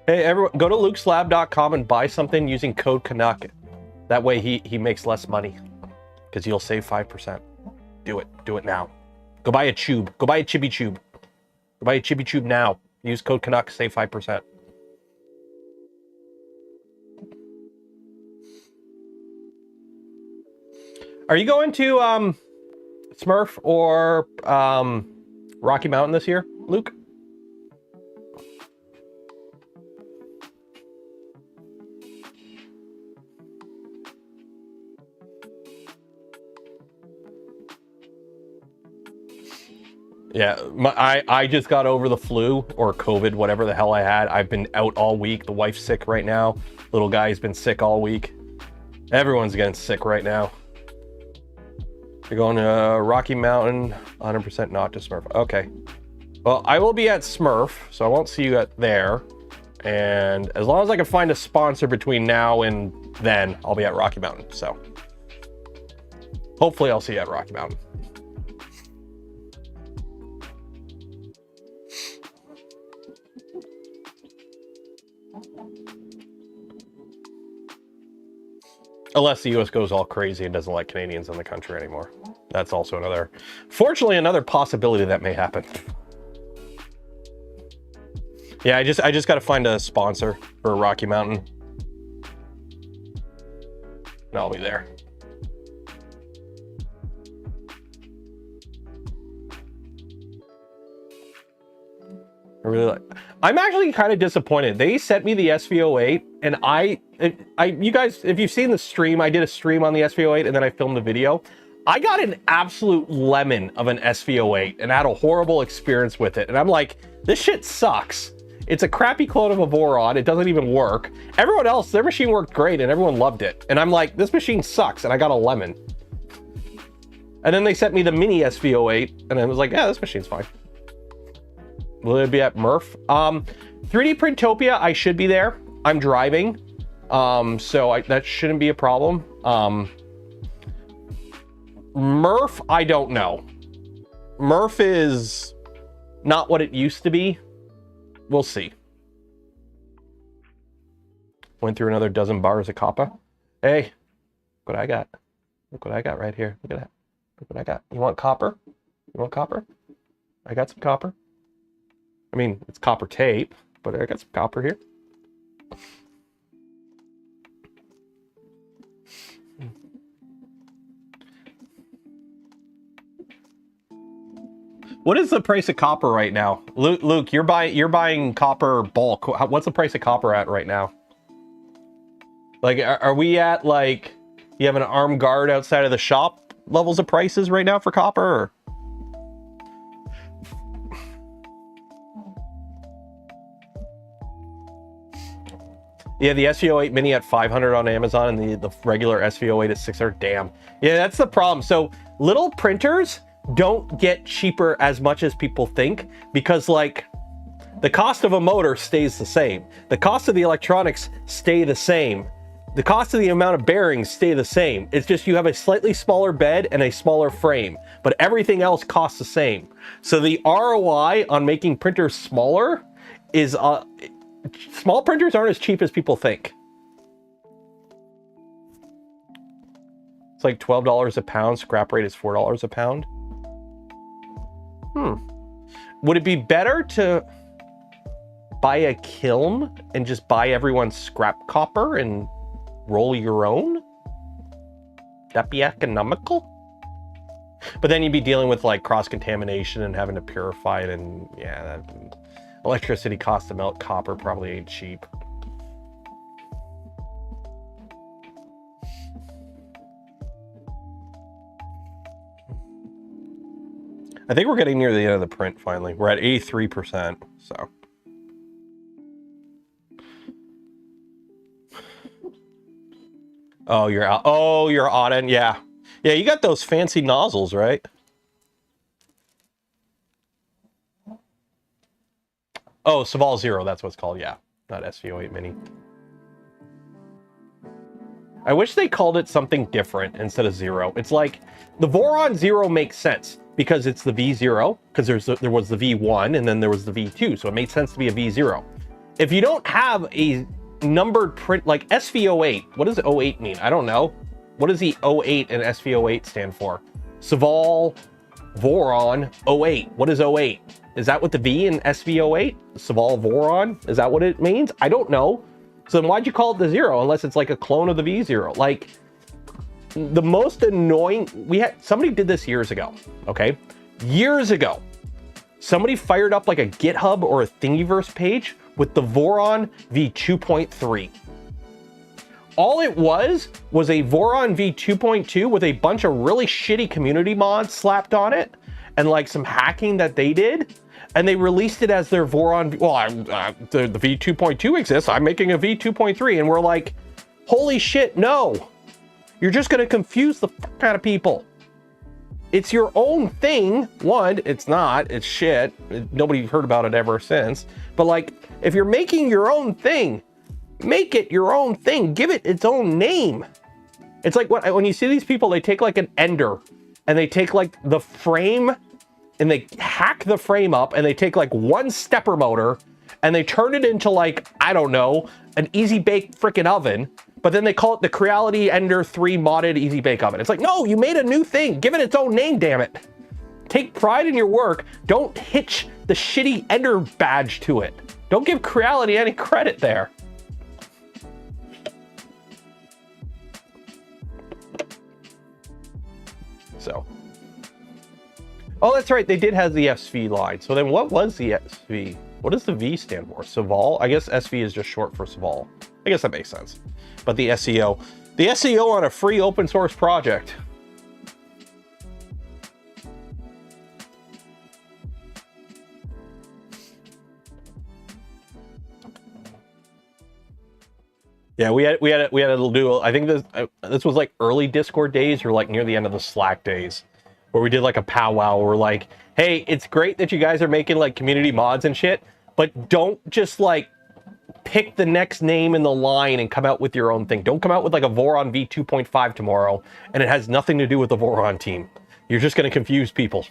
Hey everyone, go to lukeslab.com and buy something using code Canuck. That way he makes less money because you'll save 5%. Do it now. Go buy a tube. Go buy a chibi tube. Go buy a chibi tube now. Use code Canuck, save 5%. Are you going to Smurf or Rocky Mountain this year, Luke? Yeah, I just got over the flu or COVID, whatever the hell I had. I've been out all week. The wife's sick right now. Little guy's been sick all week. Everyone's getting sick right now. You're going to Rocky Mountain, 100% not to Smurf. Okay. Well, I will be at Smurf, so I won't see you at there. And as long as I can find a sponsor between now and then, I'll be at Rocky Mountain. So hopefully I'll see you at Rocky Mountain. Unless the US goes all crazy and doesn't like Canadians in the country anymore. That's also fortunately, another possibility that may happen. Yeah, I just got to find a sponsor for Rocky Mountain. And I'll be there. I'm actually kind of disappointed. They sent me the SV08 and you guys, if you've seen the stream, I did a stream on the SV08 and then I filmed the video. I got an absolute lemon of an SV08 and had a horrible experience with it. And I'm like, this shit sucks. It's a crappy clone of a Voron. It doesn't even work. Everyone else, their machine worked great and everyone loved it. And I'm like, this machine sucks, and I got a lemon. And then they sent me the mini SV08, and I was like, yeah, this machine's fine. Will it be at Murph? 3D Printopia, I should be there. I'm driving, so that shouldn't be a problem. Murph, I don't know. Murph is not what it used to be. We'll see. Went through another dozen bars of copper. Hey, look what I got. Look what I got right here. Look at that. Look what I got. You want copper? You want copper? I got some copper. I mean, it's copper tape, but I got some copper here. What is the price of copper right now? Luke, you're buying copper bulk. What's the price of copper at right now? Like, are we at, like, you have an armed guard outside of the shop levels of prices right now for copper? Or? Yeah, the SV08 Mini at 500 on Amazon, and the regular SV08 at 600. Damn. Yeah, that's the problem. So little printers don't get cheaper as much as people think, because like the cost of a motor stays the same. The cost of the electronics stay the same. The cost of the amount of bearings stay the same. It's just you have a slightly smaller bed and a smaller frame, but everything else costs the same. So the ROI on making printers smaller is, small printers aren't as cheap as people think. It's like $12 a pound. Scrap rate is $4 a pound. Would it be better to buy a kiln and just buy everyone's scrap copper and roll your own? That be economical? But then you'd be dealing with like cross-contamination and having to purify it, and yeah, electricity cost to melt copper probably ain't cheap. I think we're getting near the end of the print finally. We're at 83%, so. Oh, you're out. Oh, you're on it. Yeah. Yeah, you got those fancy nozzles, right? Oh, Saval Zero, that's what it's called. Yeah, not SV08 Mini. I wish they called it something different instead of Zero. It's like the Voron Zero makes sense because it's the V0, because there was the V1 and then there was the V2, so it made sense to be a V0. If you don't have a numbered print like SV08, what does 08 mean? I don't know. What does the 08 and SV08 stand for? Saval Voron 08. What is 08? Is that what the V in SV08? Saval Voron? Is that what it means? I don't know. So then why'd you call it the Zero unless it's like a clone of the V0? Like, the most annoying, somebody did this years ago, okay? Years ago, somebody fired up like a GitHub or a Thingiverse page with the Voron V2.3. All it was a Voron V2.2 with a bunch of really shitty community mods slapped on it and like some hacking that they did. And they released it as their Voron, well, the V2.2 exists, I'm making a V2.3. And we're like, holy shit, no. You're just gonna confuse the fuck out of people. It's your own thing. One, it's not, it's shit. Nobody heard about it ever since. But like, if you're making your own thing, make it your own thing. Give it its own name. It's like when you see these people, they take like an Ender and they take like the frame and they hack the frame up and they take like one stepper motor and they turn it into like, I don't know, an easy bake freaking oven, but then they call it the Creality Ender 3 modded easy bake oven. It's like, no, you made a new thing. Give it its own name, damn it. Take pride in your work. Don't hitch the shitty Ender badge to it. Don't give Creality any credit there. So. Oh, that's right. They did have the SV line. So then what was the SV? What does the V stand for? Saval? I guess SV is just short for Saval. I guess that makes sense. But the SEO. The SEO on a free open source project. Yeah, we had a little duo. I think this was like early Discord days or like near the end of the Slack days, where we did like a powwow. We're like, hey, it's great that you guys are making like community mods and shit, but don't just like pick the next name in the line and come out with your own thing. Don't come out with like a Voron V2.5 tomorrow and it has nothing to do with the Voron team. You're just going to confuse people.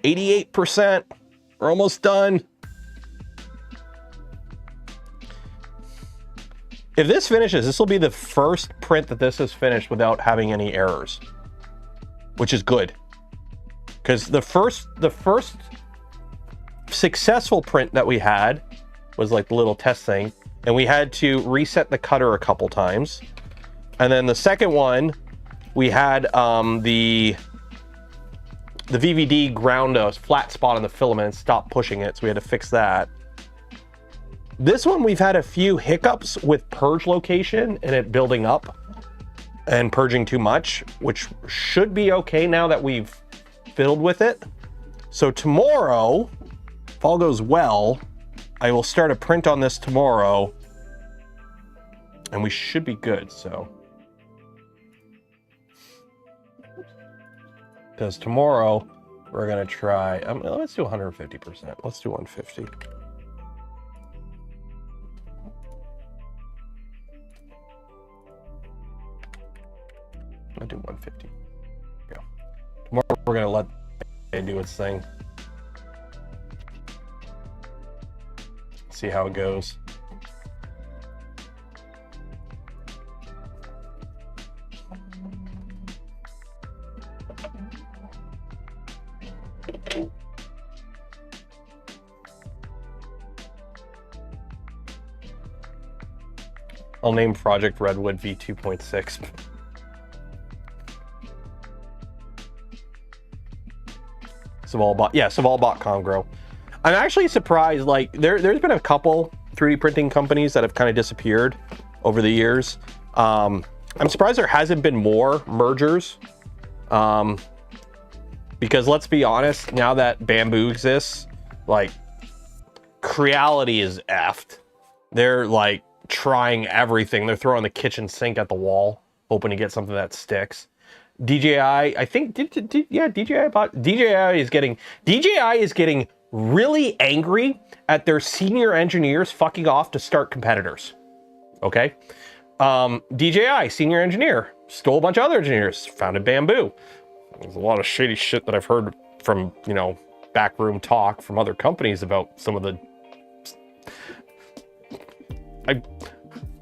%. We're almost done. If this finishes, this will be the first print that this has finished without having any errors, which is good. Because the first successful print that we had was like the little test thing, and we had to reset the cutter a couple times. And then the second one, we had the VVD ground a flat spot on the filament and stopped pushing it, so we had to fix that. This one, we've had a few hiccups with purge location and it building up and purging too much, which should be okay now that we've filled with it. So tomorrow, if all goes well, I will start a print on this tomorrow and we should be good, so. Because tomorrow we're gonna try, let's do 150%. Let's do 150. I'll do 150. Go. Tomorrow we're gonna let it do its thing. See how it goes. I'll name Project Redwood V2.6. Savalbot, yeah, Savalbot Congro. I'm actually surprised, like, there's been a couple 3D printing companies that have kind of disappeared over the years. I'm surprised there hasn't been more mergers. Because let's be honest, now that Bamboo exists, like, Creality is effed. They're, like, trying everything. They're throwing the kitchen sink at the wall, hoping to get something that sticks. DJI, I think, DJI is getting really angry at their senior engineers fucking off to start competitors. Okay? DJI, senior engineer, stole a bunch of other engineers, founded Bamboo. There's a lot of shady shit that I've heard from, you know, backroom talk from other companies about some of the... I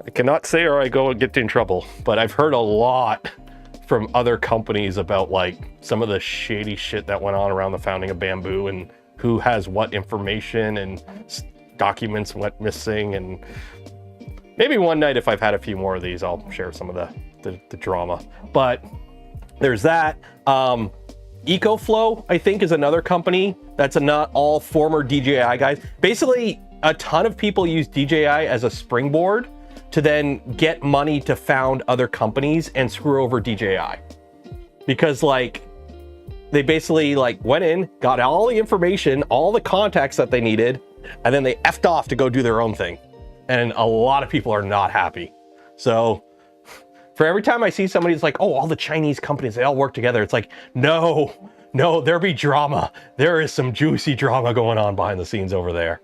cannot say or I go and get in trouble, but I've heard a lot from other companies about like some of the shady shit that went on around the founding of Bamboo and who has what information and documents went missing. And maybe one night, if I've had a few more of these, I'll share some of the drama. But there's that. EcoFlow, I think, is another company that's not all former DJI guys. Basically, a ton of people use DJI as a springboard to then get money to found other companies and screw over DJI. Because like, they basically like went in, got all the information, all the contacts that they needed, and then they effed off to go do their own thing. And a lot of people are not happy. So for every time I see somebody's like, oh, all the Chinese companies, they all work together. It's like, no, there be drama. There is some juicy drama going on behind the scenes over there.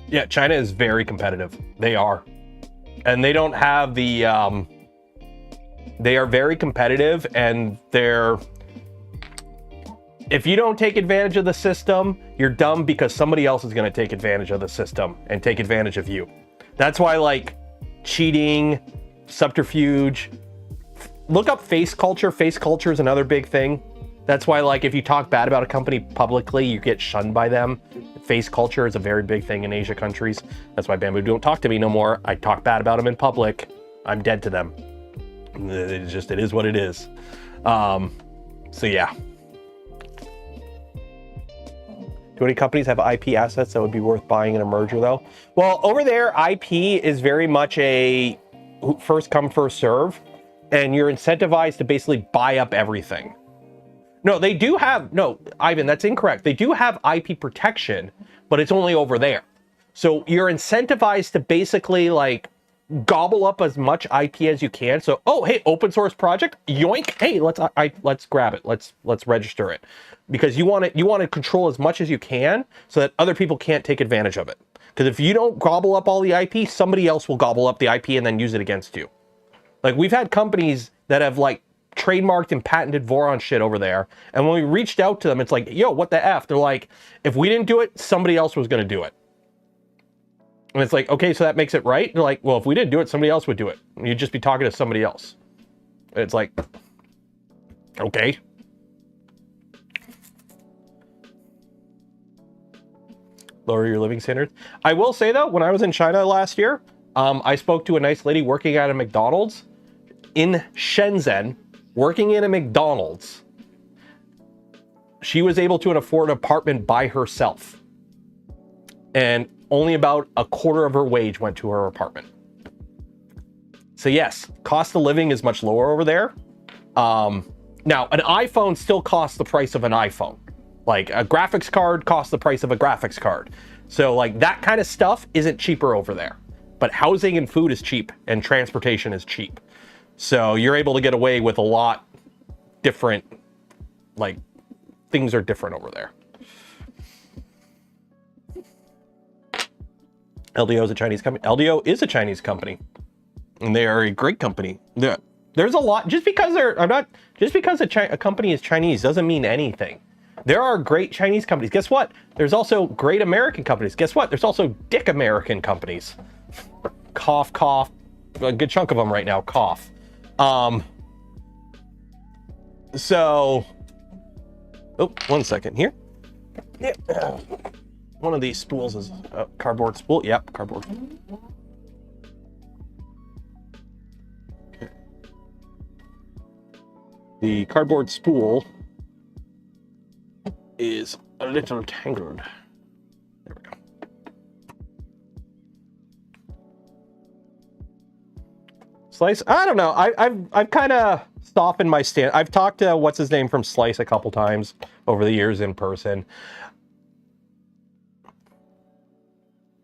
Yeah, China is very competitive. They are. And they don't have the, they are very competitive, and they're, if you don't take advantage of the system, you're dumb because somebody else is going to take advantage of the system and take advantage of you. That's why like cheating, subterfuge, look up face culture. Face culture is another big thing. That's why like if you talk bad about a company publicly, you get shunned by them. Face culture is a very big thing in Asia countries. That's why Bamboo don't talk to me no more. I talk bad about them in public. I'm dead to them. It is what it is. So yeah. Do any companies have IP assets that would be worth buying in a merger, though? Well, over there, IP is very much a first come, first serve, and you're incentivized to basically buy up everything. No, they do have, no, Ivan, that's incorrect. They do have IP protection, but it's only over there. So you're incentivized to basically like gobble up as much IP as you can. So, oh, hey, open source project, yoink. Hey, let's grab it. Let's register it, because you want to control as much as you can so that other people can't take advantage of it. Because if you don't gobble up all the IP, somebody else will gobble up the IP and then use it against you. Like, we've had companies that have like trademarked and patented Voron shit over there, and when we reached out to them, it's like, yo, what the F? They're like, if we didn't do it, somebody else was going to do it. And it's like, okay, so that makes it right? They're like, well, if we didn't do it, somebody else would do it. You'd just be talking to somebody else. It's like, okay. Lower your living standards. I will say, though, when I was in China last year, I spoke to a nice lady working at a McDonald's in Shenzhen, working in a McDonald's. She was able to afford an apartment by herself. And only about a quarter of her wage went to her apartment. So yes, cost of living is much lower over there. Now, an iPhone still costs the price of an iPhone. Like, a graphics card costs the price of a graphics card. So like, that kind of stuff isn't cheaper over there. But housing and food is cheap, and transportation is cheap. So you're able to get away with a lot different, like, things are different over there. LDO is a Chinese company. LDO is a Chinese company, and they are a great company. There's a lot, just because a company is Chinese doesn't mean anything. There are great Chinese companies. Guess what? There's also great American companies. Guess what? There's also dick American companies. Cough, cough. A good chunk of them right now, cough. So, oh, 1 second here. Yeah. One of these spools is a cardboard spool. Yep, cardboard. Okay. The cardboard spool is a little tangled. There we go. Slice, I don't know. I've kind of softened my stand. I've talked to what's his name from Slice a couple times over the years in person.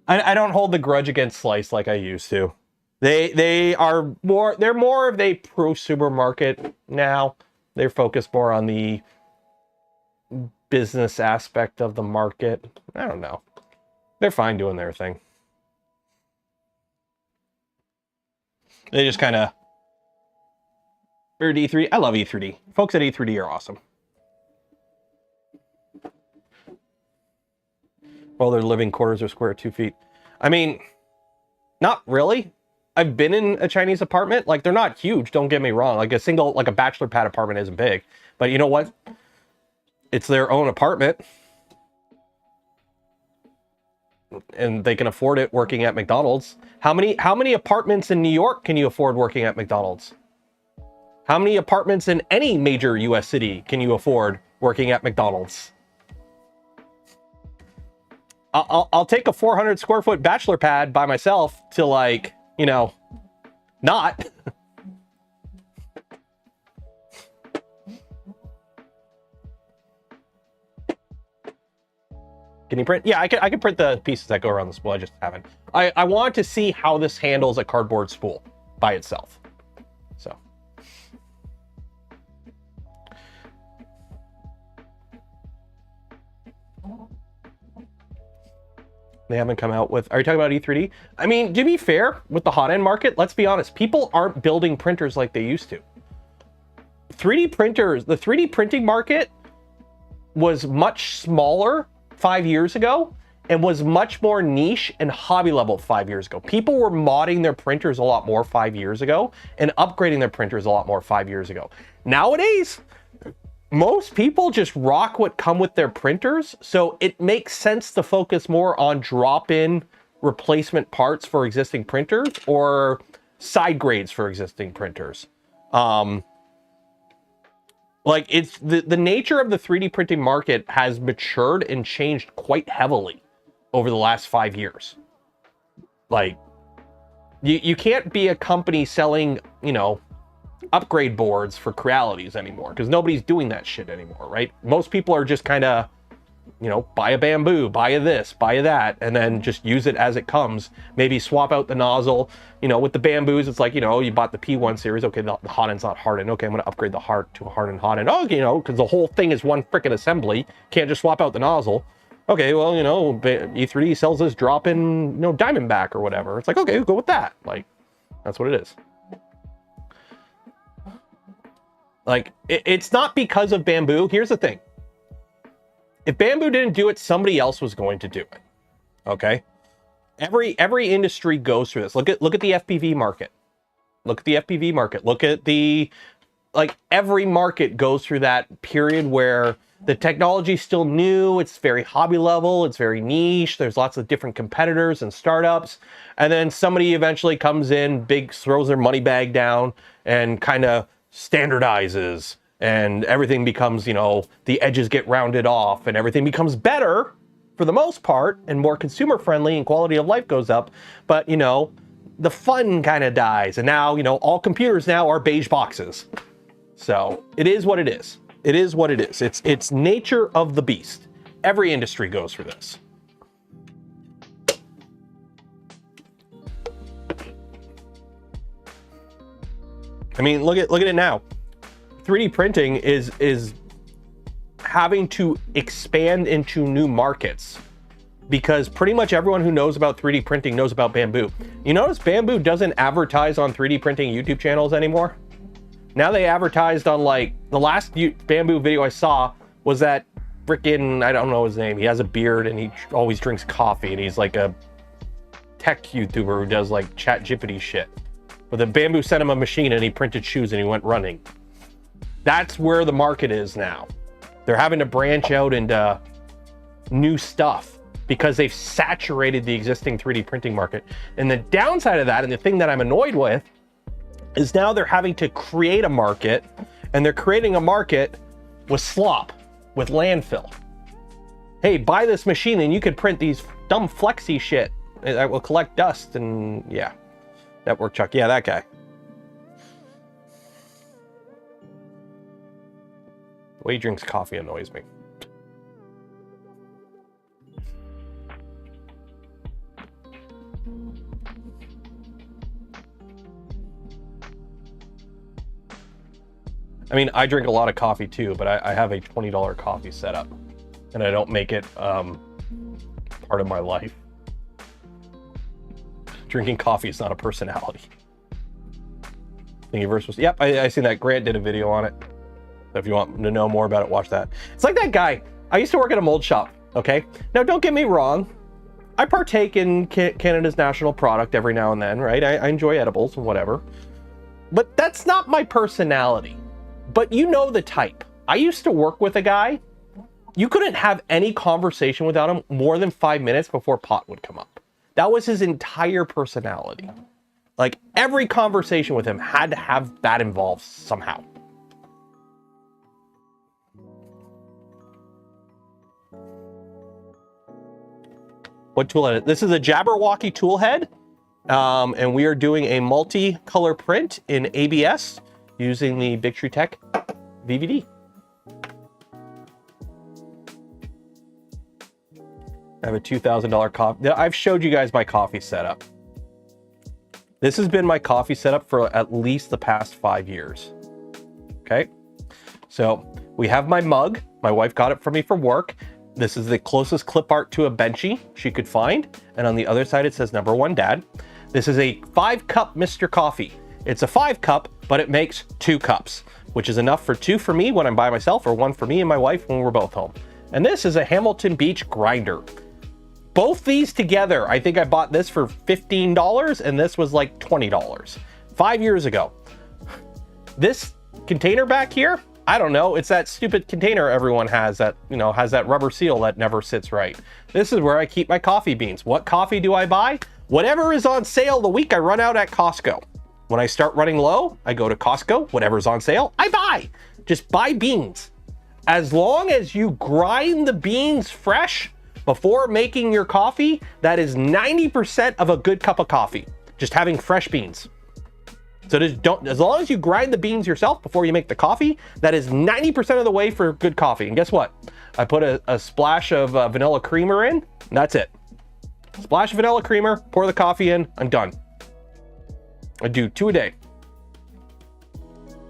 I don't hold the grudge against Slice like I used to. They're more of a prosumer market now. They're focused more on the business aspect of the market. I don't know. They're fine doing their thing. They just kind of... E3. I love E3D. Folks at E3D are awesome. Well, their living quarters are square 2 feet. I mean, not really. I've been in a Chinese apartment. Like, they're not huge, don't get me wrong. Like a bachelor pad apartment isn't big. But you know what? It's their own apartment. And they can afford it working at McDonald's. How many apartments in New York can you afford working at McDonald's? How many apartments in any major US city can you afford working at McDonald's? I'll take a 400 square foot bachelor pad by myself to, like, you know, not. Can you print? Yeah, I can print the pieces that go around the spool. I just haven't. I want to see how this handles a cardboard spool by itself. So. They haven't come out with... Are you talking about E3D? I mean, to be fair, with the hot end market, let's be honest, people aren't building printers like they used to. 3D printers, the 3D printing market was much smaller 5 years ago and was much more niche and hobby level 5 years ago. People were modding their printers a lot more 5 years ago and upgrading their printers a lot more 5 years ago. Nowadays, most people just rock what come with their printers, so it makes sense to focus more on drop-in replacement parts for existing printers or side grades for existing printers. Like, it's the nature of the 3D printing market has matured and changed quite heavily over the last 5 years. Like, you can't be a company selling, you know, upgrade boards for Crealities anymore, because nobody's doing that shit anymore, right? Most people are just kind of, you know, buy a bamboo, buy a this, buy a that, and then just use it as it comes. Maybe swap out the nozzle. You know, with the bamboos, it's like, you know, you bought the P1 series. Okay, the hot end's not hardened. Okay, I'm going to upgrade the heart to a hardened hot end. Oh, you know, because the whole thing is one freaking assembly. Can't just swap out the nozzle. Okay, well, you know, E3D sells this drop-in, you know, Diamondback or whatever. It's like, okay, go with that. Like, that's what it is. Like, it's not because of bamboo. Here's the thing. If bamboo didn't do it, somebody else was going to do it. Okay? Every industry goes through this. Look at the FPV market. Look at the FPV market. Look at the, like, every market goes through that period where the technology is still new. It's very hobby level. It's very niche. There's lots of different competitors and startups. And then somebody eventually comes in, big, throws their money bag down and kind of standardizes, and everything becomes, you know, the edges get rounded off and everything becomes better for the most part and more consumer friendly and quality of life goes up. But, you know, the fun kind of dies. And now, you know, all computers now are beige boxes. So it is what it is. It is what it is. It's nature of the beast. Every industry goes through this. I mean, look at it now. 3D printing is having to expand into new markets because pretty much everyone who knows about 3D printing knows about bamboo. You notice bamboo doesn't advertise on 3D printing YouTube channels anymore? Now they advertised on, like, the last bamboo video I saw was that frickin', I don't know his name. He has a beard and he always drinks coffee and he's like a tech YouTuber who does like ChatGPT shit. But the bamboo sent him a machine and he printed shoes and he went running. That's where the market is now. They're having to branch out into new stuff because they've saturated the existing 3D printing market. And the downside of that, and the thing that I'm annoyed with, is now they're having to create a market, and they're creating a market with slop, with landfill. Hey, buy this machine and you could print these dumb flexy shit that will collect dust. And yeah, Network Chuck, yeah, that guy. The way he drinks coffee annoys me. I mean, I drink a lot of coffee too, but I have a $20 coffee setup, and I don't make it part of my life. Drinking coffee is not a personality. Thingiverse was, yep, I seen that. Grant did a video on it. So if you want to know more about it, watch that. It's like that guy. I used to work at a mold shop, okay? Now, don't get me wrong. I partake in Canada's national product every now and then, right? I enjoy edibles and whatever. But that's not my personality. But you know the type. I used to work with a guy. You couldn't have any conversation without him more than 5 minutes before pot would come up. That was his entire personality. Like, every conversation with him had to have that involved somehow. What tool head? This is a Jabberwocky tool head, and we are doing a multi-color print in ABS using the Big Tree Tech VVD. I have a $2,000 coffee. I've showed you guys my coffee setup. This has been my coffee setup for at least the past 5 years. Okay, so we have my mug. My wife got it for me for work. This is the closest clip art to a Benchy she could find. And on the other side, it says #1 Dad. This is a 5-cup Mr. Coffee. It's a 5-cup, but it makes 2 cups, which is enough for 2 for me when I'm by myself, or 1 for me and my wife when we're both home. And this is a Hamilton Beach grinder. Both these together, I think I bought this for $15 and this was like $20 5 years ago. This container back here, I don't know, it's that stupid container everyone has that, you know, has that rubber seal that never sits right. This is where I keep my coffee beans. What coffee do I buy? Whatever is on sale the week I run out at Costco. When I start running low, I go to Costco. Whatever's on sale, I buy. Just buy beans. As long as you grind the beans fresh before making your coffee, that is 90% of a good cup of coffee. Just having fresh beans. So just don't, as long as you grind the beans yourself before you make the coffee, that is 90% of the way for good coffee. And guess what? I put a splash of vanilla creamer in, and that's it. Splash of vanilla creamer, pour the coffee in, I'm done. I do 2 a day.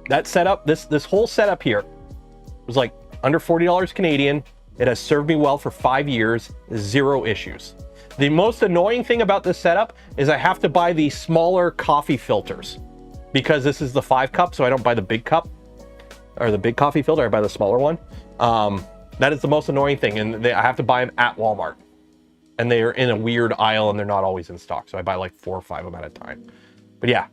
That setup, this whole setup here was like under $40 Canadian. It has served me well for 5 years, 0 issues. The most annoying thing about this setup is I have to buy the smaller coffee filters because this is the 5 cup, so I don't buy the big cup or the big coffee filter, I buy the smaller one. That is the most annoying thing, and I have to buy them at Walmart. And they are in a weird aisle and they're not always in stock, so I buy like 4 or 5 of them at a time. But yeah.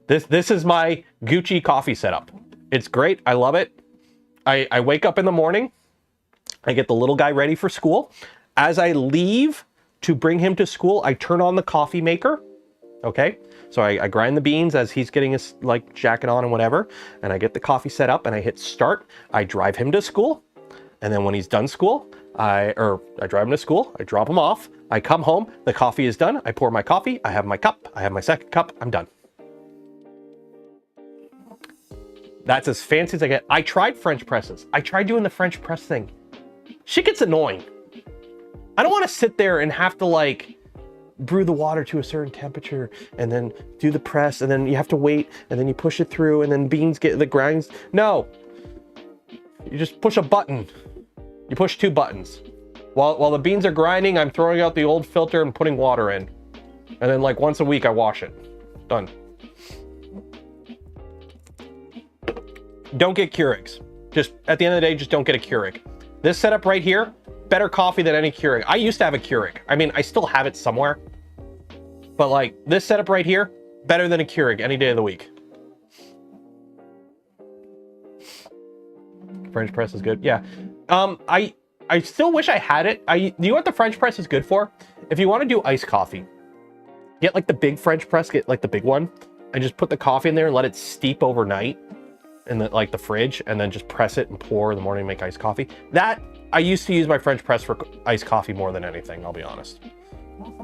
This is my Gucci coffee setup. It's great. I love it. I wake up in the morning. I get the little guy ready for school. As I leave to bring him to school, I turn on the coffee maker. Okay. So I grind the beans as he's getting his like jacket on and whatever. And I get the coffee set up and I hit start. I drive him to school. And then when he's done school, I drive him to school. I drop him off. I come home. The coffee is done. I pour my coffee. I have my cup. I have my second cup. I'm done. That's as fancy as I get. I tried French presses. I tried doing the French press thing. Shit gets annoying. I don't want to sit there and have to like brew the water to a certain temperature and then do the press and then you have to wait and then you push it through and then beans get the grinds. No, you just push a button. You push 2 buttons. While the beans are grinding, I'm throwing out the old filter and putting water in. And then like once a week I wash it. Done. Don't get Keurigs. Just at the end of the day, just don't get a Keurig. This setup right here, better coffee than any Keurig. I used to have a Keurig. I mean, I still have it somewhere. But like this setup right here, better than a Keurig any day of the week. French press is good. Yeah. I still wish I had it. You know what the French press is good for? If you want to do iced coffee, get like the big French press, get like the big one, and just put the coffee in there and let it steep overnight in the fridge, and then just press it and pour in the morning and make iced coffee. That, I used to use my French press for iced coffee more than anything, I'll be honest.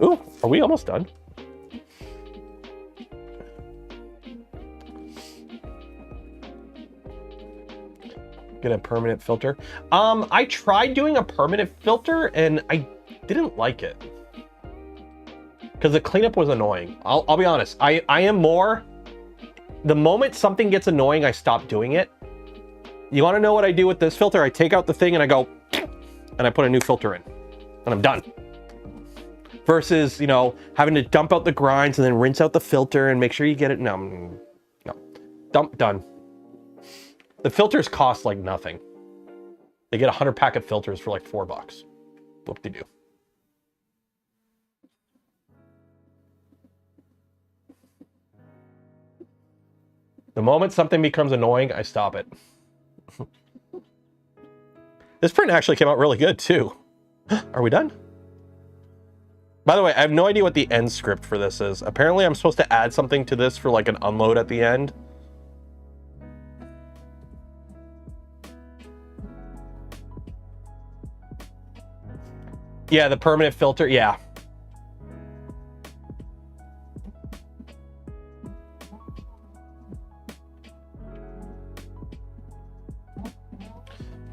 Ooh, are we almost done? Get a permanent filter. I tried doing a permanent filter and I didn't like it because the cleanup was annoying. I'll be honest. I am more, the moment something gets annoying, I stop doing it. You want to know what I do with this filter? I take out the thing and I go, and I put a new filter in and I'm done. Versus, you know, having to dump out the grinds and then rinse out the filter and make sure you get it. No, dump, done. The filters cost like nothing. They get 100 pack of filters for like $4. Whoop-de-doo. The moment something becomes annoying, I stop it. This print actually came out really good too. Are we done? By the way, I have no idea what the end script for this is. Apparently I'm supposed to add something to this for like an unload at the end. Yeah, the permanent filter, yeah.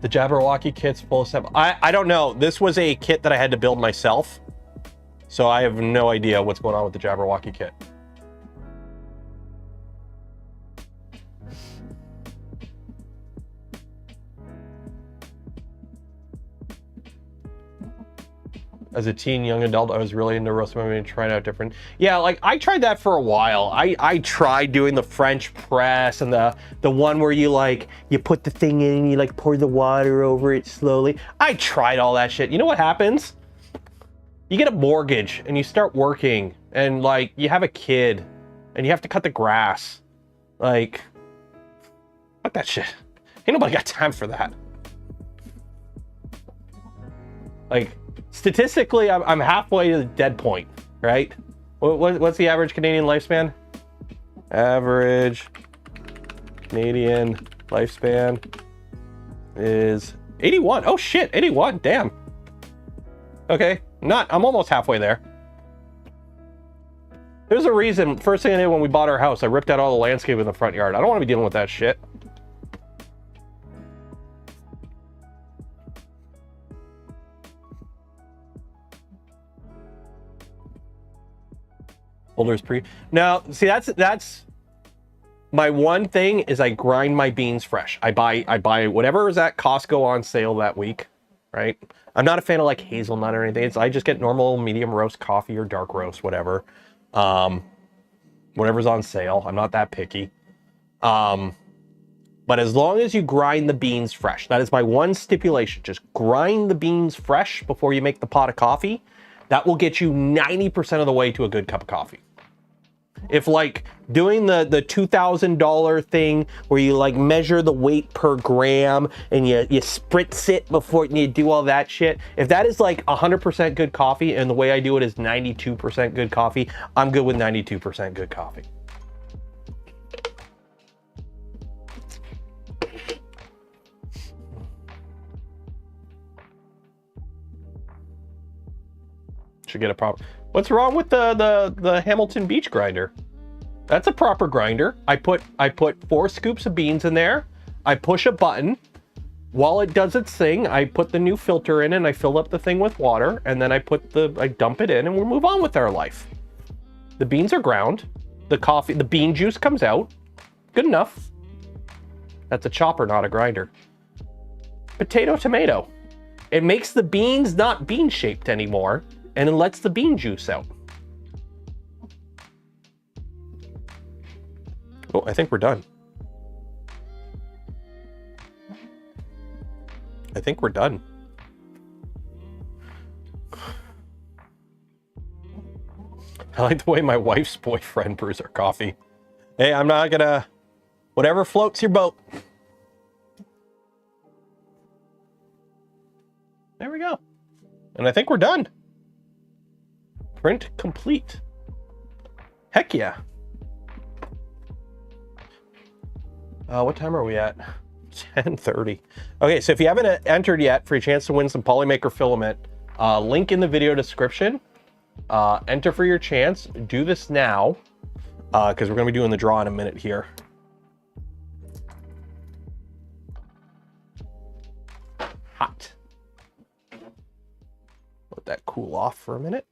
The Jabberwocky kit's full of stuff. I don't know. This was a kit that I had to build myself. So I have no idea what's going on with the Jabberwocky kit. As a teen, young adult, I was really into roast memory and trying out different. Yeah, like I tried that for a while. I tried doing the French press and the one where you like, you put the thing in and you like pour the water over it slowly. I tried all that shit. You know what happens? You get a mortgage and you start working and like you have a kid and you have to cut the grass. Like, fuck that shit. Ain't nobody got time for that. Like, statistically, I'm halfway to the dead point, right? What's the average Canadian lifespan? Average Canadian lifespan is 81. Oh shit, 81, damn. Okay, I'm almost halfway there. There's a reason, first thing I did when we bought our house, I ripped out all the landscape in the front yard. I don't want to be dealing with that shit. Holders pre. Now, see, that's my one thing is I grind my beans fresh. I buy whatever is at Costco on sale that week, right? I'm not a fan of like hazelnut or anything. I just get normal medium roast coffee or dark roast, whatever. Whatever's on sale. I'm not that picky. But as long as you grind the beans fresh, that is my one stipulation. Just grind the beans fresh before you make the pot of coffee. That will get you 90% of the way to a good cup of coffee. If like doing the $2,000 thing where you like measure the weight per gram and you spritz it before you do all that shit, if that is like 100% good coffee and the way I do it is 92% good coffee, I'm good with 92% good coffee. Should get a proper. What's wrong with the Hamilton Beach grinder? That's a proper grinder. I put 4 scoops of beans in there. I push a button. While it does its thing, I put the new filter in and I fill up the thing with water, and then I dump it in and we'll move on with our life. The beans are ground. The bean juice comes out. Good enough. That's a chopper, not a grinder. Potato, tomato. It makes the beans not bean shaped anymore, and it lets the bean juice out. Oh, I think we're done. I think we're done. I like the way my wife's boyfriend brews her coffee. Hey, I'm not gonna... Whatever floats your boat. There we go. And I think we're done. Print complete. Heck yeah. What time are we at? 10:30. Okay, so if you haven't entered yet for your chance to win some Polymaker filament, link in the video description. Enter for your chance. Do this now, because we're going to be doing the draw in a minute here. Hot. Let that cool off for a minute.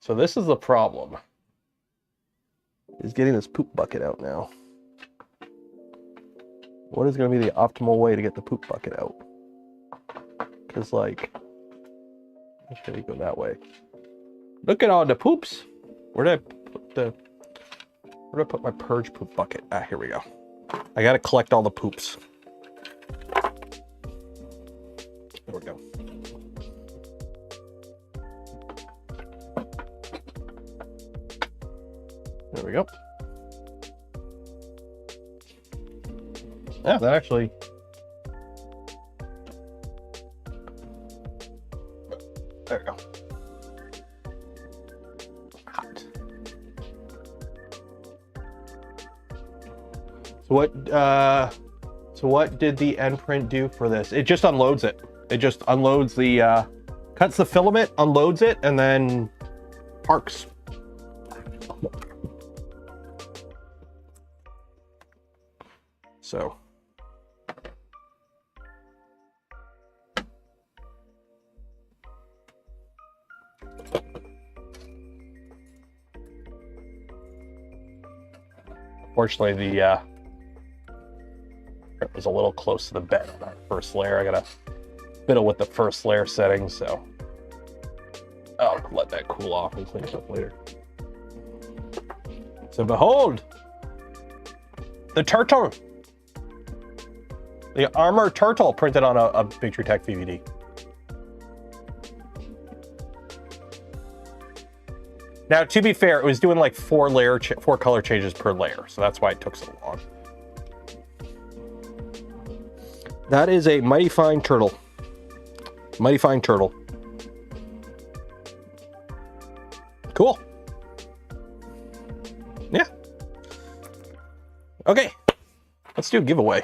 So this is the problem, is getting this poop bucket out now. What is going to be the optimal way to get the poop bucket out? Because like, should we go that way? Look at all the poops. Where did I put my purge poop bucket? Ah, here we go. I got to collect all the poops. There we go. There we go. Yeah, that actually... There we go. Hot. So what did the end print do for this? It just unloads it. It just unloads the, cuts the filament, unloads it, and then parks. So. Fortunately, it was a little close to the bed on that first layer. I gotta fiddle with the first layer settings, so I'll let that cool off and clean it up later. So behold, the turtle, the armor turtle printed on a Big Tree Tech VVD. Now, to be fair, it was doing like 4 color changes per layer, so that's why it took so long. That is a mighty fine turtle. Mighty fine turtle. Okay, let's do a giveaway.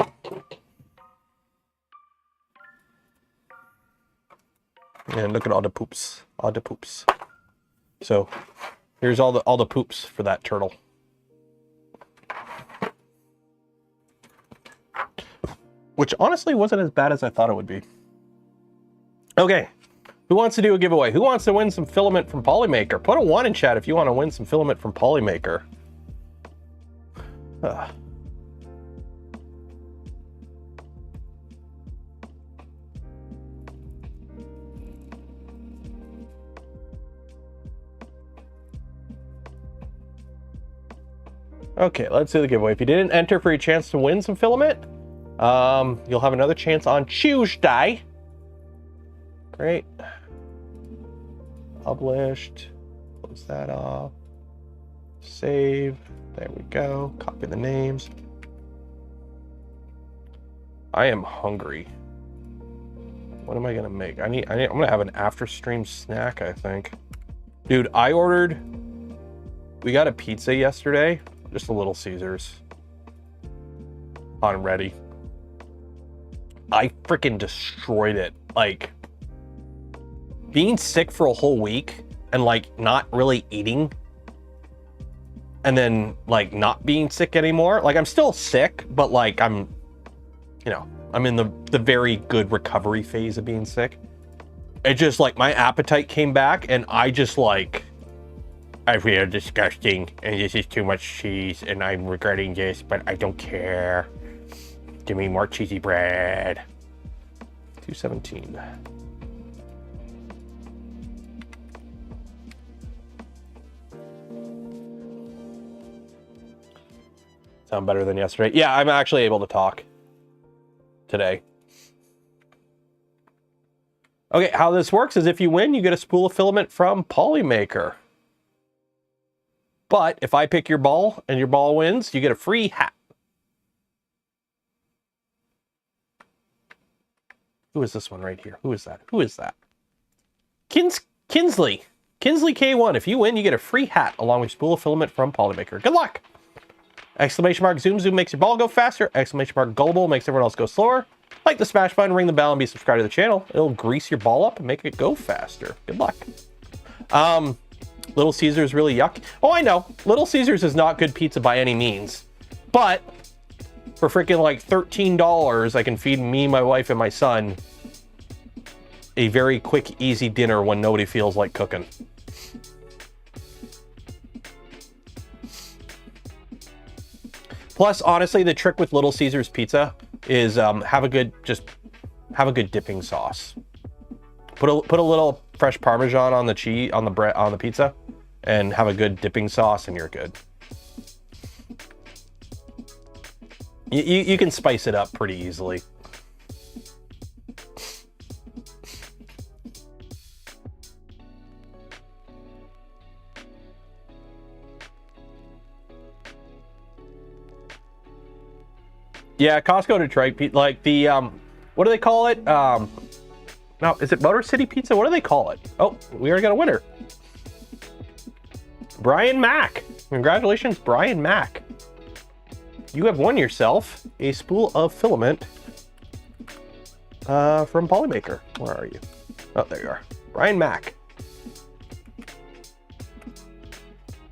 And look at all the poops, all the poops. So here's all the poops for that turtle. Which honestly wasn't as bad as I thought it would be. Okay, who wants to do a giveaway? Who wants to win some filament from Polymaker? Put a 1 in chat if you want to win some filament from Polymaker. Okay, let's do the giveaway. If you didn't enter for your chance to win some filament, you'll have another chance on Tuesday. Great. Published. Close that off. Save. There we go. Copy the names. I am hungry. What am I gonna make? I'm gonna have an after stream snack, I think. Dude, we got a pizza yesterday. Just a Little Caesars. On ready. I freaking destroyed it. Like, being sick for a whole week and like not really eating and then like not being sick anymore. Like, I'm still sick, but like I'm in the very good recovery phase of being sick. It just like my appetite came back and I just like, I feel disgusting and this is too much cheese and I'm regretting this, but I don't care. Give me more cheesy bread. 217. Sound better than yesterday? Yeah, I'm actually able to talk today. Okay, how this works is if you win, you get a spool of filament from Polymaker. But if I pick your ball and your ball wins, you get a free hat. Who is this one right here? Who is that? Who is that? Kinsley. Kinsley K1. If you win, you get a free hat along with spool of filament from Polymaker. Good luck. Exclamation mark zoom zoom makes your ball go faster. Exclamation mark gullible makes everyone else go slower. Like the smash button, ring the bell, and be subscribed to the channel. It'll grease your ball up and make it go faster. Good luck. Little Caesars really yuck. Oh, I know. Little Caesars is not good pizza by any means. But for freaking like $13, I can feed me, my wife, and my son a very quick, easy dinner when nobody feels like cooking. Plus, honestly, the trick with Little Caesars pizza is have a good dipping sauce. Put a little fresh Parmesan on the cheese, on the bread, on the pizza, and have a good dipping sauce, and you're good. You can spice it up pretty easily. Yeah, Costco Detroit, like the, what do they call it? No, is it Motor City Pizza? What do they call it? Oh, we already got a winner. Brian Mack. Congratulations, Brian Mack. You have won yourself a spool of filament from Polymaker. Where are you? Oh, there you are. Brian Mack.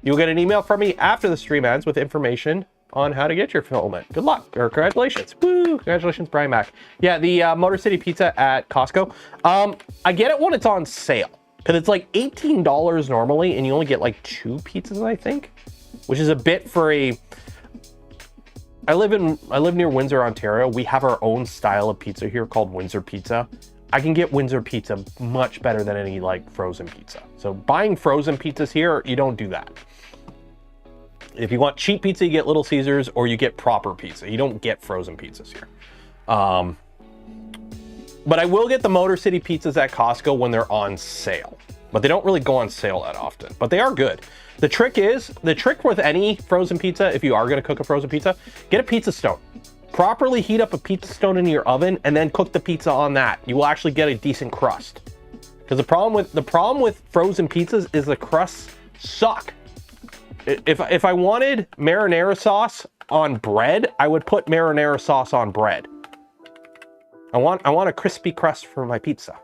You'll get an email from me after the stream ends with information on how to get your filament. Good luck, or congratulations. Woo! Congratulations, Brian Mack. Yeah, the Motor City Pizza at Costco. I get it when it's on sale, because it's like $18 normally, and you only get like 2 pizzas, I think, which is a bit for a... I live near Windsor, Ontario. We have our own style of pizza here called Windsor Pizza. I can get Windsor Pizza much better than any like frozen pizza. So buying frozen pizzas here, you don't do that. If you want cheap pizza, you get Little Caesars, or you get proper pizza. You don't get frozen pizzas here. But I will get the Motor City pizzas at Costco when they're on sale. But they don't really go on sale that often. But they are good. The trick with any frozen pizza, if you are going to cook a frozen pizza, get a pizza stone. Properly heat up a pizza stone in your oven, and then cook the pizza on that. You will actually get a decent crust. Because the problem with frozen pizzas is the crusts suck. If I wanted marinara sauce on bread, I would put marinara sauce on bread. I want a crispy crust for my pizza.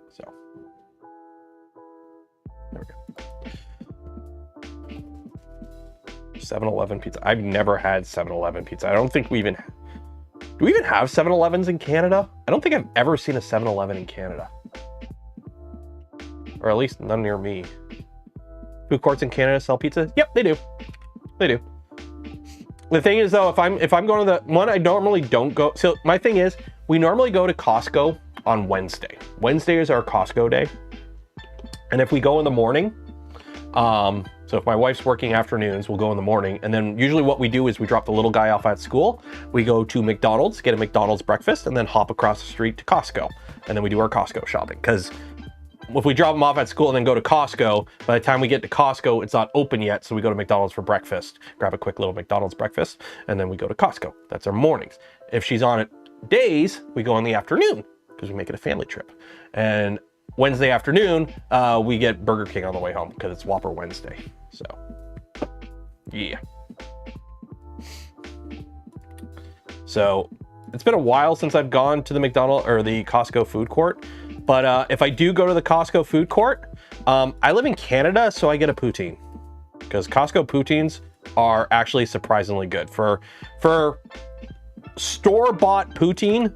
So there we go. 7-Eleven pizza. I've never had 7-Eleven pizza. I don't think we even... Do we even have 7-Elevens in Canada? I don't think I've ever seen a 7-Eleven in Canada. Or at least none near me. Food courts in Canada sell pizza? Yep, they do. They do. The thing is though, if I'm going to the one, I normally don't go. So my thing is, we normally go to Costco on Wednesday. Wednesday is our Costco day. And if we go in the morning, so if my wife's working afternoons, we'll go in the morning. And then usually what we do is we drop the little guy off at school. We go to McDonald's, get a McDonald's breakfast, and then hop across the street to Costco. And then we do our Costco shopping. Because if we drop them off at school and then go to Costco, by the time we get to Costco, it's not open yet. So we go to McDonald's for breakfast, grab a quick little McDonald's breakfast, and then we go to Costco. That's our mornings. If she's on it days, we go in the afternoon because we make it a family trip. And Wednesday afternoon, we get Burger King on the way home because it's Whopper Wednesday. So, yeah. So it's been a while since I've gone to the McDonald's or the Costco food court. But if I do go to the Costco food court, I live in Canada, so I get a poutine. Because Costco poutines are actually surprisingly good. For store-bought poutine,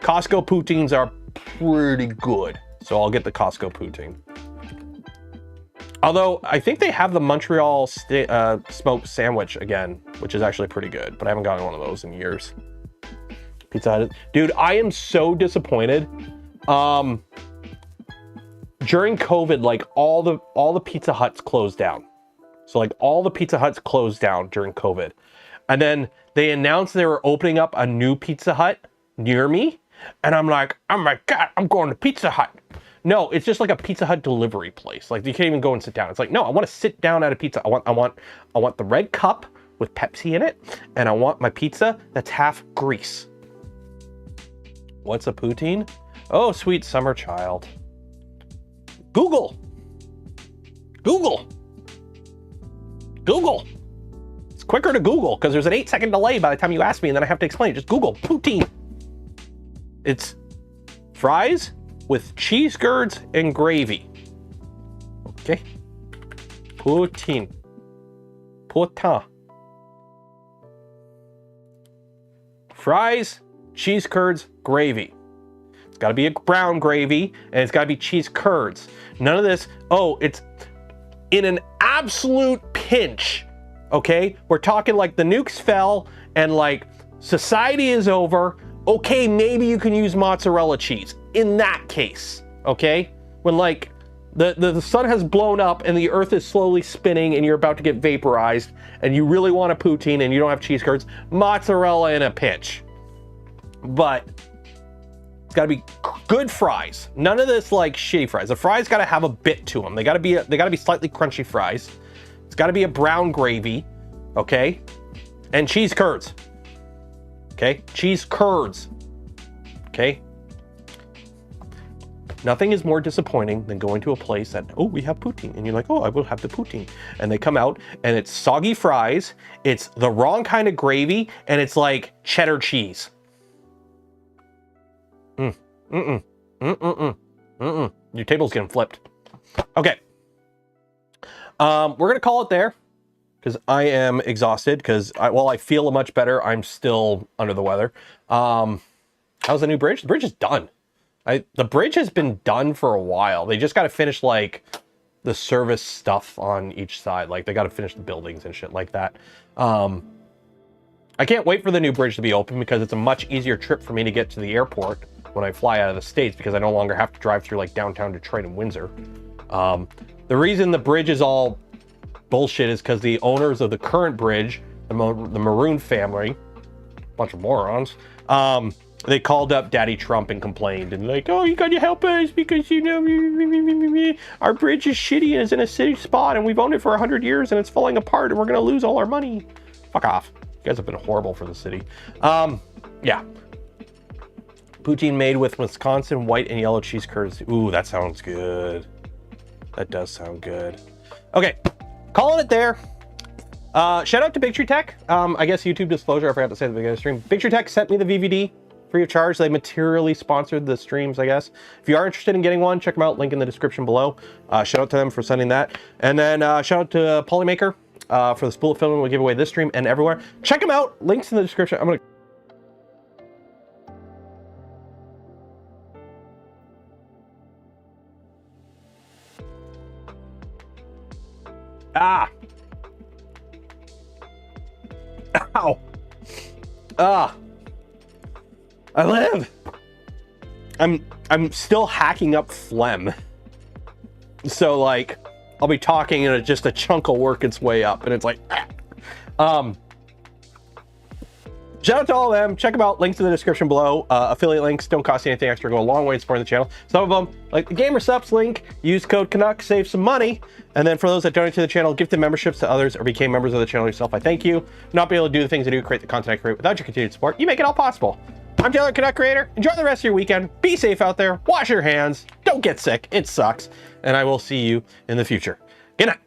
Costco poutines are pretty good. So I'll get the Costco poutine. Although, I think they have the Montreal smoked sandwich again, which is actually pretty good. But I haven't gotten one of those in years. Pizza Hut. Dude, I am so disappointed. During COVID, like all the Pizza Huts closed down. So like all the Pizza Huts closed down during COVID. And then they announced they were opening up a new Pizza Hut near me. And I'm like, oh my God, I'm going to Pizza Hut. No, it's just like a Pizza Hut delivery place. Like you can't even go and sit down. It's like, no, I want to sit down at a pizza. I want the red cup with Pepsi in it. And I want my pizza that's half grease. What's a poutine? Oh, sweet summer child. Google. It's quicker to Google because there's an 8-second delay by the time you ask me and then I have to explain it. Just Google poutine. It's fries with cheese curds and gravy. Okay. Poutine. Potin. Fries, cheese curds, gravy. It's got to be a brown gravy and it's got to be cheese curds. None of this, oh, it's in an absolute pinch, okay? We're talking like the nukes fell and like society is over. Okay, maybe you can use mozzarella cheese in that case, okay? When like the sun has blown up and the earth is slowly spinning and you're about to get vaporized and you really want a poutine and you don't have cheese curds, mozzarella in a pinch. But it's got to be good fries. None of this like shitty fries. The fries got to have a bit to them. They got to be slightly crunchy fries. It's got to be a brown gravy, okay? And cheese curds. Okay? Cheese curds. Okay? Nothing is more disappointing than going to a place that, oh, we have poutine. And you're like, oh, I will have the poutine. And they come out and it's soggy fries, it's the wrong kind of gravy, and it's like cheddar cheese. Your table's getting flipped. Okay. We're gonna call it there because I am exhausted because while I feel much better, I'm still under the weather. How's the new bridge? The bridge is done. The bridge has been done for a while. They just got to finish like the service stuff on each side. Like they got to finish the buildings and shit like that. I can't wait for the new bridge to be open because it's a much easier trip for me to get to the airport when I fly out of the States because I no longer have to drive through like downtown Detroit and Windsor. The reason the bridge is all bullshit is because the owners of the current bridge, the Maroon family, bunch of morons, they called up Daddy Trump and complained and like, oh, you got to help us because, you know, our bridge is shitty and it's in a city spot and we've owned it for 100 years and it's falling apart and we're going to lose all our money. Fuck off. You guys have been horrible for the city. Yeah. Poutine made with Wisconsin white and yellow cheese curds. Ooh, that sounds good. That does sound good. Okay, calling it there. Shout out to Big Tree Tech. I guess YouTube disclosure, I forgot to say at the beginning of the stream. Big Tree Tech sent me the VVD free of charge. They materially sponsored the streams, I guess. If you are interested in getting one, check them out. Link in the description below. Shout out to them for sending that. And then shout out to Polymaker for the spool of filament we give away this stream and everywhere. Check them out. Links in the description. I'm gonna... Ah! Ow! Ah! I live! I'm still hacking up phlegm. So like, I'll be talking and just a chunk will work its way up and it's like, ah. Shout out to all of them. Check them out. Links in the description below. Affiliate links don't cost you anything extra. Go a long way in supporting the channel. Some of them, like the Gamer Subs link, use code Canuck, save some money. And then for those that donate to the channel, gifted memberships to others, or became members of the channel yourself, I thank you. Not be able to do the things I do, create the content I create without your continued support. You make it all possible. I'm Taylor, Canuck Creator. Enjoy the rest of your weekend. Be safe out there. Wash your hands. Don't get sick. It sucks. And I will see you in the future. Good night.